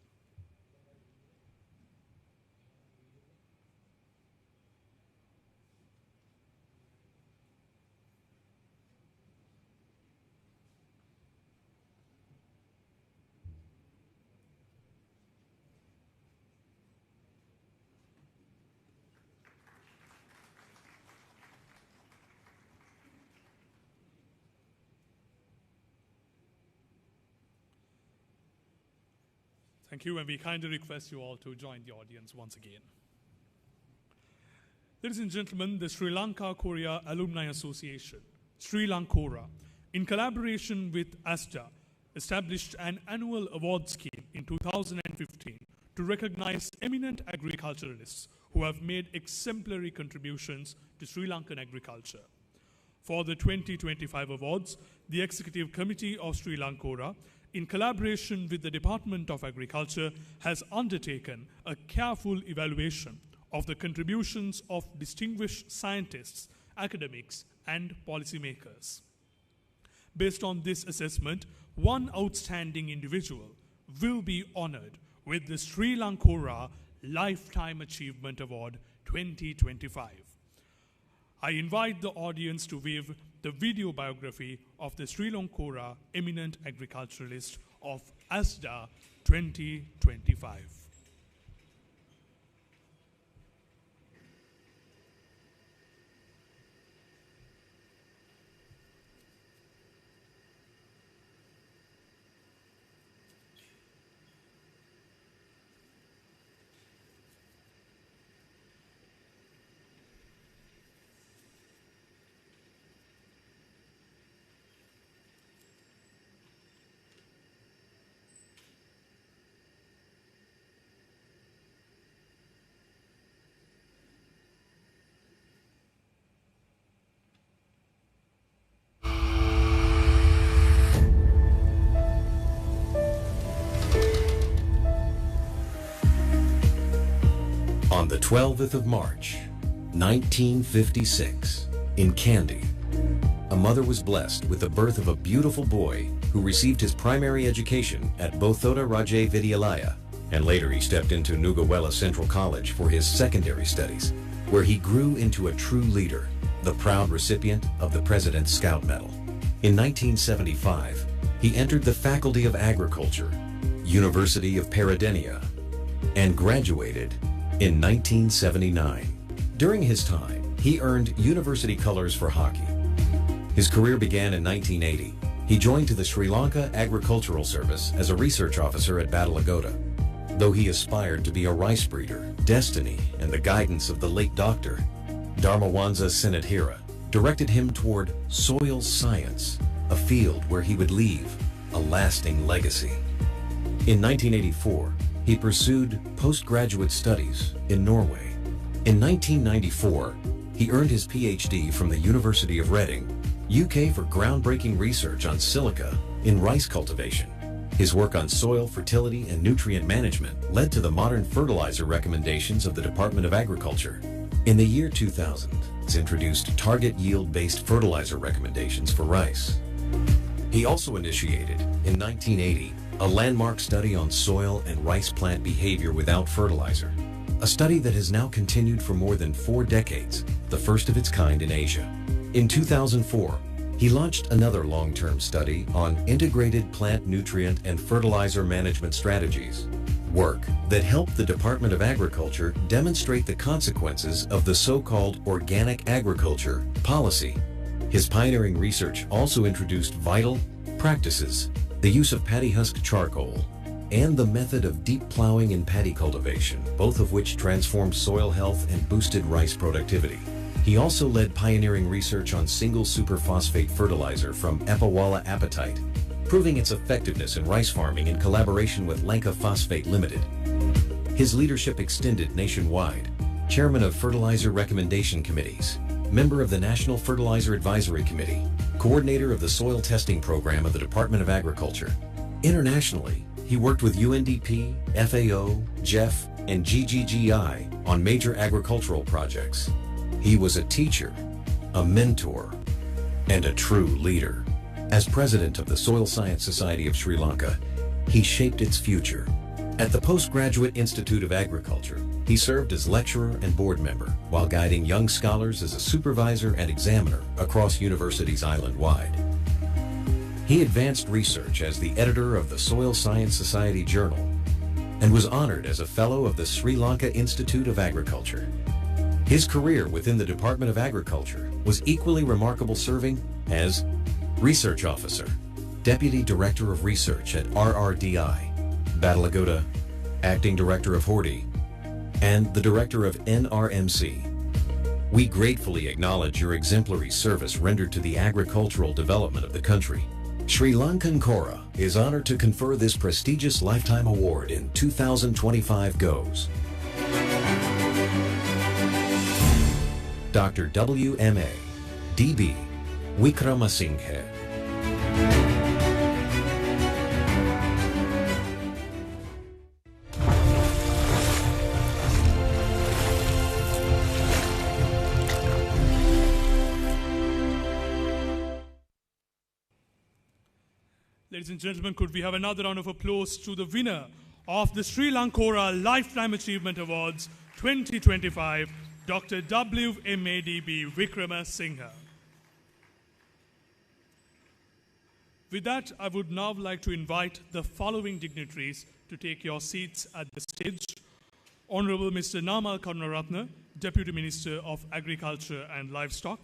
Thank you, and we kindly request you all to join the audience once again. Ladies and gentlemen, the Sri Lanka Korea Alumni Association, Sri Lankora, in collaboration with Asda, established an annual award scheme in 2015 to recognize eminent agriculturalists who have made exemplary contributions to Sri Lankan agriculture. For the 2025 awards, the Executive Committee of Sri Lankora, in collaboration with the Department of Agriculture, has undertaken a careful evaluation of the contributions of distinguished scientists, academics, and policymakers. Based on this assessment, one outstanding individual will be honored with the Sri Lankora Lifetime Achievement Award 2025. I invite the audience to view the video biography of the Sri Lankora Eminent Agriculturalist of Asda 2025. On the 12th of March, 1956, in Kandy, a mother was blessed with the birth of a beautiful boy who received his primary education at Bothoda Raja Vidyalaya, and later he stepped into Nugawela Central College for his secondary studies, where he grew into a true leader, the proud recipient of the President's Scout Medal. In 1975, he entered the Faculty of Agriculture, University of Peradeniya, and graduated in 1979. During his time, he earned university colors for hockey. His career began in 1980. He joined to the Sri Lanka Agricultural Service as a research officer at Batalagoda. Though he aspired to be a rice breeder, destiny and the guidance of the late doctor, Dharmawansa Sinadhira, directed him toward soil science, a field where he would leave a lasting legacy. In 1984, he pursued postgraduate studies in Norway. In 1994, he earned his PhD from the University of Reading, UK, for groundbreaking research on silica in rice cultivation. His work on soil fertility and nutrient management led to the modern fertilizer recommendations of the Department of Agriculture. In the year 2000, it's introduced target yield-based fertilizer recommendations for rice. He also initiated, in 1980, a landmark study on soil and rice plant behavior without fertilizer, a study that has now continued for more than 4 decades, the first of its kind in Asia. In 2004, he launched another long-term study on integrated plant nutrient and fertilizer management strategies, work that helped the Department of Agriculture demonstrate the consequences of the so-called organic agriculture policy. His pioneering research also introduced vital practices, the use of paddy husk charcoal, and the method of deep plowing in paddy cultivation, both of which transformed soil health and boosted rice productivity. He also led pioneering research on single superphosphate fertilizer from Epawala apatite, proving its effectiveness in rice farming in collaboration with Lanka Phosphate Limited. His leadership extended nationwide, chairman of fertilizer recommendation committees, member of the National Fertilizer Advisory Committee, coordinator of the soil testing program of the Department of Agriculture. Internationally, he worked with UNDP, FAO, GEF, and GGGI on major agricultural projects. He was a teacher, a mentor, and a true leader. As president of the Soil Science Society of Sri Lanka, he shaped its future. At the Postgraduate Institute of Agriculture, he served as lecturer and board member while guiding young scholars as a supervisor and examiner across universities island-wide. He advanced research as the editor of the Soil Science Society Journal and was honored as a fellow of the Sri Lanka Institute of Agriculture. His career within the Department of Agriculture was equally remarkable, serving as Research Officer, Deputy Director of Research at RRDI, Badalagoda, Acting Director of Horti, and the Director of NRMC. We gratefully acknowledge your exemplary service rendered to the agricultural development of the country. Sri Lankan Kora is honored to confer this prestigious lifetime award in 2025 goes Dr. W.M.A. D.B. Wickramasinghe. Ladies and gentlemen, could we have another round of applause to the winner of the Sri Lankora Lifetime Achievement Awards 2025, Dr. W.M.A.D.B. Wickramasinghe. With that, I would now like to invite the following dignitaries to take your seats at the stage. Honorable Mr. Namal Karunaratne, Deputy Minister of Agriculture and Livestock.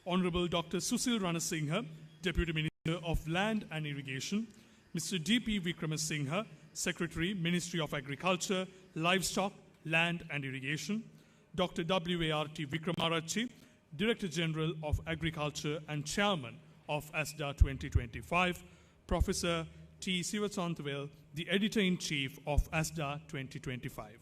Honorable Dr. Susil Ranasinghe, Deputy Minister of Land and Irrigation. Mr. D.P. Wickramasinghe, Secretary, Ministry of Agriculture, Livestock, Land and Irrigation. Dr. W.A.R.T. Wickramarachchi, Director General of Agriculture and Chairman of Asda 2025. Professor T. Sivasanthavel, the Editor-in-Chief of Asda 2025.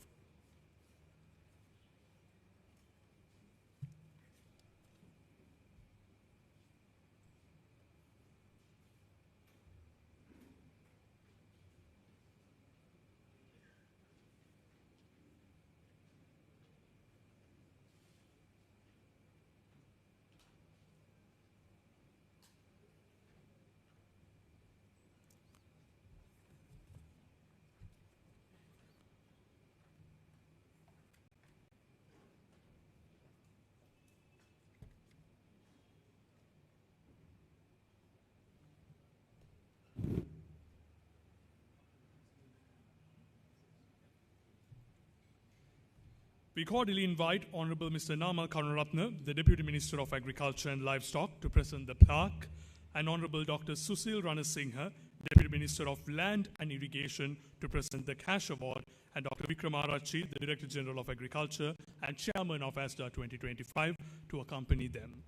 We cordially invite Honorable Mr. Namal Karunaratne, the Deputy Minister of Agriculture and Livestock, to present the plaque, and Honorable Dr. Susil Ranasinghe, Deputy Minister of Land and Irrigation, to present the Cash Award, and Dr. Wickramarachchi, the Director General of Agriculture and Chairman of Asda 2025, to accompany them.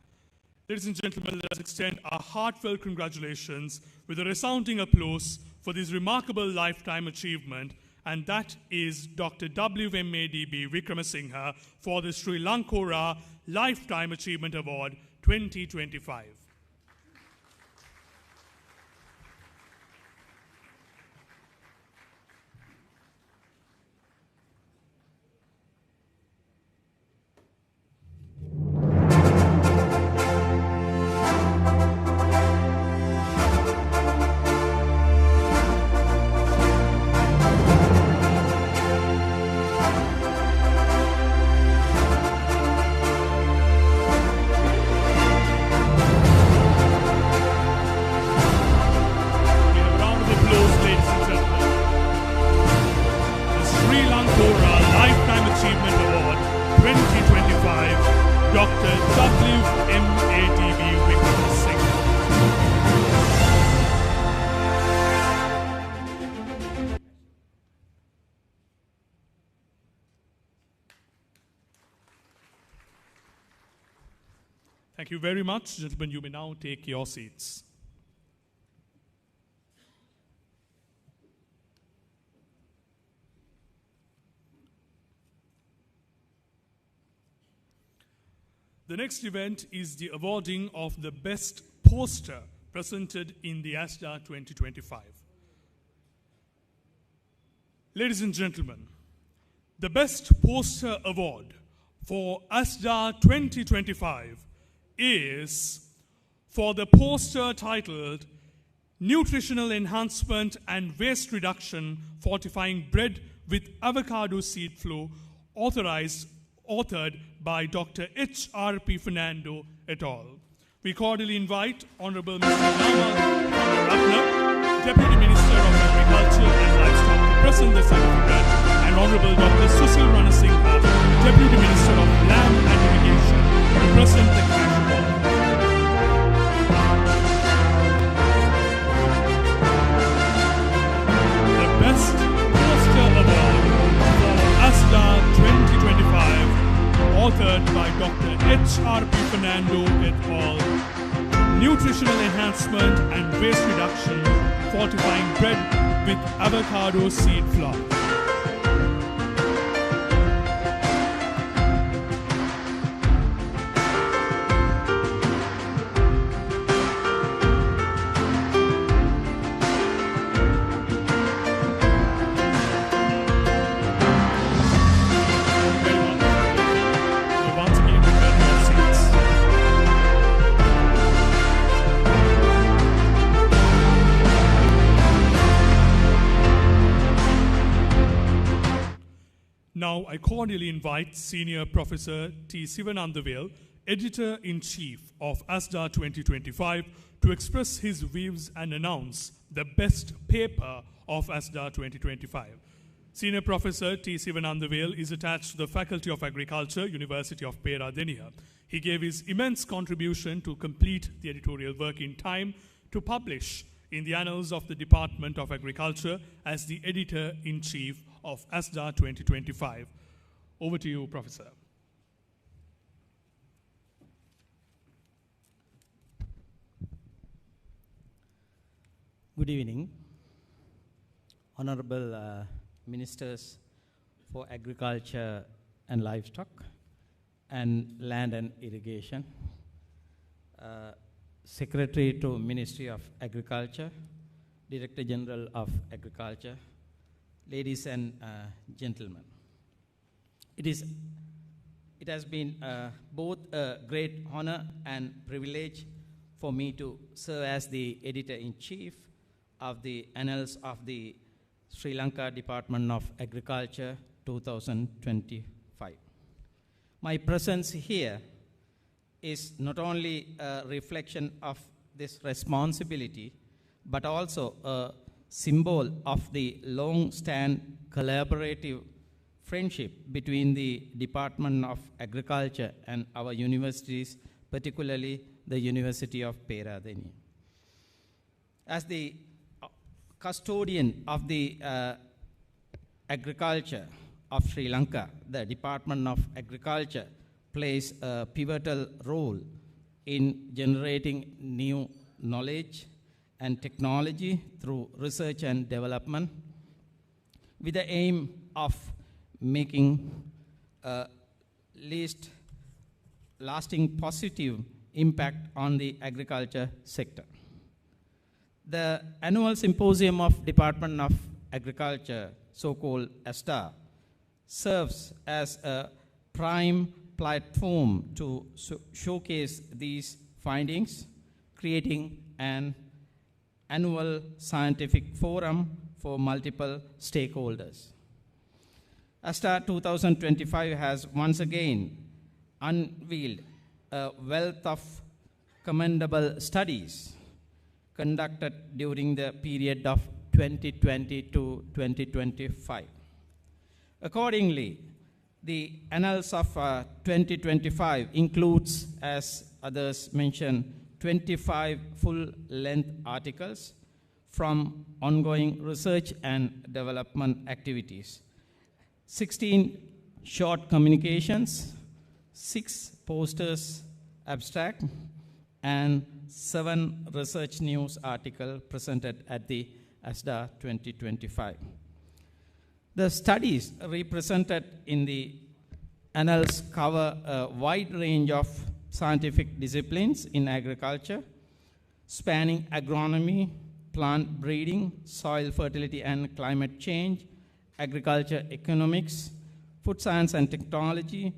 Ladies and gentlemen, let us extend our heartfelt congratulations with a resounding applause for this remarkable lifetime achievement, and that is Dr. W.M.A.D.B. Wickramasinghe for the Sri Lankora Lifetime Achievement Award 2025. Thank you very much. Gentlemen, you may now take your seats. The next event is the awarding of the Best Poster presented in the Asda 2025. Ladies and gentlemen, the Best Poster Award for Asda 2025 is for the poster titled Nutritional Enhancement and Waste Reduction Fortifying Bread with Avocado Seed Flow, authored by Dr. H.R.P. Fernando et al. We cordially invite Honorable Mr. Namal Karunaratne, Deputy Minister of Agriculture and Livestock, to present the certificate, and Honorable Dr. Susil Ranasinghe, Deputy Minister of Land and Irrigation, to present the cash award. The Best delivered by Dr. H.R.P. Fernando et al. Nutritional enhancement and waste reduction, fortifying bread with avocado seed flour. Now, I cordially invite Senior Professor T. Sivanandavale, Editor-in-Chief of Asda 2025, to express his views and announce the best paper of Asda 2025. Senior Professor T. Sivanandavale is attached to the Faculty of Agriculture, University of Peradeniya. He gave his immense contribution to complete the editorial work in time to publish in the annals of the Department of Agriculture as the Editor-in-Chief of Asda 2025. Over to you, Professor. Good evening, Honorable Ministers for Agriculture and Livestock and Land and Irrigation, Secretary to Ministry of Agriculture, Director General of Agriculture, ladies and gentlemen. It has been both a great honor and privilege for me to serve as the Editor-in-Chief of the Annals of the Sri Lanka Department of Agriculture 2025. My presence here is not only a reflection of this responsibility, but also a symbol of the long-standing collaborative friendship between the Department of Agriculture and our universities, particularly the University of Peradeniya. As the custodian of the agriculture of Sri Lanka, the Department of Agriculture plays a pivotal role in generating new knowledge and technology through research and development with the aim of making a least lasting positive impact on the agriculture sector. The annual Symposium of Department of Agriculture, so-called Asda, serves as a prime platform to showcase these findings, creating an annual scientific forum for multiple stakeholders. Asda 2025 has once again unveiled a wealth of commendable studies conducted during the period of 2020 to 2025. Accordingly, the annals of 2025 includes, as others mentioned, 25 full-length articles from ongoing research and development activities, 16 short communications, 6 posters, abstract, and 7 research news articles presented at the Asda 2025. The studies represented in the annals cover a wide range of scientific disciplines in agriculture, spanning agronomy, plant breeding, soil fertility and climate change, agriculture economics, food science and technology,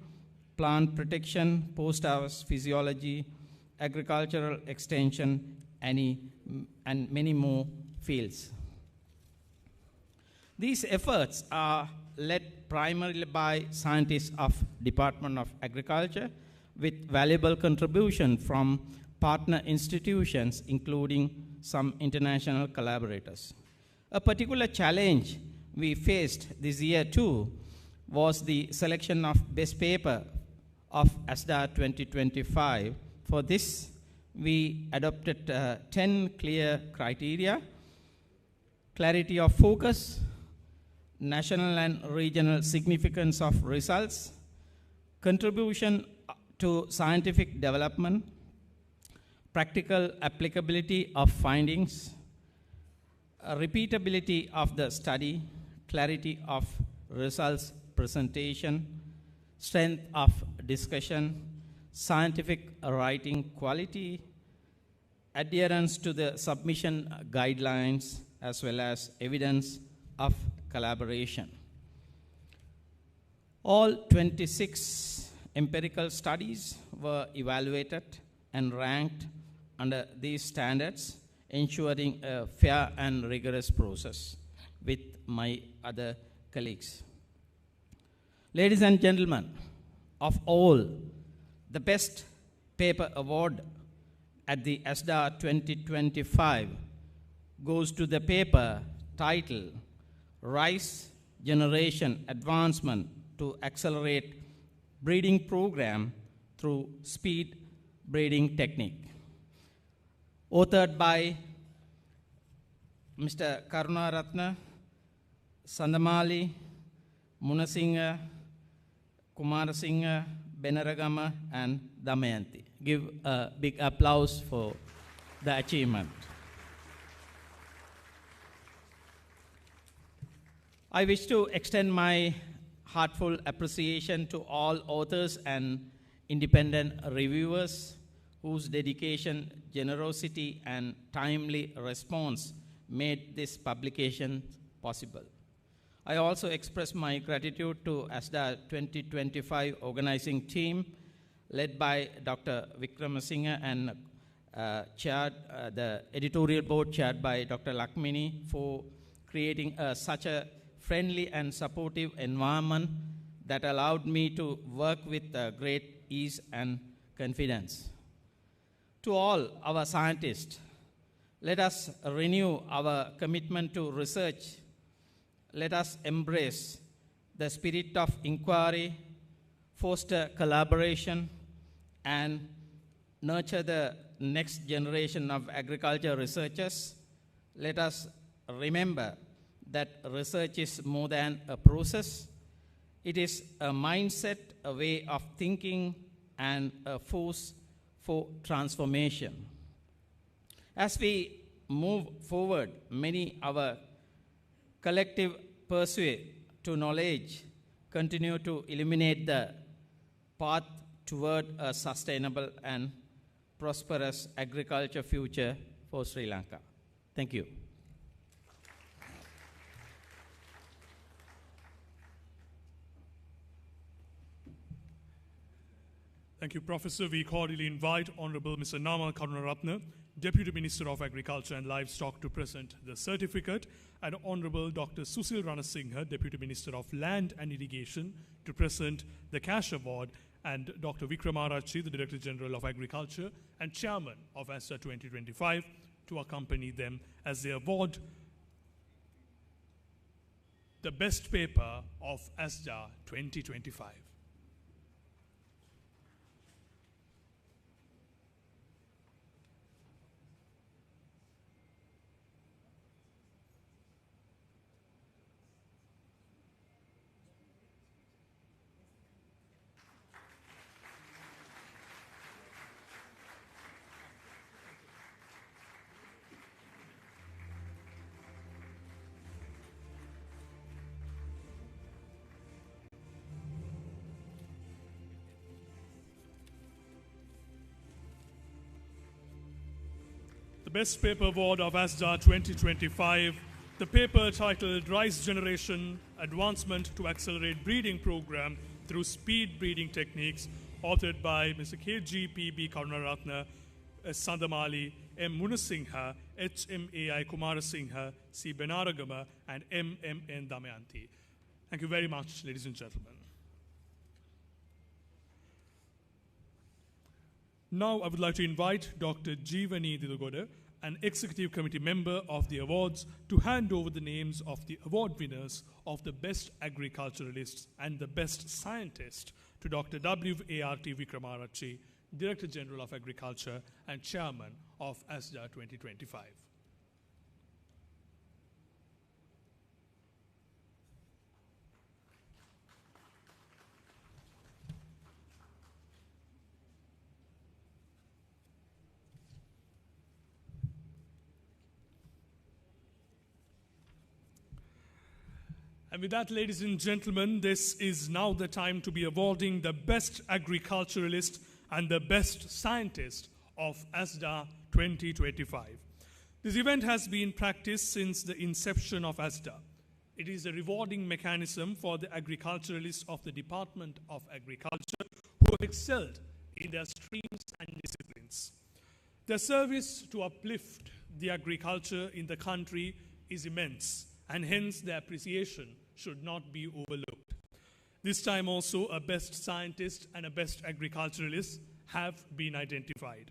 plant protection, post-harvest physiology, agricultural extension, and many more fields. These efforts are led primarily by scientists of Department of Agriculture with valuable contribution from partner institutions, including some international collaborators. A particular challenge we faced this year too was the selection of best paper of Asda 2025. For this, we adopted 10 clear criteria: clarity of focus, national and regional significance of results, contribution to scientific development, practical applicability of findings, repeatability of the study, clarity of results presentation, strength of discussion, scientific writing quality, adherence to the submission guidelines, as well as evidence of collaboration. All 26 empirical studies were evaluated and ranked under these standards, ensuring a fair and rigorous process with my other colleagues. Ladies and gentlemen, of all, the best paper award at the Asda 2025 goes to the paper titled Rice Generation Advancement to Accelerate Breeding Program through Speed Breeding Technique, authored by Mr. Karunaratne, Sandamali, Munasinghe, Kumarasinghe, Benaragama, and Damayanti. Give a big applause for the achievement. I wish to extend my heartfelt appreciation to all authors and independent reviewers whose dedication, generosity, and timely response made this publication possible. I also express my gratitude to Asda 2025 organizing team led by Dr. Vikramasinghe and the editorial board chaired by Dr. Lakmini for creating such a friendly and supportive environment that allowed me to work with great ease and confidence. To all our scientists, let us renew our commitment to research. Let us embrace the spirit of inquiry, foster collaboration, and nurture the next generation of agriculture researchers. Let us remember that research is more than a process. It is a mindset, a way of thinking, and a force for transformation. As we move forward, many our collective pursuit to knowledge continue to illuminate the path toward a sustainable and prosperous agriculture future for Sri Lanka. Thank you. Thank you, Professor. We cordially invite Honorable Mr. Nama Karunaratne, Deputy Minister of Agriculture and Livestock, to present the certificate, and Honorable Dr. Susil Ranasinghe, Deputy Minister of Land and Irrigation, to present the Cash Award, and Dr. Vikramarachi, the Director General of Agriculture and Chairman of Asda 2025, to accompany them as they award the best paper of Asda 2025. The Best Paper Award of Asda 2025, the paper titled Rice Generation Advancement to Accelerate Breeding Program Through Speed Breeding Techniques, authored by Mr. KGPB Karunaratne, Sandamali, M. Munasinghe, HMAI Kumarasinghe, C. Benaragama, and MMN Damayanti. Thank you very much, ladies and gentlemen. Now I would like to invite Dr. Jeevani Dilugoda, an executive committee member of the awards, to hand over the names of the award winners of the Best Agriculturalist and the Best Scientist to Dr. W.A.R.T. Vikramarachi, Director General of Agriculture and Chairman of Asda 2025. And with that, ladies and gentlemen, this is now the time to be awarding the best agriculturalist and the best scientist of Asda 2025. This event has been practiced since the inception of Asda. It is a rewarding mechanism for the agriculturalists of the Department of Agriculture who have excelled in their streams and disciplines. Their service to uplift the agriculture in the country is immense, and hence their appreciation should not be overlooked. This time also a best scientist and a best agriculturalist have been identified.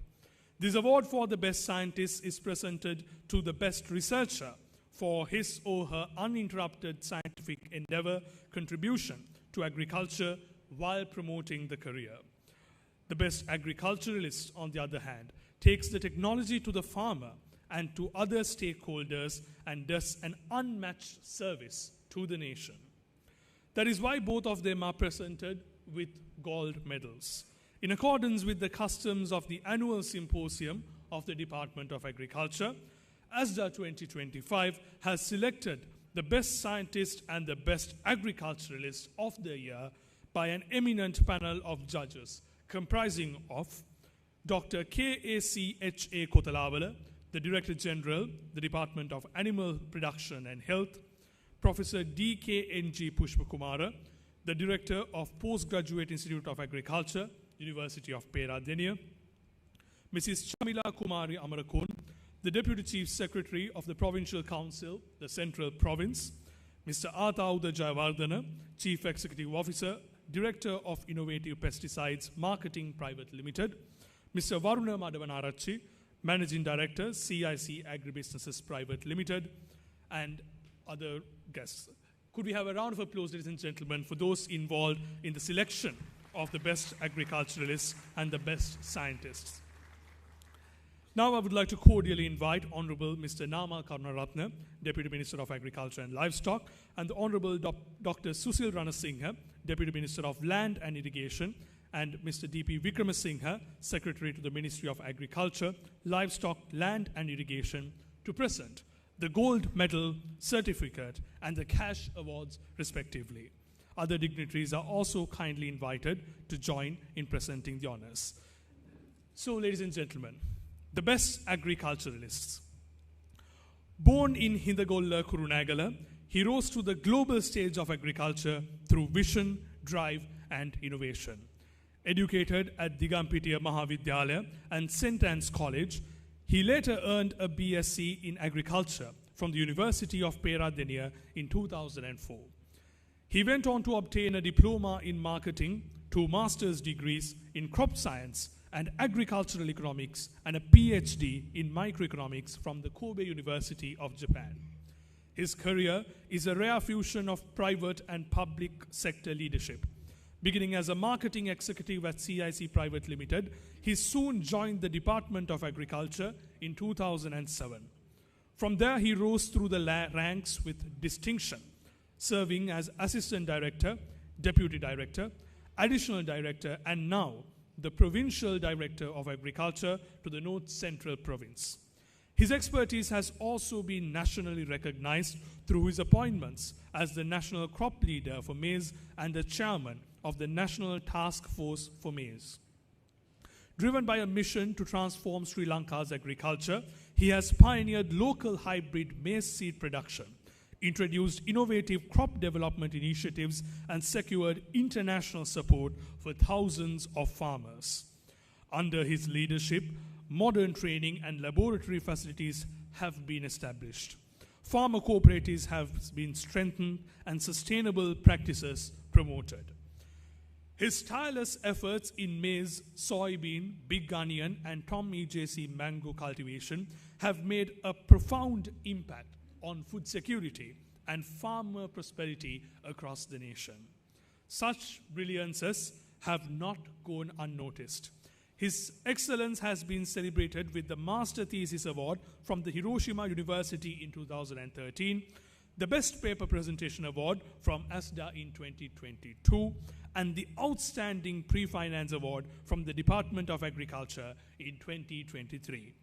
This award for the best scientist is presented to the best researcher for his or her uninterrupted scientific endeavor contribution to agriculture while promoting the career. The best agriculturalist, on the other hand, takes the technology to the farmer and to other stakeholders and does an unmatched service to the nation. That is why both of them are presented with gold medals. In accordance with the customs of the annual Symposium of the Department of Agriculture, Asda 2025 has selected the best scientist and the best agriculturalist of the year by an eminent panel of judges comprising of Dr. K.A.C.H.A. Kotalawala, the Director General, the Department of Animal Production and Health, Professor D.K.N.G. Pushpakumara, the Director of Postgraduate Institute of Agriculture, University of Peradeniya, Mrs. Chamila Kumari Amarakun, the Deputy Chief Secretary of the Provincial Council, the Central Province, Mr. Athauda Jayawardena, Chief Executive Officer, Director of Innovative Pesticides Marketing Private Limited, Mr. Varuna Madavanarachi, Managing Director, CIC Agribusinesses Private Limited, and other guests. Could we have a round of applause, ladies and gentlemen, for those involved in the selection of the best agriculturalists and the best scientists. Now I would like to cordially invite Honorable Mr. Nama Karunaratne, Deputy Minister of Agriculture and Livestock, and the Honorable Dr. Susil Ranasinghe, Deputy Minister of Land and Irrigation, and Mr. D.P. Vikramasinghe, Secretary to the Ministry of Agriculture, Livestock, Land and Irrigation, to present the gold medal, certificate, and the cash awards respectively. Other dignitaries are also kindly invited to join in presenting the honors. So, ladies and gentlemen, the best agriculturalists. Born in Hindagolla, Kurunagala, he rose to the global stage of agriculture through vision, drive, and innovation. Educated at Digampitiya Mahavidyalaya and St. Anne's College, he later earned a BSc in agriculture from the University of Peradeniya in 2004. He went on to obtain a diploma in marketing, 2 master's degrees in crop science and agricultural economics, and a PhD in microeconomics from the Kobe University of Japan. His career is a rare fusion of private and public sector leadership. Beginning as a marketing executive at CIC Private Limited, he soon joined the Department of Agriculture in 2007. From there, he rose through the ranks with distinction, serving as Assistant Director, Deputy Director, Additional Director, and now the Provincial Director of Agriculture to the North Central Province. His expertise has also been nationally recognized through his appointments as the National Crop Leader for Maize and the Chairman of the National Task Force for Maize. Driven by a mission to transform Sri Lanka's agriculture, he has pioneered local hybrid maize seed production, introduced innovative crop development initiatives, and secured international support for thousands of farmers. Under his leadership, modern training and laboratory facilities have been established. Farmer cooperatives have been strengthened and sustainable practices promoted. His tireless efforts in maize, soybean, big onion, and Tom EJC mango cultivation have made a profound impact on food security and farmer prosperity across the nation. Such brilliances have not gone unnoticed. His excellence has been celebrated with the Master Thesis Award from the Hiroshima University in 2013, the Best Paper Presentation Award from Asda in 2022, and the Outstanding Pre-Finance Award from the Department of Agriculture in 2023.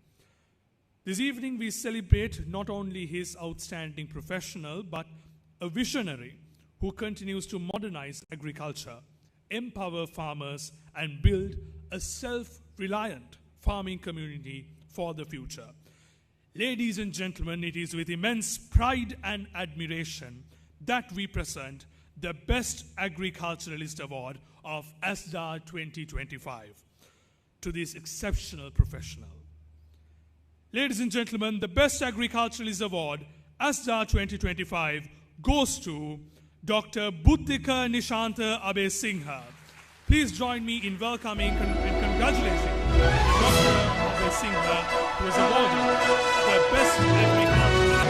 This evening we celebrate not only his outstanding professional but a visionary who continues to modernize agriculture, empower farmers, and build a self-reliant farming community for the future. Ladies and gentlemen, it is with immense pride and admiration that we present the Best Agriculturalist Award of Asda 2025 to this exceptional professional. Ladies and gentlemen, the Best Agriculturalist Award, Asda 2025, goes to Dr. Buddhika Nishanta Abesingha. Please join me in welcoming and congratulating Dr. Abesingha, who is awarded the Best Agriculturalist Award 2025.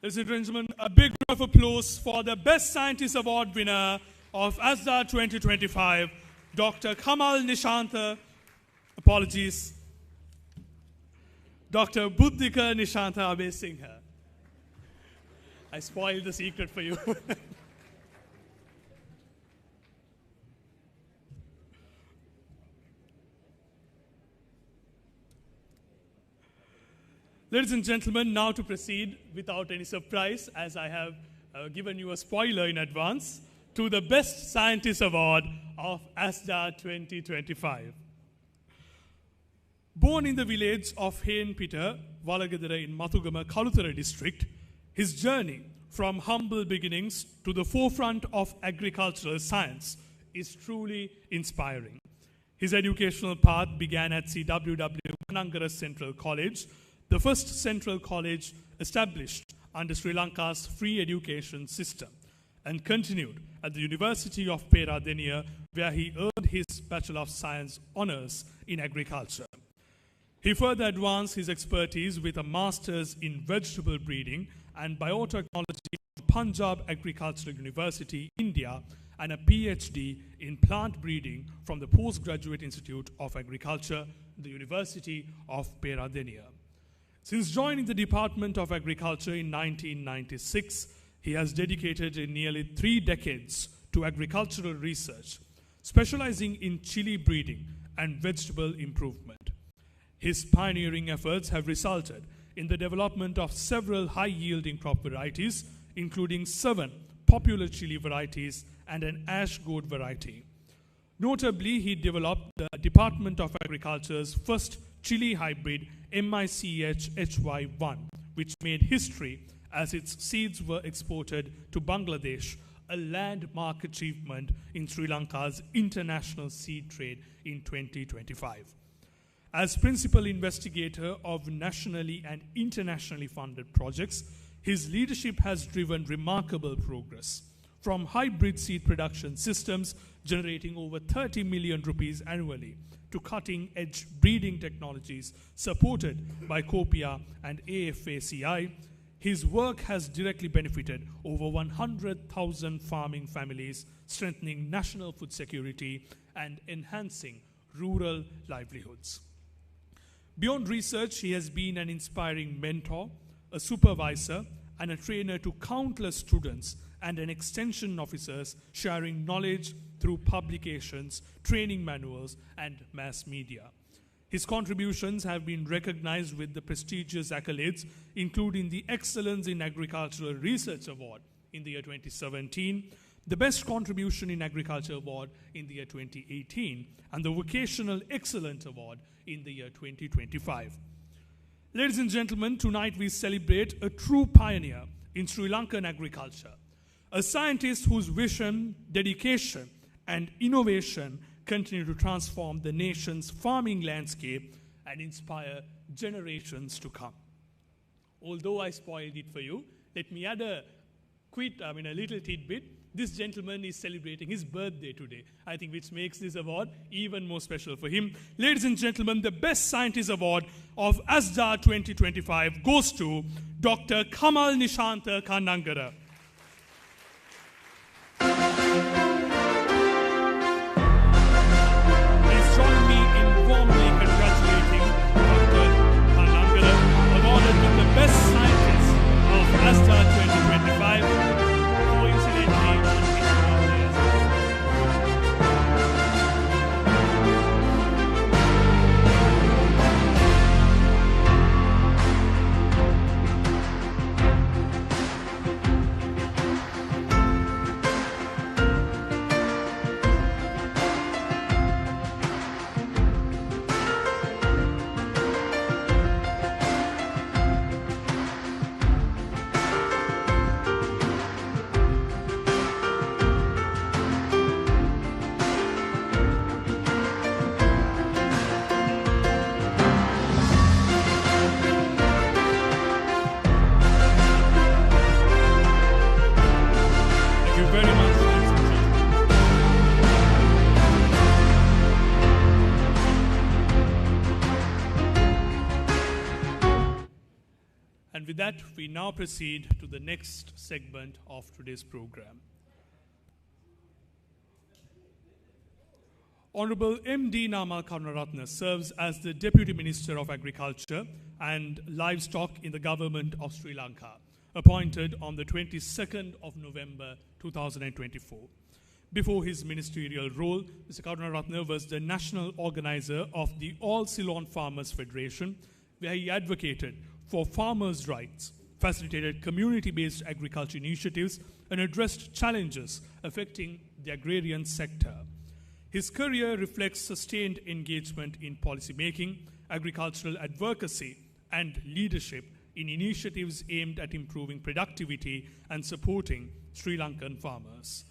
Ladies and gentlemen, a big round of applause for the Best Scientist Award winner of Asda 2025, Dr. Kamal Nishanta, Dr. Buddhika Nishanta Abesingha. I spoiled the secret for you. Ladies and gentlemen, now to proceed without any surprise, as I have given you a spoiler in advance, to the Best Scientist Award of Asda 2025. Born in the village of Hainpita, Walagadara in Mathugama, Kalutara district, his journey from humble beginnings to the forefront of agricultural science is truly inspiring. His educational path began at CWW Kanangara Central College, the first central college established under Sri Lanka's free education system, and continued at the University of Peradeniya, where he earned his Bachelor of Science honours in agriculture. He further advanced his expertise with a master's in vegetable breeding and biotechnology from Punjab Agricultural University, India, and a PhD in plant breeding from the Postgraduate Institute of Agriculture, the University of Peradeniya. Since joining the Department of Agriculture in 1996, he has dedicated nearly 3 decades to agricultural research, specializing in chili breeding and vegetable improvement. His pioneering efforts have resulted in the development of several high-yielding crop varieties, including 7 popular chili varieties and an ash gourd variety. Notably, he developed the Department of Agriculture's first chili hybrid MICH-HY1, which made history as its seeds were exported to Bangladesh, a landmark achievement in Sri Lanka's international seed trade in 2025. As principal investigator of nationally and internationally funded projects, his leadership has driven remarkable progress, from hybrid seed production systems generating over 30 million rupees annually to cutting-edge breeding technologies supported by COPIA and AFACI. His work has directly benefited over 100,000 farming families, strengthening national food security and enhancing rural livelihoods. Beyond research, he has been an inspiring mentor, a supervisor, and a trainer to countless students and an extension officers, sharing knowledge through publications, training manuals, and mass media. His contributions have been recognized with the prestigious accolades, including the Excellence in Agricultural Research Award in the year 2017, the Best Contribution in Agriculture Award in the year 2018, and the Vocational Excellence Award in the year 2025. Ladies and gentlemen, tonight we celebrate a true pioneer in Sri Lankan agriculture, a scientist whose vision, dedication, and innovation continue to transform the nation's farming landscape and inspire generations to come. Although I spoiled it for you, let me add a little tidbit. This gentleman is celebrating his birthday today, I think, which makes this award even more special for him. Ladies and gentlemen, the Best Scientist Award of Asda 2025 goes to Dr. Kamal Nishanta Kanangara. Please join me in warmly congratulating Dr. Kanangara, awarded with the Best Scientist of Asda that, we now proceed to the next segment of today's program. Honorable M.D. Namal Karunaratne serves as the Deputy Minister of Agriculture and Livestock in the Government of Sri Lanka, appointed on the 22nd of November 2024. Before his ministerial role, Mr. Karunaratne was the national organizer of the All Ceylon Farmers Federation, where he advocated for farmers' rights, facilitated community-based agriculture initiatives, and addressed challenges affecting the agrarian sector. His career reflects sustained engagement in policymaking, agricultural advocacy, and leadership in initiatives aimed at improving productivity and supporting Sri Lankan farmers.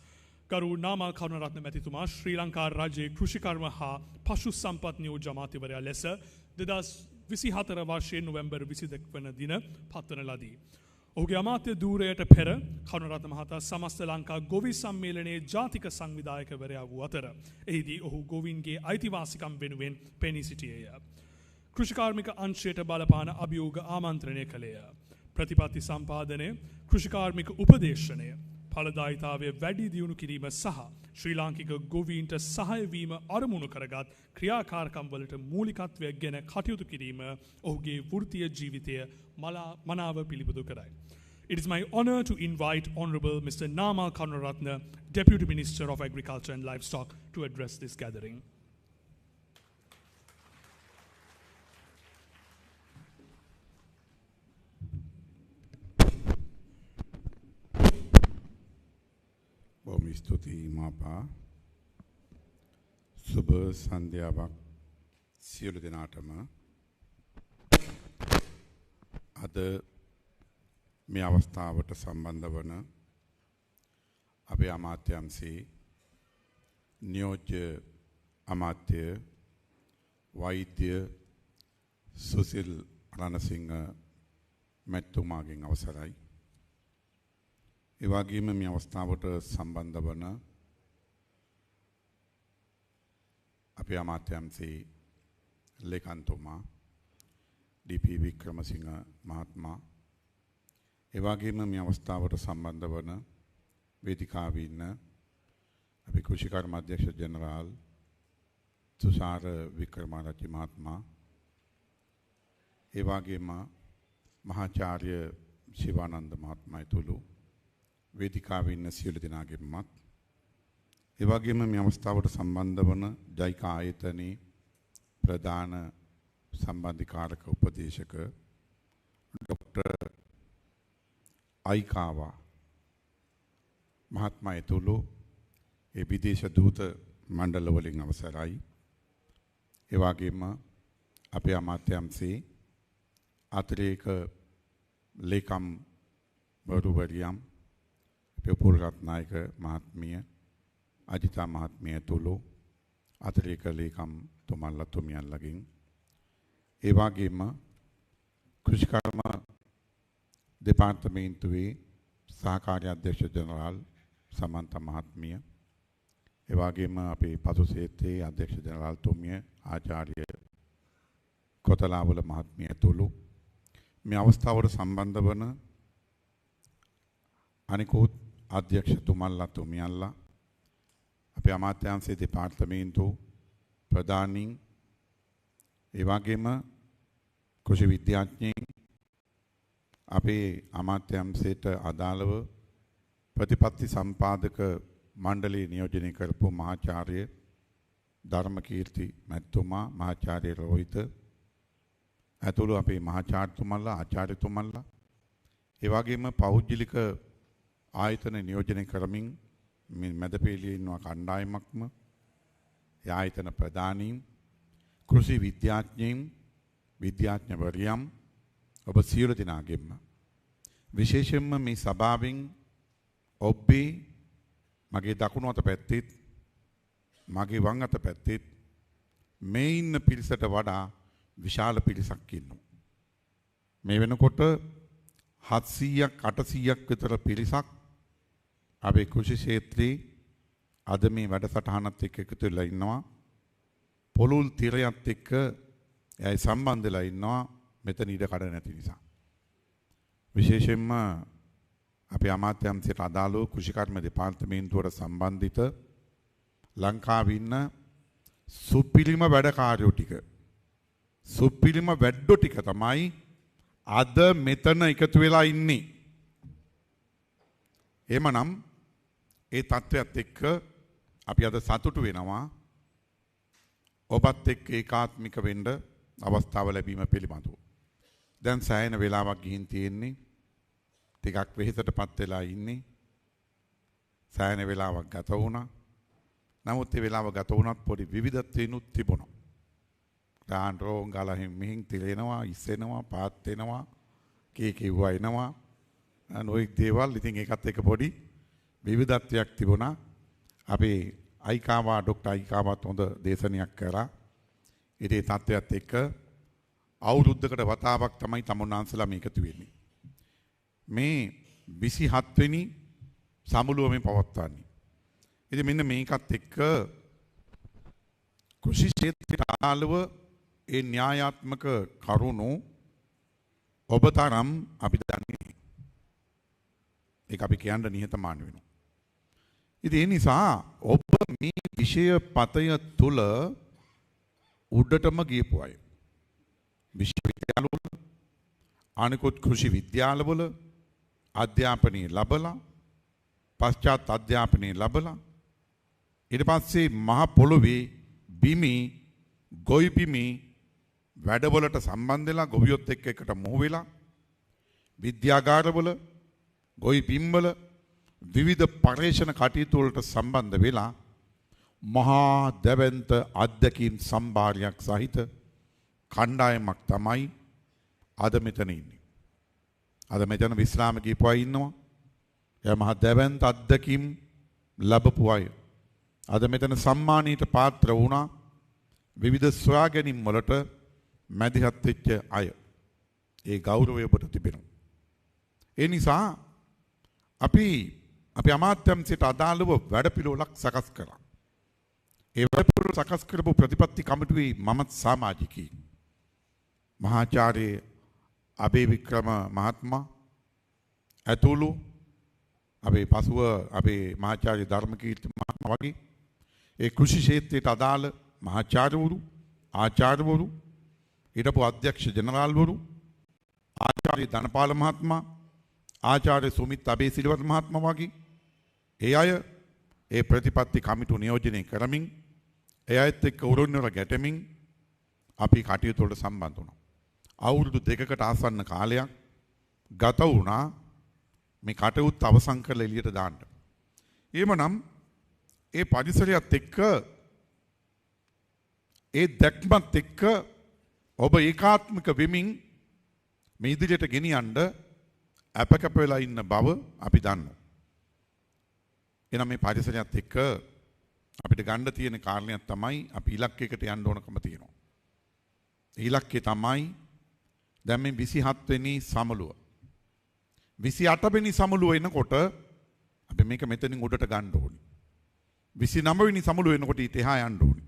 Garu Namal Karunaratne Matituma, Sri Lanka Rajye Krushikarma Ha Pashu Sampat Niyoja Amatiwarya lesa 2024 වර්ෂයේ November 22 වන දින පත්වන ලදී. ඔහුගේ අමාත්‍ය ධූරයට පෙර කරුණාරත්න මහතා සමස්ත ලංකා ගොවි සම්මේලනයේ ජාතික සංවිධායකවරයා වූ අතර එහිදී ඔහු ගොවීන්ගේ අයිතිවාසිකම් වෙනුවෙන් පෙනී සිටියේය. කෘෂිකාර්මික අංශයට බලපාන අභියෝග ආමන්ත්‍රණය කළේය. ප්‍රතිපත්ති සම්පාදනය, කෘෂිකාර්මික උපදේශනය, ඵලදායීතාවය වැඩි දියුණු කිරීම සහ ශ්‍රී ලාංකික ගොවීන්ට සහාය වීම අරමුණු කරගත් ක්‍රියාකාරකම් වලට මූලිකත්වයක් ගැන කටයුතු කිරීම ඔහුගේ වෘත්තීය ජීවිතය මනාව පිළිබඳ කරයි. It is my honor to invite Honorable Mr. Namal Karunaratne, Deputy Minister of Agriculture and Livestock, to address this gathering. බොහොම ස්තුතියි මාපා. සුබ සන්ධ්‍යාවක් සියලු දෙනාටම. අද මේ අවස්ථාවට සම්බන්ධ වන අපේ අමාත්‍යංශයේ නියෝජ්‍ය අමාත්‍ය වෛද්‍ය සුසිල් රණසිංහ මැතිතුමාගෙන් අවසරයි. ඒ වගේම මේ අවස්ථාවට සම්බන්ධ වන අපේ අමාත්‍යංශයේ ලේකම්තුමා ඩී.පී. වික්‍රමසිංහ මහත්මයා, ඒ වගේම මේ අවස්ථාවට සම්බන්ධ වන වේදිකාවේ ඉන්න අපේ කෘෂිකර්ම අධ්‍යක්ෂ ජෙනරාල් තුෂාර වික්‍රමාරච්චි මහත්මයා, ඒ වගේම මහාචාර්ය ශිවානන්ද මහත්මයා ඇතුළු වේදිකාවේ ඉන්න සියලු දෙනාගෙන්මත්, ඒ වගේම මේ අවස්ථාවට සම්බන්ධ වන ජයික ආයතනයේ ප්‍රධාන සම්බන්ධීකාරක උපදේශක ડોક્ટર අයිකාවා මහත්මයා ඇතුළු ඒ විදේශ දූත මණ්ඩල වලින් අවසරයි. ඒ වගේම අපේ අමාත්‍යංශයේ අතිරේක ලේකම් වරුවරියම් පෙපුල්රත්නායක මහත්මිය, අජිතා මහත්මිය ඇතුළු අතිරේක ලේකම් තුමන්ලා තුමියන්ලගෙන්, ඒ වගේම කෘෂිකර්ම දෙපාර්තමේන්තුවේ සහකාර්ය අධ්‍යක්ෂ ජනරාල් සමන්ත මහත්මිය, ඒ වගේම අපේ පසු ක්ෂේත්‍රයේ අධ්‍යක්ෂ ජනරාල් තුමිය ආචාර්ය කොතලාවල මහත්මිය ඇතුළු මේ අවස්ථාවට සම්බන්ධ වන අනිකුත් අධ්‍යක්ෂතුමන්ලා තුමියන්ලා, අපේ අමාත්‍යාංශයේ දෙපාර්තමේන්තු ප්‍රධානීන්, ඒ වගේම කෘෂි විද්‍යාඥයින්, අපේ අමාත්‍යාංශයට අදාළව ප්‍රතිපත්ති සම්පාදක මණ්ඩලයේ නියෝජනය කරපු මහාචාර්ය ධර්මකීර්ති මැතිතුමා, මහාචාර්ය රෝහිත ඇතුළු අපේ මහාචාර්යතුමන්ලා, ආචාර්යතුමන්ලා, ඒ වගේම පෞද්ගලික ආයතන නියෝජනය කරමින් මේ මැදපෙළියේ ඉන්න කණ්ඩායමක්ම, ඒ ආයතන ප්‍රධානීන්, කෘෂි විද්‍යාඥයින්, විද්‍යාඥවරියම් ඔබ සියලු දෙනාගෙන්ම විශේෂයෙන්ම මේ සභාවෙන් ඔබේ මගේ දකුණු අත පැත්තෙත් මගේ වම් අත පැත්තෙත් මේ ඉන්න පිරිසට වඩා විශාල පිරිසක් ඉන්නවා. මේ වෙනකොට 700ක් 800ක් විතර පිරිසක් අපේ කෘෂි ක්ෂේත්‍රයේ අද මේ වැඩසටහනත් එක්ක එකතු වෙලා ඉන්නවා. පොළොල් තිරයත් එක්ක එයි සම්බන්ධ වෙලා ඉන්නවා මෙතන ඉඩ කඩ නැති නිසා. විශේෂයෙන්ම අපේ අමාත්‍යාංශයට අදාළව කෘෂිකර්ම දෙපාර්තමේන්තුවට සම්බන්ධිත ලංකාවේ ඉන්න සුපිරිම වැඩකාරයෝ ටික සුපිරිම වැඩෝ ටික තමයි අද මෙතන එකතු වෙලා ඉන්නේ. එමනම් ඒ තත්ත්වයට එක්ක අපි අද සතුටු වෙනවා. ඔබත් එක්ක ඒකාත්මික වෙන්න අවස්ථාව ලැබීම පිළිබඳව. දැන් සෑහෙන වෙලාවක් ගිහින් තියෙන්නේ. ටිකක් වෙහෙසටපත් වෙලා ඉන්නේ. සෑහෙන වෙලාවක් ගත වුණා. නමුත් ඒ වෙලාව ගත වුණත් පොඩි විවිධත්වයනුත් තිබුණා. දාන් රෝන් ගාලා මෙහින් තිරෙනවා, ඉස්සෙනවා, පාත් වෙනවා, කීකිව්වා එනවා. නොඑක් දේවල් ඉතින් ඒකත් එක්ක පොඩි විවිධත්වයක් තිබුණා. අපේ අයිකාවා ડોක්ටර් අයිකාවත් හොඳ දේශනයක් කරා. ඉතින් ඒ තත්ත්වයට එක්ක අවුරුද්දකට වතාවක් තමයි තමුන්නාන්සලා මේකතු වෙන්නේ. මේ 27 වෙනි සමුළුව මේ පවත්වන්නේ. ඉතින් මෙන්න මේකත් එක්ක කෘෂි ක්ෂේත්‍රයට අදාළව ඒ න්‍යායාත්මක කරුණු ඔබ තරම් අපි දන්නේ. ඒක අපි කියන්න නිහතමානී වෙනවා. ඉතින් ඒ නිසා ඔබ මේ විෂය පතය තුල උඩටම ගියපු අය. විශ්වවිද්‍යාලවල අනිකුත් කෘෂි විද්‍යාලවල අධ්‍යාපනය ලැබලා පශ්චාත් අධ්‍යාපනය ලැබලා ඊට පස්සේ මහ පොළොවේ බිමි ගොවි බිමි වැඩවලට සම්බන්ධ වෙලා ගොවියොත් එක්ක එකට මොහු වෙලා විද්‍යාගාරවල ගොවි බිම්වල විවිධ පර්යේෂණ කටයුතු වලට සම්බන්ධ වෙලා මහා දැවැන්ත අත්දැකීම් සම්භාරයක් සහිත කණ්ඩායමක් තමයි අද මෙතන ඉන්නේ. අද මෙතන විශ්‍රාම ගිහපු අය ඉන්නවා. එයා මහා දැවැන්ත අත්දැකීම් ලැබපු අය. අද මෙතන සම්මානීයට පාත්‍ර වුණා. විවිධ සොයා ගැනීම් වලට මැදිහත් වෙච්ච අය. ඒ ගෞරවය ඔබට තිබෙනවා. ඒ නිසා අපි අමාත්‍යාංශයට අදාළව වැඩපිළිවෙලක් සකස් කළා. ඒ වැඩපිළිවෙල සකස් කරපු ප්‍රතිපත්ති කමිටුවේ මමත් සමාජිකයෙක්. මහාචාර්ය අබේ වික්‍රම මහත්මයා ඇතුළු අපේ පසුව අපේ මහාචාර්ය ධර්මකීර්ති මහත්මයා වගේ ඒ කෘෂි ක්ෂේත්‍රයට අදාළ මහාචාර්යවරු ආචාර්යවරු ඊටපු අධ්‍යක්ෂ ජනරාල්වරු ආචාර්ය ධනපාල මහත්මයා ආචාර්ය සුමිත් අබේසිරිවර්ධන මහත්මයා වගේ ඒ අය ඒ ප්‍රතිපත්ති කමිටු නියෝජනය කරමින් ඒ අයත් එක්ක උරුන්නර ගැටෙමින් අපි කටයුතු වලට සම්බන්ධ වුණා. අවුරුදු 2කට ආසන්න කාලයක් ගත වුණා මේ කටයුත්ත අවසන් කරලා එළියට දාන්න. එහෙමනම් ඒ පරිසරයත් එක්ක ඒ දැක්මත් එක්ක ඔබ ඒකාත්මික වෙමින් මේ ඉදිරියට ගෙනියන්න අපකප වෙලා ඉන්න බව අපි දන්නවා. එනම් මේ පරිසරයත් එක්ක අපිට ගන්න තියෙන කාරණයක් තමයි අපි ඉලක්කයකට යන්න ඕනකම තියෙනවා. ඉලක්කය තමයි දැන් මේ 27 වෙනි සමුළුව. 28 වෙනි සමුළුව එනකොට අපි මේක මෙතනින් උඩට ගන්න ඕනේ. 29 වෙනි සමුළුව එනකොට ඊට එහා යන්න ඕනේ.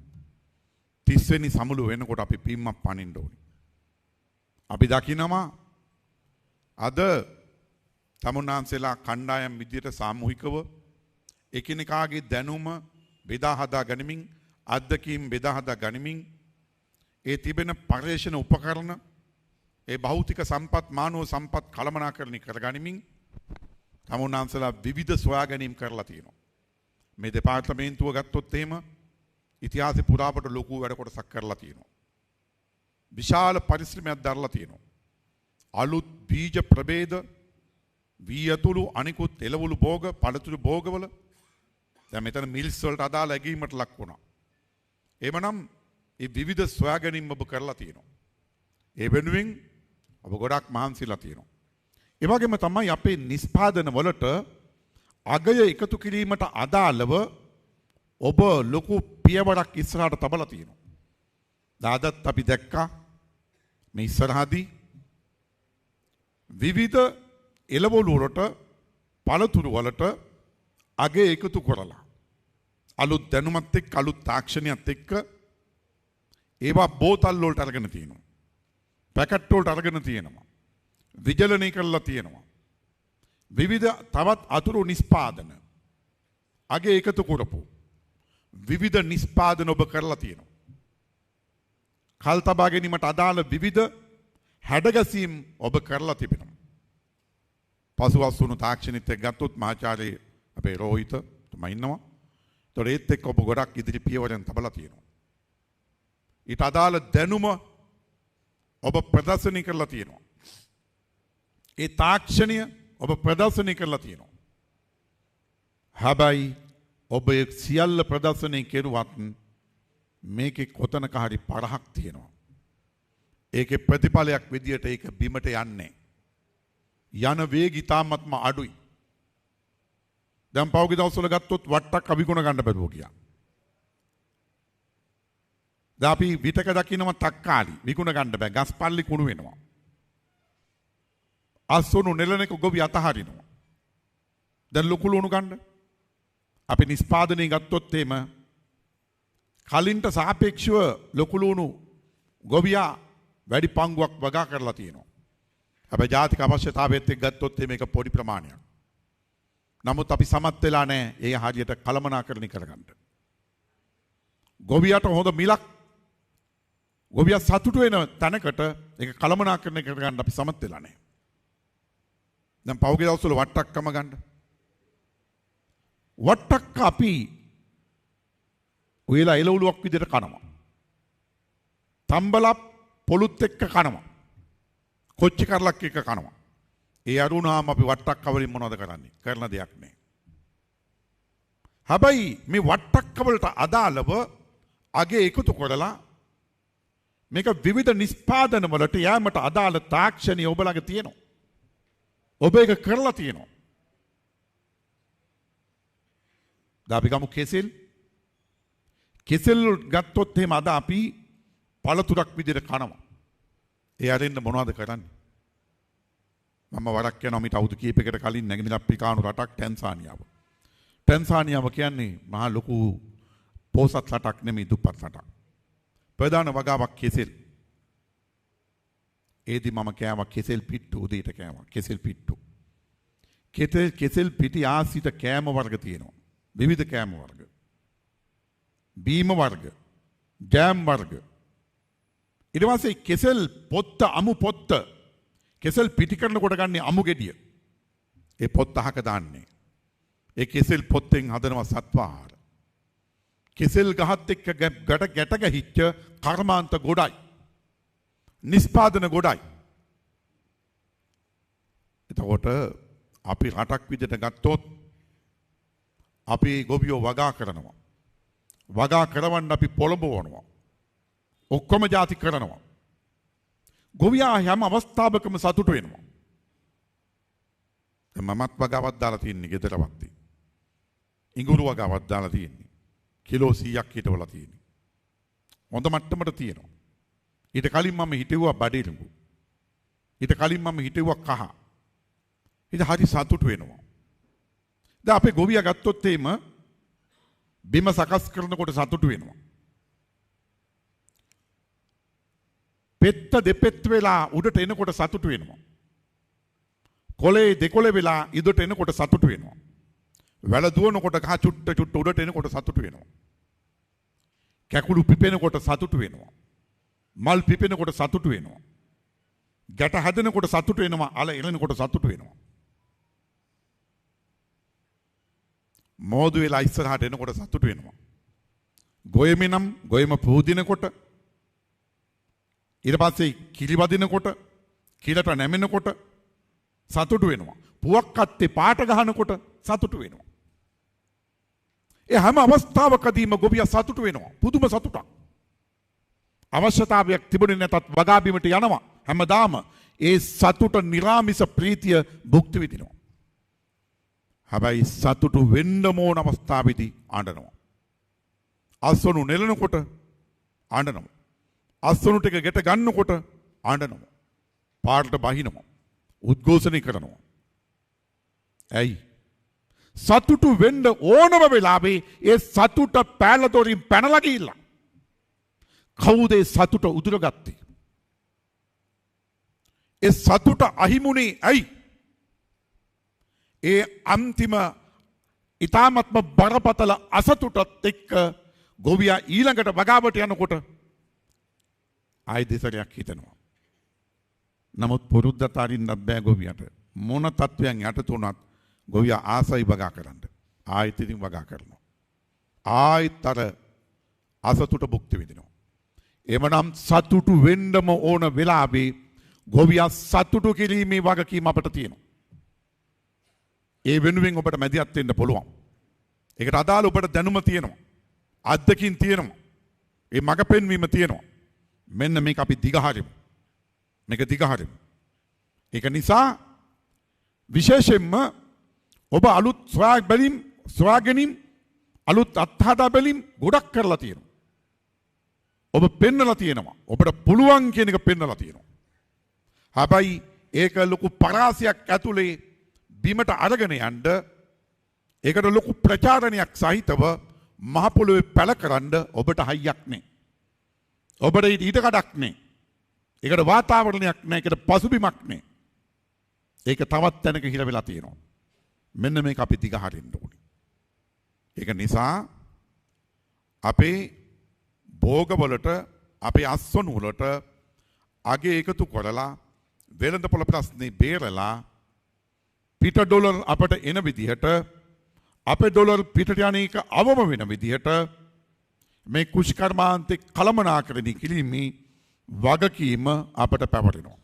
30 වෙනි සමුළුව වෙනකොට අපි පිම්මක් පනින්න ඕනේ. අපි දකිනවා අද තමුන්නාන්සලා කණ්ඩායම් විදියට සාමූහිකව එකිනෙකාගේ දැනුම බෙදා හදා ගනිමින් අත්දැකීම් බෙදා හදා ගනිමින් ඒ තිබෙන පර්යේෂණ උපකරණ ඒ භෞතික සම්පත් මානව සම්පත් කළමනාකරණය කර ගනිමින් තමුන්නාන්සලා විවිධ සොයා ගැනීම් කරලා තියෙනවා. මේ දෙපාර්තමේන්තුව ගත්තොත් එහෙම ඉතිහාසෙ පුරාපට ලොකු වැඩ කොටසක් කරලා තියෙනවා. විශාල පරිශ්‍රමයක් දරලා තියෙනවා. අලුත් බීජ ප්‍රභේද වී ඇතුළු අනිකුත් එළවලු භෝග පළතුරු භෝගවල දැන් මෙතන මිල්ස් වලට අදාළ ඇගීමට ලක් වුණා. එhmenan මේ විවිධ සොයා ගැනීම් ඔබ කරලා තියෙනවා. ඒ වෙනුවෙන් ඔබ ගොඩක් මහන්සිලා තියෙනවා. ඒ වගේම තමයි අපේ නිෂ්පාදන වලට අගය එකතු කිරීමට අදාළව ඔබ ලොකු පියවරක් ඉස්සරහට තබලා තියෙනවා. දාදත් අපි දැක්කා මේ ඉස්සරහදී විවිධ එළවලු වලට පළතුරු වලට අගය එකතු කරලා අලුත් දැනුමත් එක්ක අලුත් තාක්ෂණයත් එක්ක ඒවා බෝතල් වලට අරගෙන තියෙනවා. පැකට් වලට අරගෙන තියෙනවා. විජලනය කරලා තියෙනවා. විවිධ තවත් අතුරු නිස්පාදන අගේ එකතු කරපු විවිධ නිස්පාදන ඔබ කරලා තියෙනවා. කල් තබා ගැනීමට අදාළ විවිධ හැඩගැසීම් ඔබ කරලා තිබෙනවා. පසුවස්සුණු තාක්ෂණිත් එක්ක ගත්තොත් මහාචාර්ය අපේ රෝහිත තුමා ඉන්නවා. ඒතකොට ඒත් එක්ක ඔබ ගොඩක් ඉදිරි පියවරෙන් තබලා තියෙනවා. ඊට අදාළ දැනුම ඔබ ප්‍රදර්ශනය කරලා තියෙනවා. ඒ තාක්ෂණය ඔබ ප්‍රදර්ශනය කරලා තියෙනවා. හැබැයි ඔබ සියල්ල ප්‍රදර්ශනය කෙරුවත් මේකේ කොතනක හරි පරහක් තියෙනවා. ඒකේ ප්‍රතිඵලයක් විදියට ඒක බිමට යන්නේ. යන වේගය ඉතාමත්ම අඩුයි. දැන් පෞද්ගලික දවස්වල ගත්තොත් වට්ටක් අවිගුණ ගන්න බැරුව ගියා. දැන් අපි විතක දකින්නම තක්කාලි විගුණ ගන්න බෑ. ගස්පල්ලි කුණු වෙනවා. අස්සුණු නෙලනක ගොවි අතහරිනවා. දැන් ලොකු ලුණු ගන්න. අපි නිස්පාදනය ගත්තොත් එම කලින්ට සාපේක්ෂව ලොකු ලුණු ගොවියා වැඩි පංගුවක් වගා කරලා තියෙනවා. හැබැයි ජාතික අවශ්‍යතාවයත් එක්ක ගත්තොත් මේක පොඩි ප්‍රමාණයක්. නමුත් අපි සමත් වෙලා නැහැ ඒ හරියට කළමනාකරණය කරගන්න. ගොවියට හොඳ මිලක් ගොවියා සතුටු වෙන තැනකට ඒක කළමනාකරණය කරගන්න අපි සමත් වෙලා නැහැ. දැන් පෞගේ දවස්වල වට්ටක්කම ගන්න. වට්ටක්ක අපි ඔයලා එළවලුවක් විදිහට කනවා. තම්බලා පොලුත් එක්ක කනවා. කොච්චි කරලක් එක්ක කනවා. ඒ අරුණාම අපි වට්ටක්ක වලින් මොනවද කරන්නේ? කරන දෙයක් නෑ. හැබැයි මේ වට්ටක්ක වලට අදාළව අගේ එකතු කරලා මේක විවිධ නිස්පාදන වලට යෑමට අදාළ තාක්ෂණය ඔබ ළඟ තියෙනවා. ඔබ ඒක කරලා තියෙනවා. දැන් අපි ගමු කෙසෙල්. කෙසෙල් ගත්තොත් එහෙම අද අපි පළතුරක් විදිහට කනවා. ඒ අරින්න මොනවද කරන්නේ? මම වරක් යනවා මිට අවුරුදු කීපයකට කලින් නැගෙනහිර අප්‍රිකානු රටක් ටැන්සානියාව. ටැන්සානියාව කියන්නේ මහා ලොකු පොසත් රටක් නෙමෙයි දුප්පත් රටක්. ප්‍රධාන වගාවක් කෙසෙල්. ඒදි මම කෑවා කෙසෙල් පිට්ටු උදේට කෑවා කෙසෙල් පිට්ටු. කෙසෙල් පිටි ආසිත කෑම වර්ග තියෙනවා. විවිධ කෑම වර්ග. බීම වර්ග. ජෑම් වර්ග. ඊට පස්සේ කෙසෙල් පොත්ත අමු පොත්ත කෙසෙල් පිටි කරනකොට ගන්නේ අමු ගෙඩිය. ඒ පොත්ත අහක දාන්නේ. ඒ කෙසෙල් පොත්තෙන් හදනවා සත්වාහාර. කෙසෙල් ගහත් එක්ක ගැට ගැහිච්ච කර්මාන්ත ගොඩයි. නිස්පාදන ගොඩයි. එතකොට අපි රටක් විදිහට ගත්තොත් අපි ගොවියෝ වගා කරනවා. වගා කරවන්න අපි පොළඹවනවා. ඔක්කොම ಜಾති කරනවා. ගොවියා හැම අවස්ථාවකම සතුටු වෙනවා. මමත් වගාවක් දාලා තියෙන්නේ ගෙදර වත්තේ. ඉඟුරු වගාවක් දාලා තියෙන්නේ. කිලෝ 100ක් හිටවලා තියෙන්නේ. හොඳ මට්ටමට තියෙනවා. ඊට කලින් මම හිටෙව්වා බඩේලුඹු. ඊට කලින් මම හිටෙව්වා කහ. ඊට හරි සතුටු වෙනවා. දැන් අපේ ගොවියා ගත්තොත් එීම බිම සකස් කරනකොට සතුටු වෙනවා. පෙත්ත දෙපෙත් වෙලා උඩට එනකොට සතුටු වෙනවා. කොලේ දෙකොලේ වෙලා ඉදට එනකොට සතුටු වෙනවා. වැල දුවනකොට කහ චුට්ට උඩට එනකොට සතුටු වෙනවා. කැකුළු පිපෙනකොට සතුටු වෙනවා. මල් පිපෙනකොට සතුටු වෙනවා. ගැට හැදෙනකොට සතුටු වෙනවා. අල එළෙනකොට සතුටු වෙනවා. මෝදු වෙලා ඉස්සරහට එනකොට සතුටු වෙනවා. ගොයමෙනම් ගොයම පුදිනකොට ඊට පස්සේ කිලි වදිනකොට කිලට නැමෙනකොට සතුටු වෙනවා. පුවක් කත්තේ පාට ගහනකොට සතුටු වෙනවා. ඒ හැම අවස්ථාවකදීම ගොවියා සතුටු වෙනවා. පුදුම සතුටක්. අවශ්‍යතාවයක් තිබුණේ නැතත් වගා බිමට යනවා. හැමදාම ඒ සතුට නිරාමිස ප්‍රීතිය භුක්ති විඳිනවා. හැබැයි සතුටු වෙන්න ඕන අවස්ථාවේදී ආඬනවා. අස්වනු නෙලනකොට ආඬනවා. අස්වනු ටික ගෙට ගන්නකොට ආඬනවා. පාරට බහිනවා. උද්ඝෝෂණය කරනවා. ඇයි? සතුටු වෙන්න ඕනම වෙලාවේ ඒ සතුට පෑලතොරින් පැනලා ගිහිල්ලා. කවුද ඒ සතුට උදුරගත්තේ? ඒ සතුට අහිමුනේ ඇයි? ඒ අන්තිම ඊ타මත්ම බරපතල අසතුටත් එක්ක ගොවියා ඊළඟට වගාවට යනකොට ආයි දෙසරයක් හිතනවා. නමුත් පුරුද්දට අරින්නත් බෑ ගොවියට. මොන තත්වයන් යටතේ උනත් ගොවියා ආසයි වගා කරන්න. ආයෙත් ඉතින් වගා කරනවා. ආයෙත් අර අසතුට භුක්ති විඳිනවා. එමනම් සතුටු වෙන්නම ඕන වෙලාවේ ගොවියා සතුටු කිරීමේ වගකීම අපට තියෙනවා. ඒ වෙනුවෙන් ඔබට මැදිහත් වෙන්න පුළුවන්. ඒකට අදාළ ඔබට දැනුම තියෙනවා. අත්දකින් තියෙනවා. ඒ මඟ පෙන්වීම තියෙනවා. මෙන්න මේක අපි දිගහරිමු. මේක දිගහරිමු. ඒක නිසා විශේෂයෙන්ම ඔබ අලුත් සොයා ගැනීම අලුත් අත්හදා බැලීම් ගොඩක් කරලා තියෙනවා. ඔබ පෙන්නලා තියෙනවා. ඔබට පුළුවන් කියන එක පෙන්නලා තියෙනවා. හැබැයි ඒක ලොකු පරාසයක් ඇතුලේ බිමට අරගෙන යන්න ඒකට ලොකු ප්‍රචාරණයක් සහිතව මහ පොළොවේ පැලකරන්න ඔබට හයියක් නැහැ. ඔබට ඊට කඩක් නැහැ. ඒකට වාතාවරණයක් නැහැ. ඒකට පසුබිමක් නැහැ. ඒක තවත් තැනක හිර වෙලා තියෙනවා. මෙන්න මේක අපි දිගහරින්න ඕනේ. ඒක නිසා අපේ භෝගවලට අපේ අස්වනු වලට අගේ එකතු කරලා වෙළඳපොළ ප්‍රශ්නේ බේරලා පිට ඩොලර් අපට එන විදිහට අපේ ඩොලර් පිටට යන එක අවම වෙන විදිහට මේ කුෂ්කර්මාන්තේ කළමනාකරණය කිරීමේ වගකීම අපට පැවරෙනවා.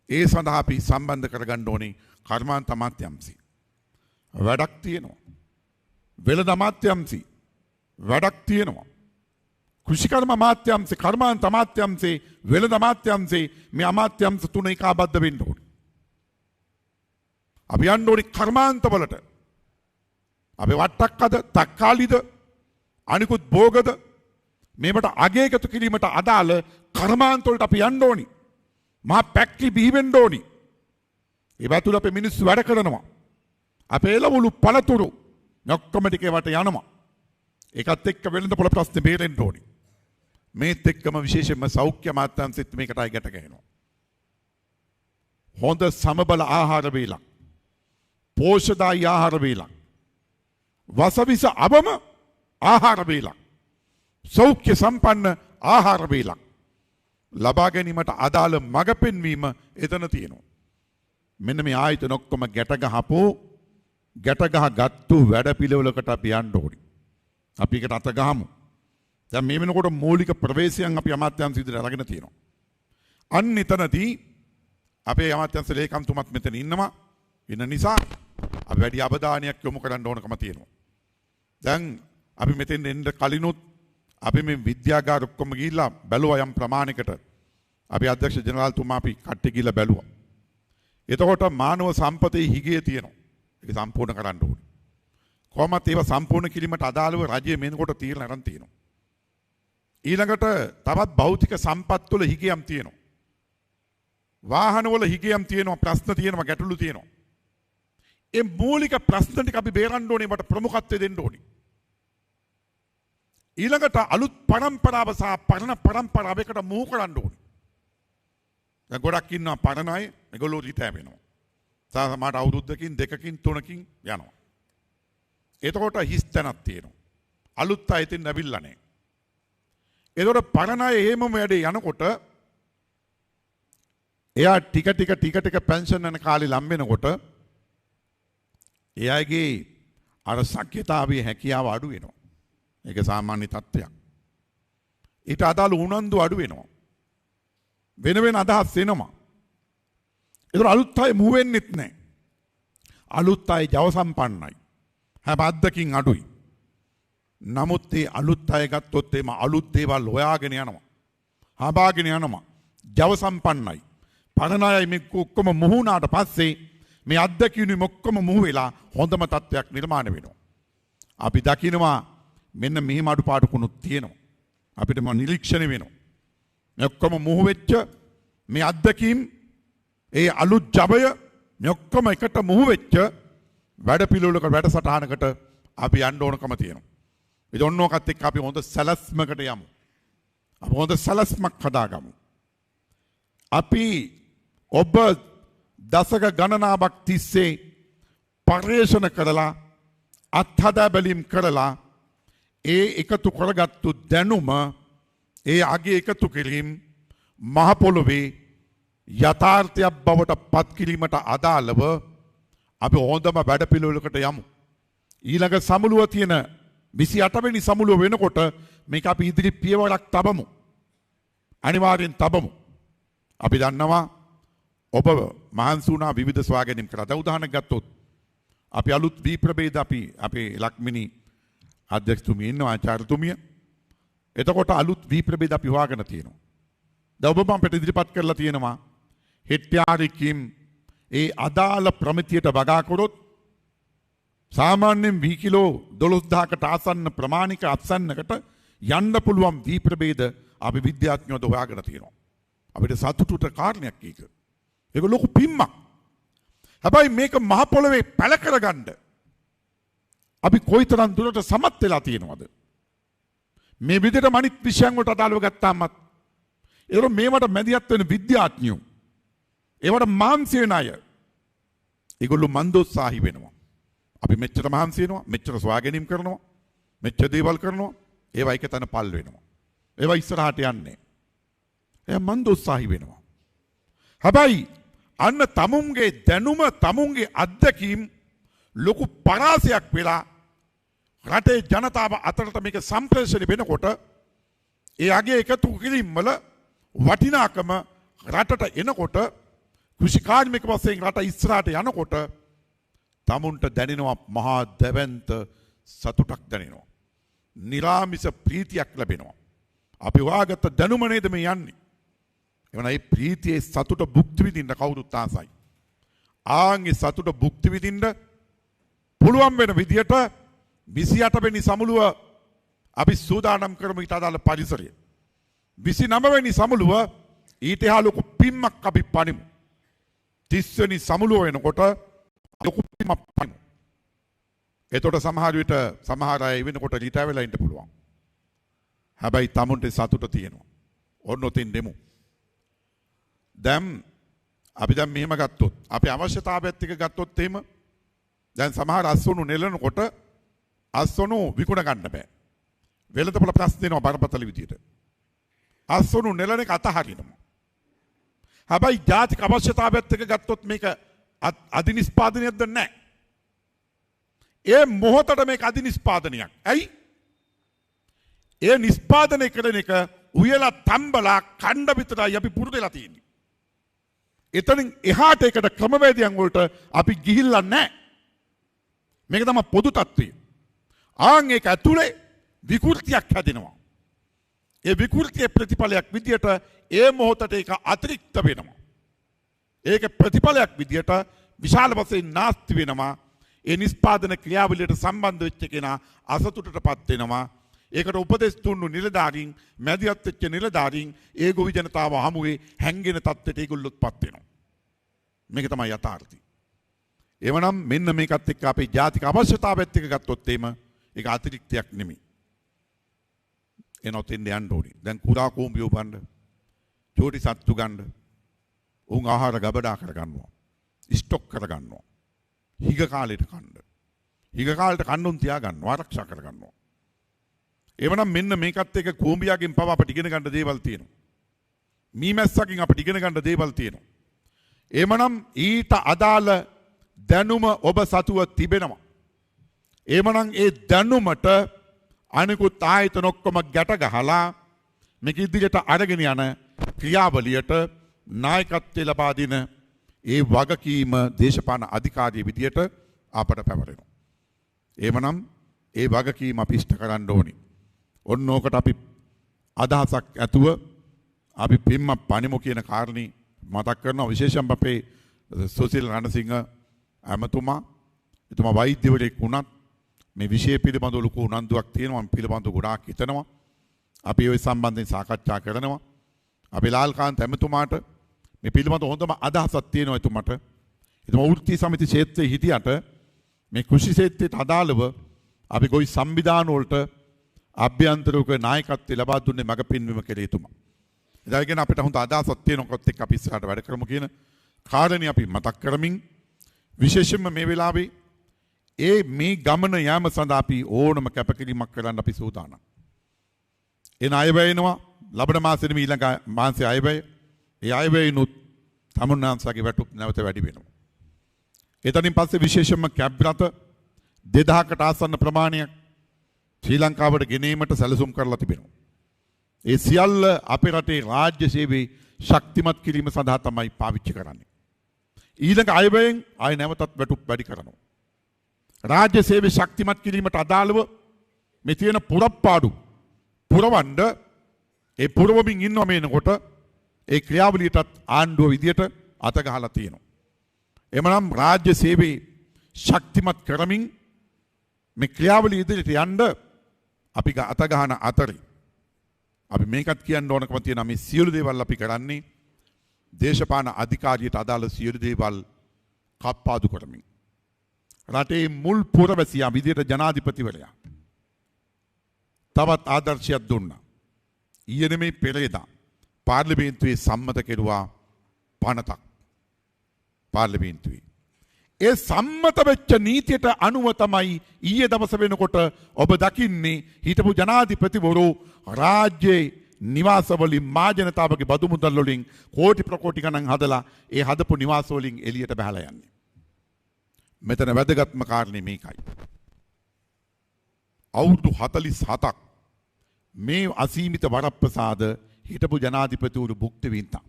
ඒ සඳහා අපි සම්බන්ධ කරගන්න ඕනේ කර්මාන්ත අමාත්‍යාංශي. වැඩක් තියෙනවා. වෙළඳ අමාත්‍යාංශي වැඩක් තියෙනවා. කෘෂිකර්ම අමාත්‍යාංශේ කර්මාන්ත අමාත්‍යාංශේ වෙළඳ අමාත්‍යාංශේ මේ අමාත්‍යාංශ තුන ඒකාබද්ධ වෙන්න ඕනේ. අපි යන්න ඕනේ කර්මාන්තවලට. අපි වට්ටක්කද තක්කාලිද අනිකුත් භෝගද මේකට අගයකතු කිරීමට අදාළ කර්මාන්තවලට අපි යන්න ඕනේ. මහා පැක්ටි බිහි වෙන්න ඕනේ. ඒවා තුල අපේ මිනිස්සු වැඩ කරනවා. අපේ එළවලු පළතුරු ඔක්කොම ටික ඒවට යනවා. ඒකත් එක්ක වෙළඳපොළ ප්‍රශ්නේ බේරෙන්න ඕනේ. මේත් එක්කම විශේෂයෙන්ම සෞඛ්‍ය අමාත්‍යාංශෙත් මේකටයි ගැට ගැහෙනවා. හොඳ සමබල ආහාර වේලක්. පෝෂ්‍යදායී ආහාර වේලක්. වසවිස අවම ආහාර වේලක්. සෞඛ්‍ය සම්පන්න ආහාර වේලක් ලබා ගැනීමට අදාළ මඟ පෙන්වීම එතන තියෙනවා. මෙන්න මේ ආයතන ඔක්කොම ගැට ගහගත්තු වැඩපිළිවෙලකට අපි යන්න ඕනේ. අපි ඒකට අත ගහමු. දැන් මේ වෙනකොට මූලික ප්‍රවේශයන් අපි අමාත්‍යාංශ ඉදිරියට අරගෙන තියෙනවා. අන්න එතනදී අපේ අමාත්‍යාංශ ලේකම්තුමත් මෙතන ඉන්නවා. ඉන්න නිසා අපි වැඩි අවධානයක් යොමු කරන්න ඕනකම තියෙනවා. දැන් අපි මෙතෙන් එන්න කලිනුත් අපි මේ විද්‍යාගාර ඔක්කොම ගිහිල්ලා බැලුවා යම් ප්‍රමාණයකට. අපි අධ්‍යක්ෂ ජනරාල්තුමා අපි කට්ටි ගිහිල්ලා බැලුවා. එතකොට මානව සම්පතේ හිගිය තියෙනවා. ඒක සම්පූර්ණ කරන්න ඕනේ. කොහොමත් ඒවා සම්පූර්ණ කිරීමට අදාළව රජය මෙනකොට තීරණ අරන් තියෙනවා. ඊළඟට තවත් භෞතික සම්පත් වල හිගියම් තියෙනවා. වාහන වල හිගියම් තියෙනවා, ප්‍රශ්න තියෙනවා, ගැටලු තියෙනවා. ඒ මූලික ප්‍රශ්න ටික අපි බේරන්න ඕනේ, මට ප්‍රමුඛත්වය දෙන්න ඕනේ. ඊළඟට අලුත් පරම්පරාව සහ පරණ පරම්පරාව එකට මුහු කරන්න ඕනේ. දැන් ගොඩක් ඉන්නවා පරණ අය, ඒගොල්ලෝ රිටයර් වෙනවා. සමහර අවුරුද්දකින් දෙකකින් තුනකින් යනවා. එතකොට හිස් තැනක් තියෙනවා. අලුත් අය ඉතින් නැවිල්ලා නැහැ. එතකොට පරණ අය එහෙමම වැඩේ යනකොට එයා ටික පෙන්ෂන් යන කාලේ ලම් වෙනකොට එයාගේ අර ශක්්‍යතාවයේ හැකියාව අඩු වෙනවා. ඒක සාමාන්‍ය තත්ත්වයක්. ඊට අදාළ උනන්දු අඩු වෙනවා. වෙන අදහස් එනවා. ඒතර අලුත් අය මුව වෙන්නෙත් නැහැ. අලුත් අය ජව සම්පන්නයි. හැබැයි අද්දකින් අඩුයි. නමුත් ඒ අලුත් අය ගත්තොත් එම අලුත් දේවල් හොයාගෙන යනවා. හඹාගෙන යනවා. ජව සම්පන්නයි. පරණ අය මේ ඔක්කොම මුහුණාට පස්සේ මේ අද්දකියුනි ඔක්කොම මුහු වෙලා හොඳම තත්ත්වයක් නිර්මාණය වෙනවා. අපි දකිනවා මෙන්න මෙහිම අඩුපාඩුකුණුත් තියෙනවා. අපිට නිරීක්ෂණය වෙනවා. මේ ඔක්කොම මුහු වෙච්ච මේ අද්දකීම් ඒ අලුත් ජවය මේ ඔක්කොම එකට මුහු වෙච්ච වැඩපිළිවෙලක වැඩසටහනකට අපි යන්න ඕනකම තියෙනවා. ඒ ඔන්නෝකත් එක්ක අපි හොඳ සැලැස්මකට යමු. අපි හොඳ සැලැස්මක් හදාගමු. අපි ඔබ දශක ගණනාවක් තිස්සේ පර්යේෂණ කරලා අත්හදා බැලීම් කරලා ඒ එකතු කරගත්තු දැනුම ඒ අගේ එකතු කිරීම මහ පොළොවේ යථාර්ථයක් බවට පත් කිරීමට අදාළව අපි හොඳම වැඩපිළිවෙලකට යමු. ඊළඟ සමුළුව තියෙන 28 වෙනි සමුළුව වෙනකොට මේක අපි ඉදිරි පියවරක් තබමු. අනිවාර්යෙන් තබමු. අපි දන්නවා ඔබ මහන්සි වුණා විවිධ ස්වාගැනීම් කරා. දැන් උදාහරණයක් ගත්තොත් අපි අලුත් වී ප්‍රභේද අපි අපේ ලක්මිනි අධ්‍යක්ෂතුමිය ඉන්නවා ආචාර්යතුමිය. එතකොට අලුත් වී ප්‍රභේද අපි හොයාගෙන තියෙනවා. දැන් ඔබ මම පිට ඉදිරිපත් කරලා තියෙනවා හෙට්ටාරිකින් ඒ අදාළ ප්‍රමිතියට වගා කරොත් සාමාන්‍යයෙන් වී කිලෝ 12000කට ආසන්න ප්‍රමාණික අත්සන්නකට යන්න පුළුවන් වී ප්‍රභේද අපි විද්‍යාඥයෝද හොයාගෙන තියෙනවා. අපිට සතුටුට කාරණයක් ඒක. ඒක ලොකු පිම්මක්. හැබැයි මේක මහ පොළොවේ පැල කරගන්න අපි කොයිතරම් දුරට සමත් වෙලා තියෙනවද? මේ විදිහට මනිත් විෂයන් වලට අදාළව ගත්තාමත් ඒවල මේවට මැදිහත් වෙන විද්‍යාඥයෝ ඒවට මහන්සි වෙන අය ඒගොල්ලෝ මන්දෝත්සාහී වෙනවා. අපි මෙච්චර මහන්සි වෙනවා, මෙච්චර සොයාගැනීම් කරනවා, මෙච්චර දේවල් කරනවා, ඒවා එක තැන පල් වෙනවා. ඒවා ඉස්සරහට යන්නේ. එයා මන්දෝත්සාහී වෙනවා. හැබැයි අන්න තමුන්ගේ දැනුම, තමුන්ගේ අත්දැකීම් ලොකු පරාසයක් වෙලා රටේ ජනතාව අතරට මේක සම්ප්‍රේෂණය වෙනකොට ඒ අගේ එකතු කිරීම වල වටිනාකම රටට එනකොට කෘෂිකාර්මික වශයෙන් රට ඉස්සරහට යනකොට තමුන්ට දැනෙනවා මහා දැවැන්ත සතුටක් දැනෙනවා. නිරාමිස ප්‍රීතියක් ලැබෙනවා. අපි හොයාගත්ත දැනුම නේද මේ යන්නේ. එවන මේ ප්‍රීතියේ සතුට භුක්ති විඳින්න කවුරුත් ආසයි. ආන්ගේ සතුට භුක්ති විඳින්න පුළුවන් වෙන විදියට 28 වෙනි සමුළුව අපි සූදානම් කරමු ඊට අදාළ පරිසරය. 29 වෙනි සමුළුව ඊට එහා ලොකු පිම්මක් අපි පනිමු. 30 වෙනි සමුළුව වෙනකොට ලොකු පිම්මක් පනිමු. එතකොට සමහර විට සමහර අය වෙනකොට රිටයර් වෙලා ඉන්න පුළුවන්. හැබැයි තමුන්ට සතුට තියෙනවා. ඔන්න ඔතින් දෙමු. දැන් අපි දැන් මෙහෙම ගත්තොත් අපේ අවශ්‍යතාවයත් එක්ක ගත්තොත් එහෙම දැන් සමහර අස්වනු නෙලනකොට අස්වනු විකුණ ගන්න බෑ. වෙළඳපොළ ප්‍රශ්න දෙනවා බරපතල විදියට. අස්වනු නෙලන එක අතහරිනවා. හැබැයි ජාතික අවශ්‍යතාවයත් එක්ක ගත්තොත් මේක අධිනිෂ්පාදනයක්ද නැහැ. ඒ මොහොතට මේක අධිනිෂ්පාදනයක්. ඇයි? ඒ නිෂ්පාදනය කරන එක උයලා තම්බලා කණ්ඩ විතරයි අපි පුරුදු වෙලා තියෙන්නේ. එතනින් එහාට ඒකට ක්‍රමවේදයන් වලට අපි ගිහිල්ලා නැහැ. මේක තමයි පොදු තත්ත්වය. ආන් ඒක ඇතුලේ විකෘතියක් හැදෙනවා. ඒ විකෘතියේ ප්‍රතිඵලයක් විදියට ඒ මොහොතට ඒක අතිරික්ත වෙනවා. ඒක ප්‍රතිඵලයක් විදියට විශාල වශයෙන් නාස්ති වෙනවා. ඒ නිෂ්පාදන ක්‍රියාවලියට සම්බන්ධ වෙච්ච කෙනා අසතුටටපත් වෙනවා. ඒකට උපදෙස් දුන්නු නිලධාරීන්, මැදිහත් වෙච්ච නිලධාරීන් ඒ ගොවි ජනතාව හමුවේ හැංගෙන තත්ත්වයට ඒගොල්ලොත්පත් වෙනවා. මේක තමයි යථාර්ථය. එවනම් මෙන්න මේකත් එක්ක අපේ ජාතික අවශ්‍යතාවයත් එක්ක ගත්තොත් එimhe ඒක අතිරික්තයක් නෙමෙයි. එනොත් ඉන්න යන්න ඕනේ. දැන් කුරා කූඹියෝ බණ්ඩ, චෝටි සත්තු ගන්න, උන් ආහාර ගබඩා කරගන්නවා. ස්ටොක් කරගන්නවා. හිග කාලෙට කන්න. හිග කාලෙට කන්නුන් තියාගන්නවා, ආරක්ෂා කරගන්නවා. එවනම් මෙන්න මේකත් එක්ක කූඹියාගෙන් පව අපිට ඉගෙන ගන්න දේවල් තියෙනවා. මීමැස්සකින් අපිට ඉගෙන ගන්න දේවල් තියෙනවා. එමනම් ඊට අදාළ දැනුම ඔබ සතුව තිබෙනවා. එමනම් ඒ දැනුමට අනිකුත් ආයතන ඔක්කොම ගැට ගහලා මේක ඉදිරියට අරගෙන යන ක්‍රියාවලියට නායකත්වය ලබා දෙන ඒ වගකීම දේශපාලන අධිකාරිය විදියට අපට පැවරෙනවා. එමනම් ඒ වගකීම අපි ඉෂ්ට කරන්න ඕනේ. ඔන්න ඕකට අපි අදහසක් ඇතුව අපි පිම්ම පනිමු කියන කාරණේ මතක් කරනවා. විශේෂයෙන්ම අපේ සුසිල් රණසිංහ ඇමතුමා, එතුමා වෛද්‍යවරයෙක් වුණත් මේ විෂය පිළිබඳව ලොකු උනන්දුවක් තියෙනවා. මම පිළිබඳව ගොඩාක් හිතනවා. අපි ඒ සම්බන්ධයෙන් සාකච්ඡා කරනවා. අපි ලාල්කාන්ත ඇමතුමාට මේ පිළිබඳව හොඳම අදහසක් තියෙනවා එතුමාට. එතුමා වෘත්තීය සමිති ක්ෂේත්‍රයේ හිටියට මේ කෘෂි ක්ෂේත්‍රයට අදාළව අපි ගොවි සංවිධාන වලට අභ්‍යන්තරික නායකත්වය ලබා දුන්නේ මග පෙන්වීම කෙරේ එතුමා. ඒදාගෙන අපිට හොඳ අදහසක් තියෙනකොත් එක්ක අපි ඉස්සරහට වැඩ කරමු කියන කාරණේ අපි මතක් කරමින් විශේෂයෙන්ම මේ වෙලාවේ මේ ගමන යාම සඳහා අපි ඕනම කැපකිරීමක් කරන්න අපි සූදානම්. එන අයවැය එනවා ලබන මාසෙදි ඊළඟ මාසයේ අයවැය. ඒ අයවැයනුත් තමුන්නාන්සගේ වැටුප් නැවත වැඩි වෙනවා. එතනින් පස්සේ විශේෂයෙන්ම කැබ් රථ 2000කට ආසන්න ප්‍රමාණයක් ශ්‍රී ලංකාවට ගෙනීමට සැලසුම් කරලා තිබෙනවා. ඒ සියල්ල අපේ රටේ රාජ්‍ය සේවයේ ශක්තිමත් කිරීම සඳහා තමයි පාවිච්චි කරන්නේ. ඊළඟ අයවැයෙන් ආය නැවතත් වැටුප් වැඩි කරනවා. රාජ්‍ය සේවය ශක්තිමත් කිරීමට අදාළව මේ තියෙන පුරප්පාඩු පුරවන්න ඒ පුරවමින් ඉන්නව මේනකොට ඒ ක්‍රියාවලියටත් ආණ්ඩුව විදියට අත ගහලා තියෙනවා. එමනම් රාජ්‍ය සේවයේ ශක්තිමත් කරමින් මේ ක්‍රියාවලිය ඉදිරියට යන්න අපි අත ගහන අතරේ අපි මේකත් කියන්න ඕනකම තියෙනවා මේ සියලු දේවල් අපි කරන්නේ දේශපාලන අධිකාරියට අදාළ සියලු දේවල් කප්පාදු කරමින්. රටේ මුල් පුරවැසියා විදියට ජනාධිපතිවරයා තවත් ආදර්ශයක් දුන්නා. ඊයේ මේ පෙරේදා පාර්ලිමේන්තුවේ සම්මත කෙරුවා පනතක්. පාර්ලිමේන්තුවේ. ඒ සම්මත වෙච්ච නීතියට අනුව තමයි ඊයේ දවස වෙනකොට ඔබ දකින්නේ හිටපු ජනාධිපතිවරු රාජ්‍යයේ නිවාසවලින් මා ජනතාවගේ බදු මුදල් වලින් කෝටි ප්‍රකෝටි ගණන් හදලා ඒ හදපු නිවාස වලින් එළියට බහලා යන්නේ. මෙතන වැදගත්ම කාරණේ මේකයි. අවුරුදු 47ක් මේ අසීමිත වරප්‍රසාද හිටපු ජනාධිපතිවරු භුක්ති විඳා.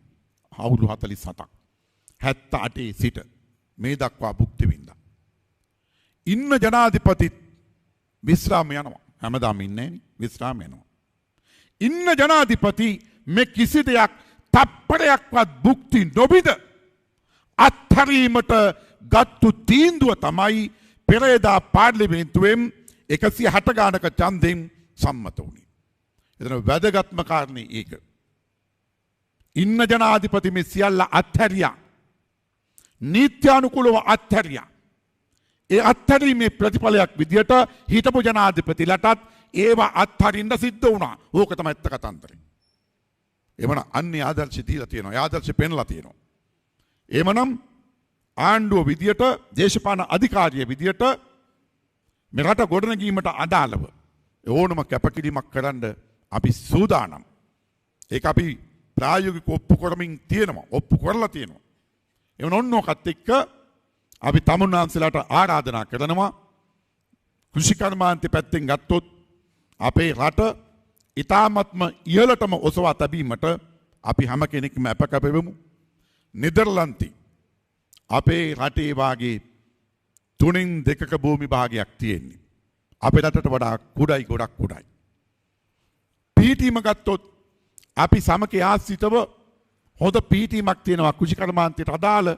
අවුරුදු 47ක් 78 සිට මේ දක්වා භුක්ති විඳා. ඉන්න ජනාධිපතිත් විශ්‍රාම යනවා. හැමදාම ඉන්නේ විශ්‍රාම යනවා. ඉන්න ජනාධිපති මේ කිසි දෙයක් තප්පරයක්වත් භුක්ති නොවිඳ අත්හැරීමට ගත්තු තීන්දුව තමයි පෙරේදා පාර්ලිමේන්තුවෙන් 160 ගානක ඡන්දෙන් සම්මත වුණේ. එතන වැදගත්ම කාරණේ ඒක. ඉන්න ජනාධිපති මේ සියල්ල අත්හැරියා. නීත්‍යානුකූලව අත්හැරියා. ඒ අත්හැරීමේ ප්‍රතිඵලයක් විදියට හිටපු ජනාධිපතිලටත් ඒවා අත්හරින්න සිද්ධ වුණා. ඕක තමයි ඇත්ත කතන්දරේ. එමනම් අන්නේ ආදර්ශය දීලා තියෙනවා. ඒ ආදර්ශය පෙන්ලා තියෙනවා. එමනම් ආණ්ඩුව විදියට දේශපාලන අධිකාරිය විදියට මේ රට ගොඩනැගීමට අදාළව ඕනම කැපකිරීමක් කරන්න අපි සූදානම්. ඒක අපි ප්‍රායෝගිකව ඔප්පු කරමින් තියෙනවා. ඔප්පු කරලා තියෙනවා. එවන ඔන්නෝකත් එක්ක අපි තමුන්නාන්සලාට ආරාධනා කරනවා කෘෂිකර්මාන්තය පැත්තෙන් ගත්තොත් අපේ රට ඉතාමත්ම ඉහළටම ඔසවා තැබීමට අපි හැම කෙනෙක්ම අපකැපෙමු. නෙදර්ලන්තේ අපේ රටේ වාගේ 3/2ක භූමි භාගයක් තියෙන්නේ. අපේ රටට වඩා කුඩයි ගොඩක් කුඩයි. පීටීම ගත්තොත් අපි සමකේ ආශ්‍රිතව හොඳ පීටීමක් තියෙනවා කෘෂිකර්මාන්තයට අදාළ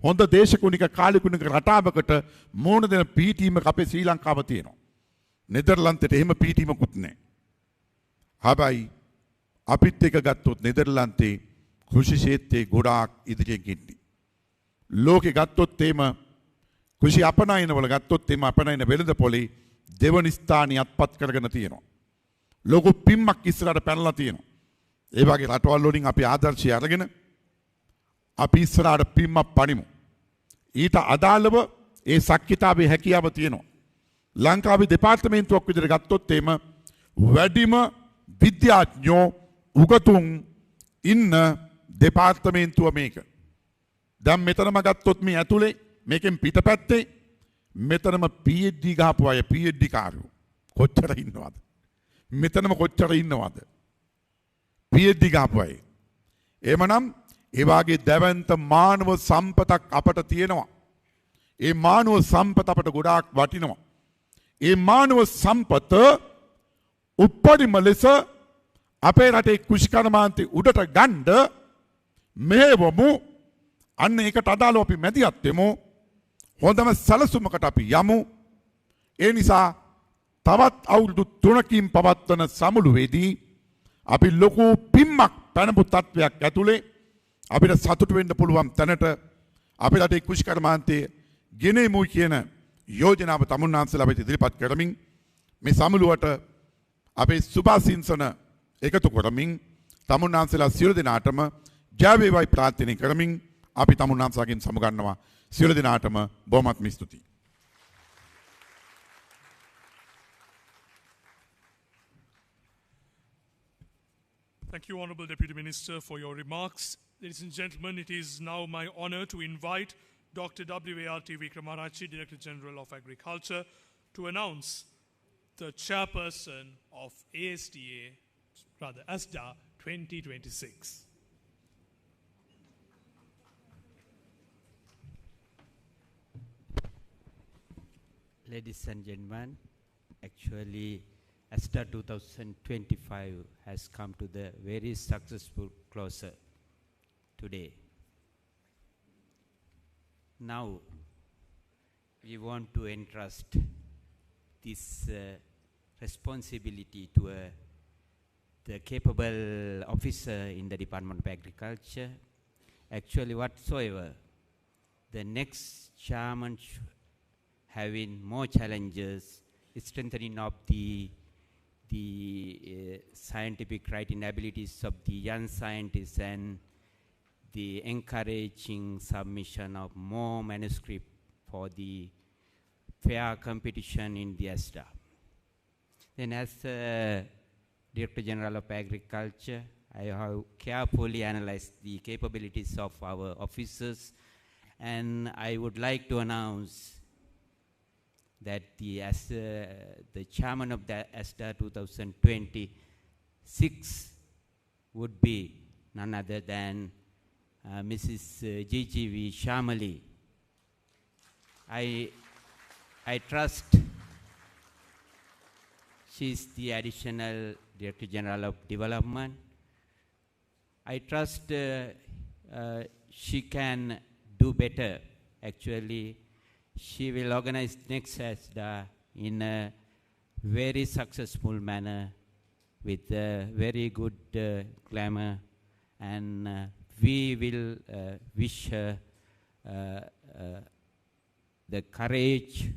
හොඳ දේශකුණික කාලිකුණික රටාවකට මෝන දෙන පීටීමක් අපේ ශ්‍රී ලංකාව තියෙනවා. නෙදර්ලන්තයට එහෙම පීටීමකුත් නැහැ. හැබැයි අපිත් එක ගත්තොත් නෙදර්ලන්තේ කෘෂි ක්ෂේත්‍රයේ ගොඩාක් ඉදිරියෙන් ඉන්නේ. ලෝකෙ ගත්තොත් එහෙම කෘෂි අපනයනවල ගත්තොත් එහෙම අපනයන වෙළඳපොලේ දෙවනි ස්ථානිය අත්පත් කරගෙන තියෙනවා. ලොකු පිම්මක් ඉස්සරහට පැනලා තියෙනවා. ඒ වගේ රටවල් වලින් අපි ආදර්ශය අරගෙන අපි ඉස්සරහට පිම්මක් පනිමු. ඊට අදාළව ඒ ශක්තිතාවේ හැකියාව තියෙනවා. ලංකාවේ දෙපාර්තමේන්තුවක් විදිහට ගත්තොත් එහෙම වැඩිම විද්‍යාඥයෝ උගතුන් ඉන්න දෙපාර්තමේන්තුව මේක. දැන් මෙතනම ගත්තොත් මේ ඇතුලේ මේකෙන් පිටපැත්තේ මෙතනම PhD ගහපු අය PhD කාර්යෝ කොච්චර ඉන්නවද? මෙතනම කොච්චර ඉන්නවද? PhD ගහපු අය. එමනම් ඒ වාගේ දැවැන්ත මානව සම්පතක් අපට තියෙනවා. ඒ මානව සම්පත අපට ගොඩාක් වටිනවා. ඒ මානව සම්පත උපරිම ලෙස අපේ රටේ කෘෂිකර්මාන්තේ උඩට ගන්න මෙහෙවමු. අන්න ඒකට අදාළව අපි මැදිහත් වෙමු. හොඳම සැලසුමකට අපි යමු. ඒ නිසා තවත් අවුරුදු 3කින් පවත්වන සමුළුවේදී අපි ලොකු පිම්මක් පැනපු තත්වයක් ඇතුලේ අපිට සතුටු වෙන්න පුළුවන් තැනට අපේ රටේ කෘෂිකර්මාන්තයේ ගෙනෙමු කියන යෝජනාව තමුන්නාන්සලා වෙත ඉදිරිපත් කරමින් මේ සමුළුවට අපේ සුභාසිංසන එකතු කරමින් තමුන්නාන්සලා සියලු දෙනාටම ජය වේවායි ප්‍රාර්ථනා කරමින් අපි තමුන්නාන්සාගෙන් සමුගන්නවා. සියලු දෙනාටම බොහොමත්ම ස්තුතියි. Thank you, Honourable Deputy Minister, for your remarks. Ladies and gentlemen, it is now my honour to invite Dr. W.A.R.T. Vikramarachi, Director General of Agriculture, to announce the chairperson of Asda 2026. Ladies and gentlemen, actually Asda 2025 has come to the very successful closer today. Now we want to entrust this responsibility to the capable officer in the Department of Agriculture. Actually, whatsoever, the next chairman having more challenges, strengthening of the scientific writing abilities of the young scientists and the encouraging submission of more manuscript for the fair competition in the Asda. Then as Director General of Agriculture, I have carefully analyzed the capabilities of our officers, and I would like to announce that the chairman of the Asda 2026 would be none other than Mrs. G.G.V. Shamali. I trust she's the additional Director General of Development. I trust she can do better. Actually, she will organize next Asda in a very successful manner with very good glamour, and we will wish her the courage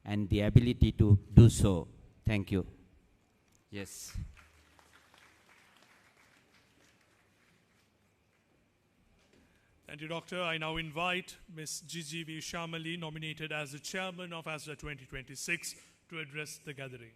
and the ability to do so. Thank you. Yes. Thank you, Doctor. I now invite Ms. G.G.V. Shamali, nominated as the chairman of Asda 2026, to address the gathering.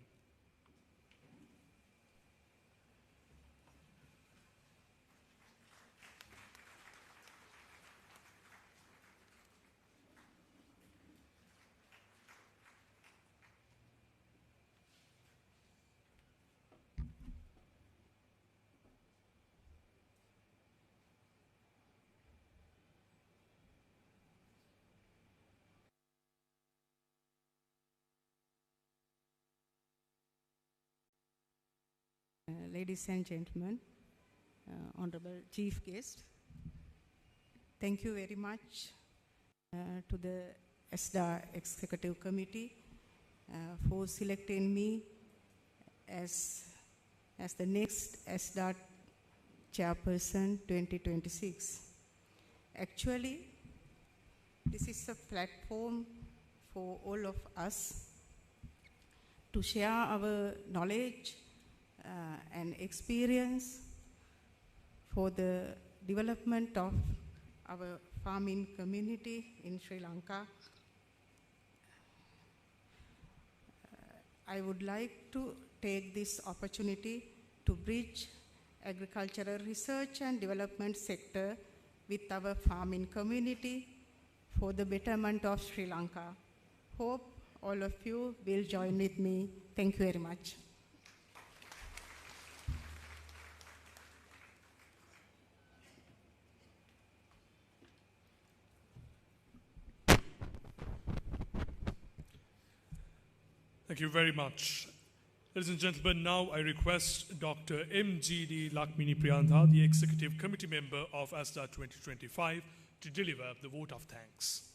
Ladies and gentlemen, Honorable Chief Guest, thank you very much to the Asda Executive Committee for selecting me as the next Asda Chairperson 2026. Actually, this is a platform for all of us to share our knowledge and experience for the development of our farming community in Sri Lanka. I would like to take this opportunity to bridge agricultural research and development sector with our farming community for the betterment of Sri Lanka. Hope all of you will join with me. Thank you very much. Thank you very much. Ladies and gentlemen, now I request Dr. M.G.D. Lakmini Priyantha, the Executive Committee member of Asda 2025, to deliver the vote of thanks.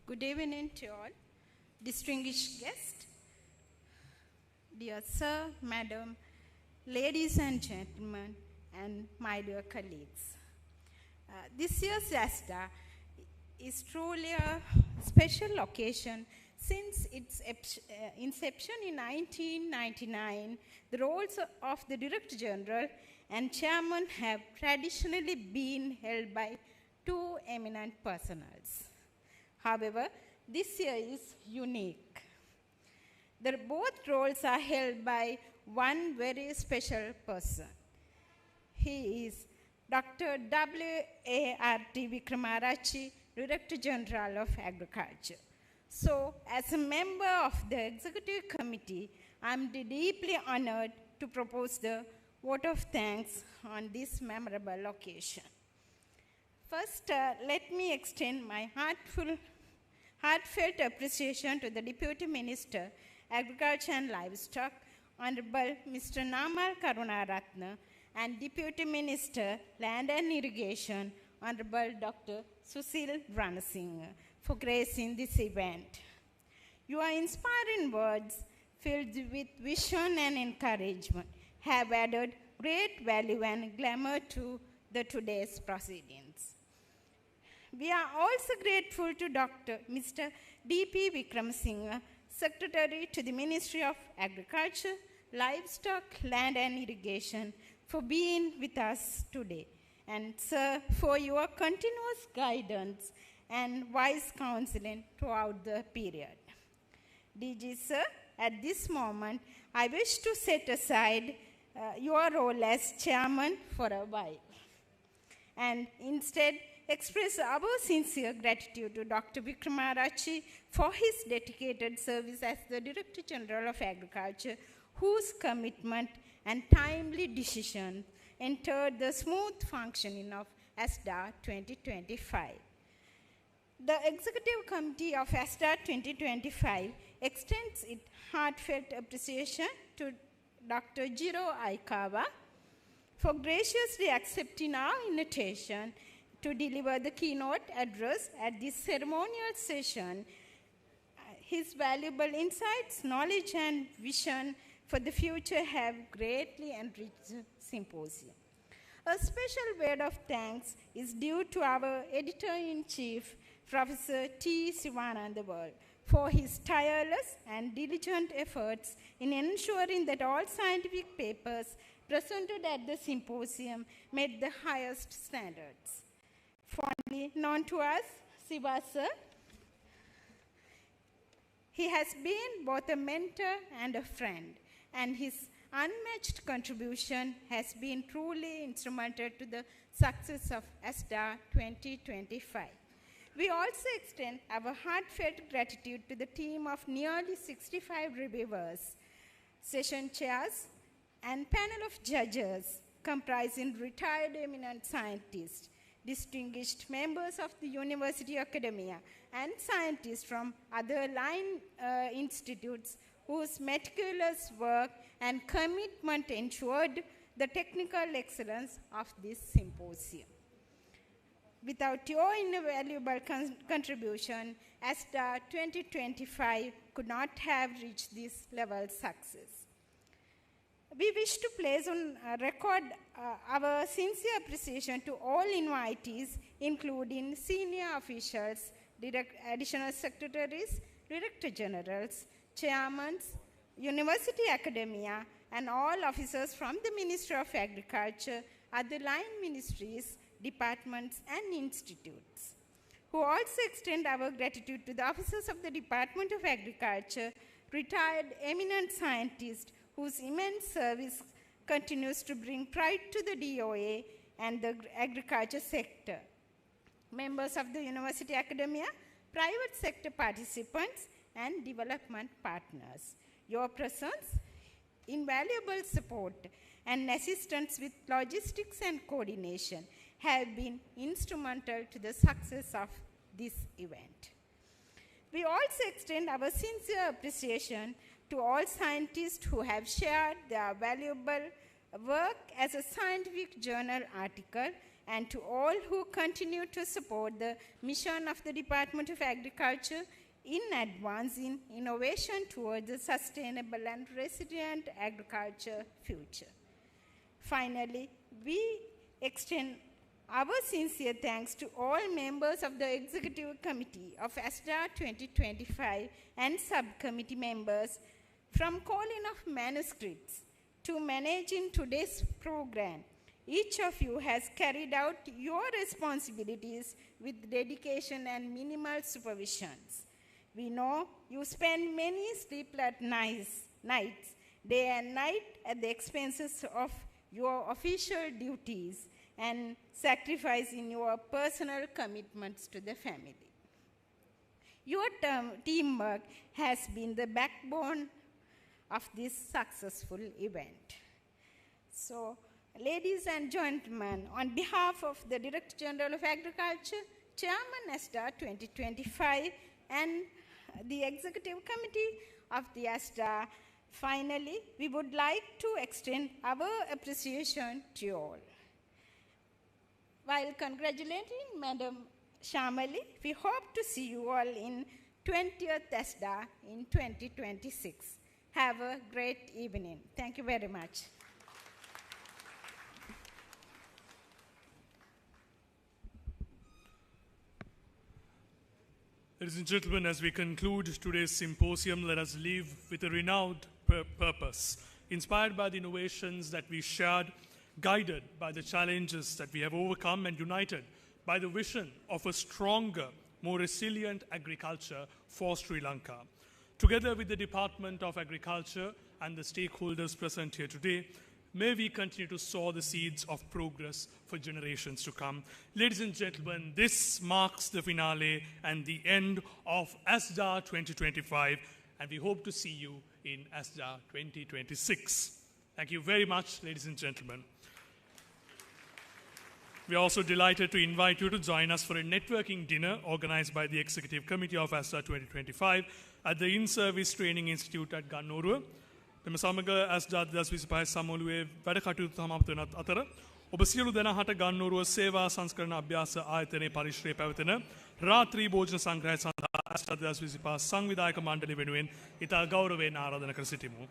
Good evening to all, distinguished guests, dear sir, madam, ladies and gentlemen, and my dear colleagues. This year's Asda is truly a special occasion since its inception in 1999. The roles of the Director General and Chairman have traditionally been held by two eminent personals. However, this year is unique. Both roles are held by one very special person. He is Dr. W.A.R.T. Wickramarachchi, Director General of Agriculture. So, as a member of the Executive Committee, I am deeply honored to propose the vote of thanks on this memorable occasion. First, let me extend my heartfelt appreciation to the Deputy Minister, Agriculture and Livestock, Honorable Mr. Namal Karunaratne, and Deputy Minister, Land and Irrigation, Honorable Dr. Susil Ranasinghe, for gracing this event. Your inspiring words, filled with vision and encouragement, have added great value and glamour to today's proceedings. We are also grateful to Mr. D.P. Wickramasinghe, Secretary to the Ministry of Agriculture, Livestock, Land and Irrigation, for being with us today, and sir, for your continuous guidance and wise counseling throughout the period. DG sir, at this moment, I wish to set aside your role as chairman for a while, and instead express our sincere gratitude to Dr. Wickramarachchi for his dedicated service as the Director General of Agriculture, whose commitment and timely decision entered the smooth functioning of Asda 2025. The Executive Committee of Asda 2025 extends its heartfelt appreciation to Dr. Jiro Aikawa for graciously accepting our invitation to deliver the keynote address at this ceremonial session. His valuable insights, knowledge, and vision for the future have greatly enriched the symposium. A special word of thanks is due to our Editor-in-Chief, Professor T. Sivananda, for his tireless and diligent efforts in ensuring that all scientific papers presented at the symposium met the highest standards. Fondly known to us, Siva sir, he has been both a mentor and a friend, and his unmatched contribution has been truly instrumental to the success of Asda 2025. We also extend our heartfelt gratitude to the team of nearly 65 reviewers, session chairs, and panel of judges comprising retired eminent scientists, distinguished members of the university academia, and scientists from other line institutes whose meticulous work and commitment ensured the technical excellence of this symposium. Without your invaluable contribution, Asda 2025 could not have reached this level of success. We wish to place on record our sincere appreciation to all invitees, including senior officials, additional secretaries, director generals, chairmen, university academia, and all officers from the Ministry of Agriculture, other line ministries, departments, and institutes, who also extend our gratitude to the officers of the Department of Agriculture, retired eminent scientists whose immense service continues to bring pride to the DOA and the agriculture sector, members of the university academia, private sector participants, and development partners. Your presence, invaluable support, and assistance with logistics and coordination have been instrumental to the success of this event. We also extend our sincere appreciation to all scientists who have shared their valuable work as a scientific journal article, and to all who continue to support the mission of the Department of Agriculture in advancing innovation towards a sustainable and resilient agriculture future. Finally, we extend our sincere thanks to all members of the Executive Committee of Asda 2025 and subcommittee members, from calling of manuscripts to managing today's program. Each of you has carried out your responsibilities with dedication and minimal supervisions. We know you spend many sleepless nights, day and night, at the expenses of your official duties and sacrificing your personal commitments to the family. Your teamwork has been the backbone of this successful event. So, ladies and gentlemen, on behalf of the Director General of Agriculture, Chairman Asda 2025, and the Executive Committee of the Asda, finally, we would like to extend our appreciation to you all. While congratulating Madam Shamali, we hope to see you all in 20th Asda in 2026. Have a great evening. Thank you very much. Ladies and gentlemen, as we conclude today's symposium, let us leave with a renowned purpose, inspired by the innovations that we shared, guided by the challenges that we have overcome, and united by the vision of a stronger, more resilient agriculture for Sri Lanka. Together with the Department of Agriculture and the stakeholders present here today, may we continue to sow the seeds of progress for generations to come. Ladies and gentlemen, this marks the finale and the end of Asda 2025, and we hope to see you in Asda 2026. Thank you very much, ladies and gentlemen. We are also delighted to invite you to join us for a networking dinner organized by the Executive Committee of Asda 2025 at the In-Service Training Institute at Gannoruwa. මෙම සමග Asda 2025 සමුළුවේ වැඩ කටයුතු සමාප්ත වන අතර ඔබ සියලු දෙනාට ගන්නෝරුව සේවා සංස්කරණ අභ්‍යාස ආයතනයේ පරිශ්‍රයේ පැවතෙන රාත්‍රී භෝජන සංග්‍රහය සඳහා Asda 2025 සංවිධායක මණ්ඩලය වෙනුවෙන් ඉතා ගෞරවයෙන් ආරාධනා කර සිටිමු.